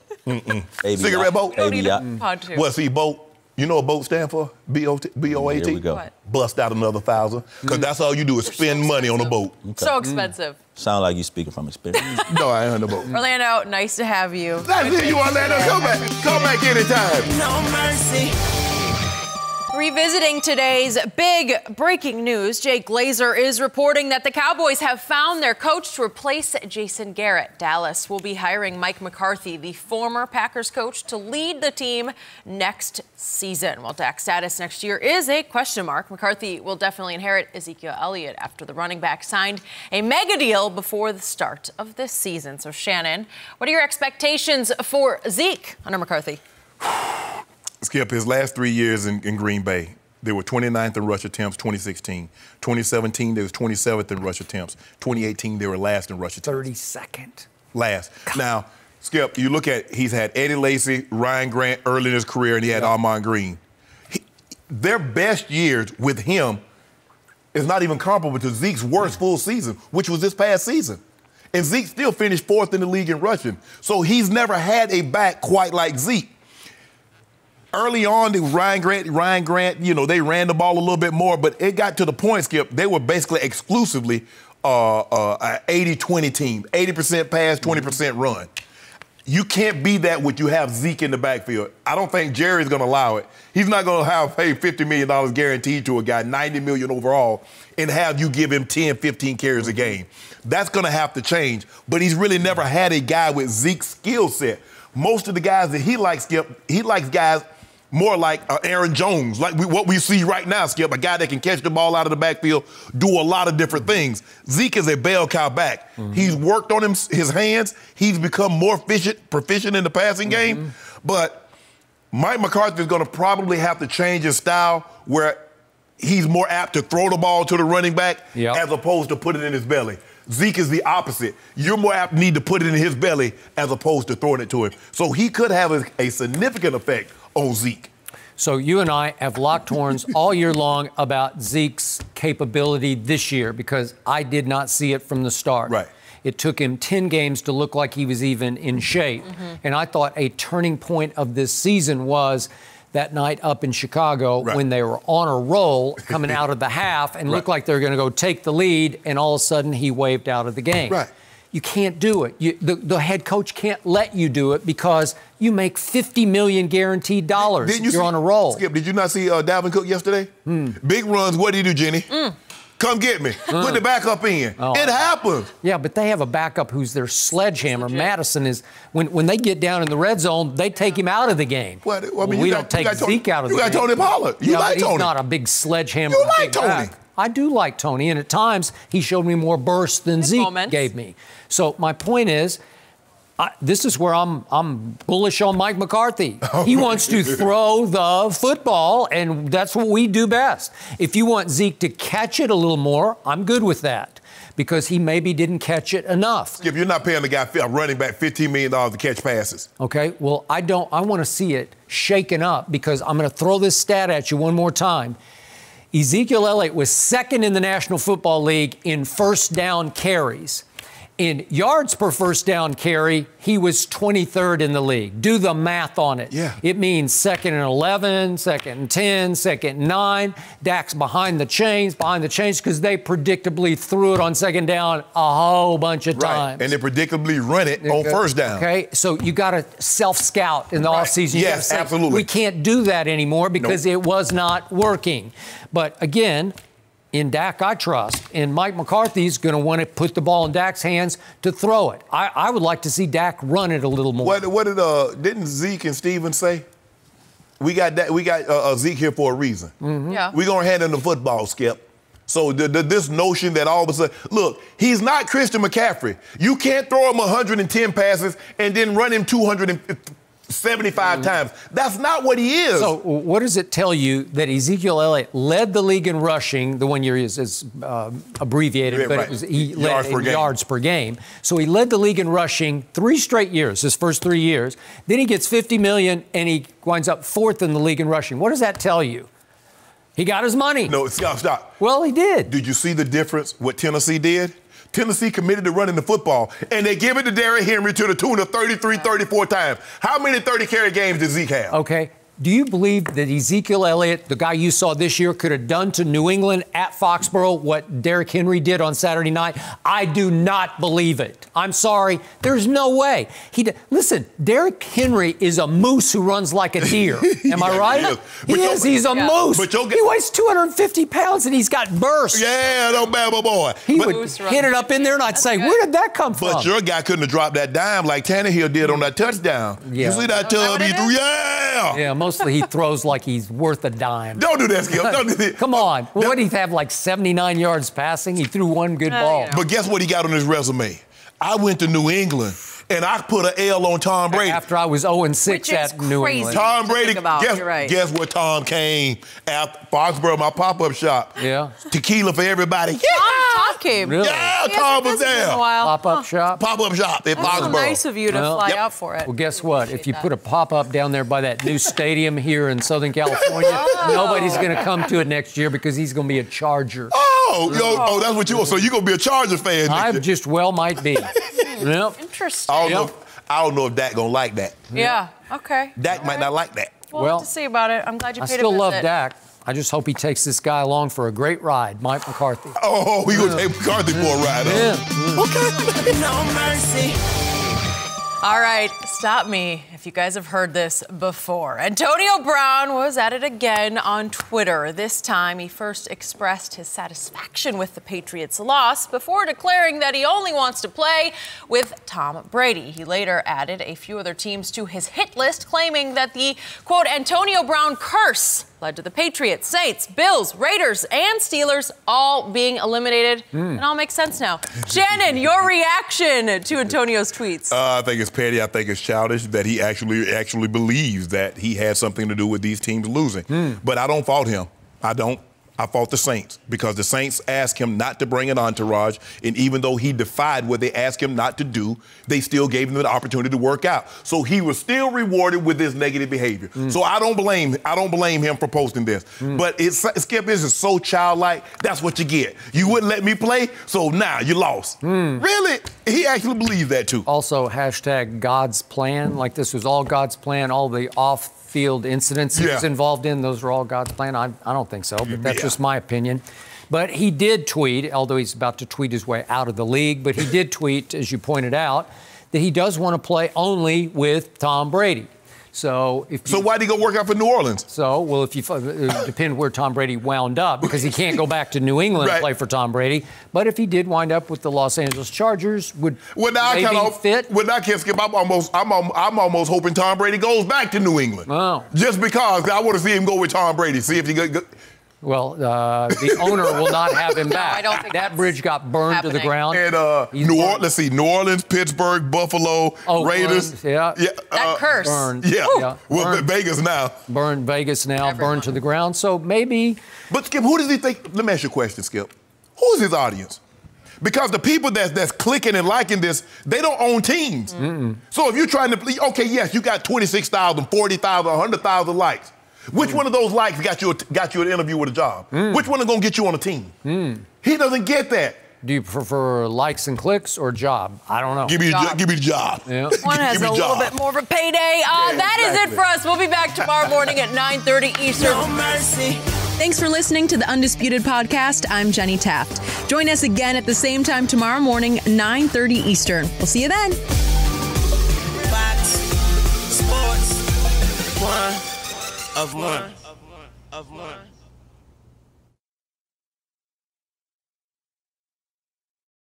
Cigarette boat. Don't need a pontoon. Well, see, boat. You know what boat stand for? B-O-A-T? Here we go. What? Bust out another 1,000. Because that's all you do is spend money on a boat. So expensive. Sound like you speaking from experience. No, I ain't on the boat. Orlando, nice to have you. That's it, you Orlando. Come back anytime. No mercy. Revisiting today's big breaking news, Jake Glazer is reporting that the Cowboys have found their coach to replace Jason Garrett. Dallas will be hiring Mike McCarthy, the former Packers coach, to lead the team next season. While Dak's status next year is a question mark, McCarthy will definitely inherit Ezekiel Elliott after the running back signed a mega deal before the start of this season. So, Shannon, what are your expectations for Zeke under McCarthy? Skip, his last 3 years in Green Bay, they were 29th in rush attempts, 2016. 2017, they was 27th in rush attempts. 2018, they were last in rush attempts. 32nd. Last. Now, Skip, you look at, he's had Eddie Lacy, Ryan Grant early in his career, and he had Armand Green. Their best years with him is not even comparable to Zeke's worst full season, which was this past season. And Zeke still finished 4th in the league in rushing. So he's never had a back quite like Zeke. Early on, it was Ryan Grant, you know, they ran the ball a little bit more, but it got to the point, Skip, they were basically exclusively an 80-20 team, 80% pass, 20% run. You can't be that when you have Zeke in the backfield. I don't think Jerry's going to allow it. He's not going to have, hey, $50 million guaranteed to a guy, $90 million overall, and have you give him 10, 15 carries a game. That's going to have to change, but he's really never had a guy with Zeke's skill set. Most of the guys that he likes, Skip, he likes guys more like Aaron Jones, like what we see right now, Skip, a guy that can catch the ball out of the backfield, do a lot of different things. Zeke is a bell cow back. He's worked on his hands. He's become more proficient in the passing game. But Mike McCarthy is going to probably have to change his style where he's more apt to throw the ball to the running back as opposed to put it in his belly. Zeke is the opposite. You're more apt to need to put it in his belly as opposed to throwing it to him. So he could have a significant effect on Zeke. So you and I have locked horns all year long about Zeke's capability this year because I did not see it from the start. Right. It took him 10 games to look like he was even in shape. And I thought a turning point of this season was that night up in Chicago when they were on a roll coming out of the half and looked like they were going to go take the lead, and all of a sudden he waved out of the game. You can't do it. The head coach can't let you do it because you make $50 million guaranteed dollars. You're on a roll. Skip, did you not see Dalvin Cook yesterday? Big runs. What did he do, Jenny? Come get me. Put the backup in. It happens. Yeah, but they have a backup who's their sledgehammer. Madison is, when they get down in the red zone, they take him out of the game. Well, I mean, we don't take Zeke out of the game. You got Tony Pollard. You like Tony. He's not a big sledgehammer. You like Tony. I do like Tony, and at times he showed me more burst than Zeke gave me. So my point is, This is where I'm bullish on Mike McCarthy. He wants to throw the football, and that's what we do best. If you want Zeke to catch it a little more, I'm good with that, because he maybe didn't catch it enough. Skip, you're not paying the guy, a running back, $15 million to catch passes. Okay, well, I want to see it shaken up, because I'm going to throw this stat at you one more time. Ezekiel Elliott was second in the National Football League in first down carries. In yards per first down carry, he was 23rd in the league. Do the math on it. Yeah. It means second and 11, second and 10, second and 9. Dak's behind the chains, because they predictably threw it on second down a whole bunch of times. And they predictably run it on first down. Okay, so you got to self-scout in the offseason. Yes, absolutely. We can't do that anymore because it was not working. But again, in Dak, I trust. And Mike McCarthy's going to want to put the ball in Dak's hands to throw it. I would like to see Dak run it a little more. What didn't Zeke and Steven say? We got Zeke here for a reason. Mm-hmm. Yeah. We're going to hand him the football, Skip. So this notion that all of a sudden, look, he's not Christian McCaffrey. You can't throw him 110 passes and then run him 275 times. That's not what he is. So what does it tell you that Ezekiel Elliott led the league in rushing? The 1 year is abbreviated, but he led in yards per game. So he led the league in rushing 3 straight years, his first 3 years. Then he gets $50 million, and he winds up 4th in the league in rushing. What does that tell you? He got his money. No, stop. Well, he did. Did you see the difference what Tennessee did? Tennessee committed to running the football, and they give it to Derrick Henry to the tune of 33, 34 times. How many 30-carry games did Zeke have? Okay. Do you believe that Ezekiel Elliott, the guy you saw this year, could have done to New England at Foxborough what Derrick Henry did on Saturday night? I do not believe it. I'm sorry. There's no way. Listen, Derrick Henry is a moose who runs like a deer. Am I right? He is. He's a moose. He weighs 250 pounds, and he's got burst. Yeah, no bad boy. He would hit it up in there, and I'd say, where did that come from? But your guy couldn't have dropped that dime like Tannehill did on that touchdown. Yeah. You see that tub he threw? Yeah. Yeah, mostly he throws like he's worth a dime. Don't do that, Skip. Don't do that. Come on. What did he have, like 79 yards passing? He threw one good ball. But guess what he got on his resume? I went to New England, and I put an L on Tom Brady. After I was 0-6 at New England. Tom Brady, guess what Tom came after Foxborough, my pop-up shop. Yeah. Tequila for everybody. Yeah. Tom came. Really? Yeah, Tom was there. Pop-up shop? Pop-up shop at Foxborough. Nice of you to fly out for it. Well, guess what? If you put a pop-up down there by that new stadium here in Southern California, nobody's going to come to it next year because he's going to be a Charger. Oh, that's what you want. So you're going to be a Chargers fan next year. I just might be. Yep. Interesting. I don't know if Dak going to like that. Yeah, okay. Dak might not like that. We'll have to see about it. I'm glad you paid a visit. I still love Dak. I just hope he takes this guy along for a great ride, Mike McCarthy. Oh, we gonna take McCarthy for a ride. Okay. No mercy. All right, stop me if you guys have heard this before. Antonio Brown was at it again on Twitter. This time, he first expressed his satisfaction with the Patriots' loss before declaring that he only wants to play with Tom Brady. He later added a few other teams to his hit list, claiming that the, quote, Antonio Brown curse led to the Patriots, Saints, Bills, Raiders, and Steelers all being eliminated. It all makes sense now. Shannon, your reaction to Antonio's tweets? I think it's petty. I think it's childish that he actually believes that he had something to do with these teams losing. But I don't fault him. I don't. I fault the Saints because the Saints asked him not to bring an entourage, and even though he defied what they asked him not to do, they still gave him the opportunity to work out. So he was still rewarded with his negative behavior. So I don't blame him for posting this. But Skip, this is so childlike. That's what you get. You wouldn't let me play, so now you lost. Really? He actually believes that too. Also, hashtag God's plan. Like this was all God's plan. All the off-field incidents he was involved in, those were all God's plan. I don't think so, but that's just my opinion. But he did tweet, although he's about to tweet his way out of the league, but he did tweet, as you pointed out, that he does want to play only with Tom Brady. So why'd he go work out for New Orleans? So, well, if you it depends where Tom Brady wound up, because he can't go back to New England and play for Tom Brady. But if he did wind up with the Los Angeles Chargers, would maybe fit? Well, now I can't Skip. I'm almost hoping Tom Brady goes back to New England. Oh. Just because I want to see him go with Tom Brady. See if he go. Well, the owner will not have him back. I don't think that bridge got burned to the ground. And New Orleans, Pittsburgh, Buffalo, Raiders. Yeah. That curse. Burned. Yeah. Well, Vegas now. Burned Vegas now, burned to the ground. So maybe. But Skip, who does he think? Let me ask you a question, Skip. Who's his audience? Because the people that's clicking and liking this, they don't own teams. Mm-mm. So if you're trying to, okay, yes, you got 26,000, 40,000, 100,000 likes. Which one of those likes got you an interview with a job? Which one is going to get you on a team? He doesn't get that. Do you prefer likes and clicks or job? I don't know. Give me the job. Yeah. One has a little bit more of a payday. That is it for us. We'll be back tomorrow morning at 9:30 Eastern. No mercy. Thanks for listening to the Undisputed Podcast. I'm Jenny Taft. Join us again at the same time tomorrow morning, 9:30 Eastern. We'll see you then. Fox Sports, one of one.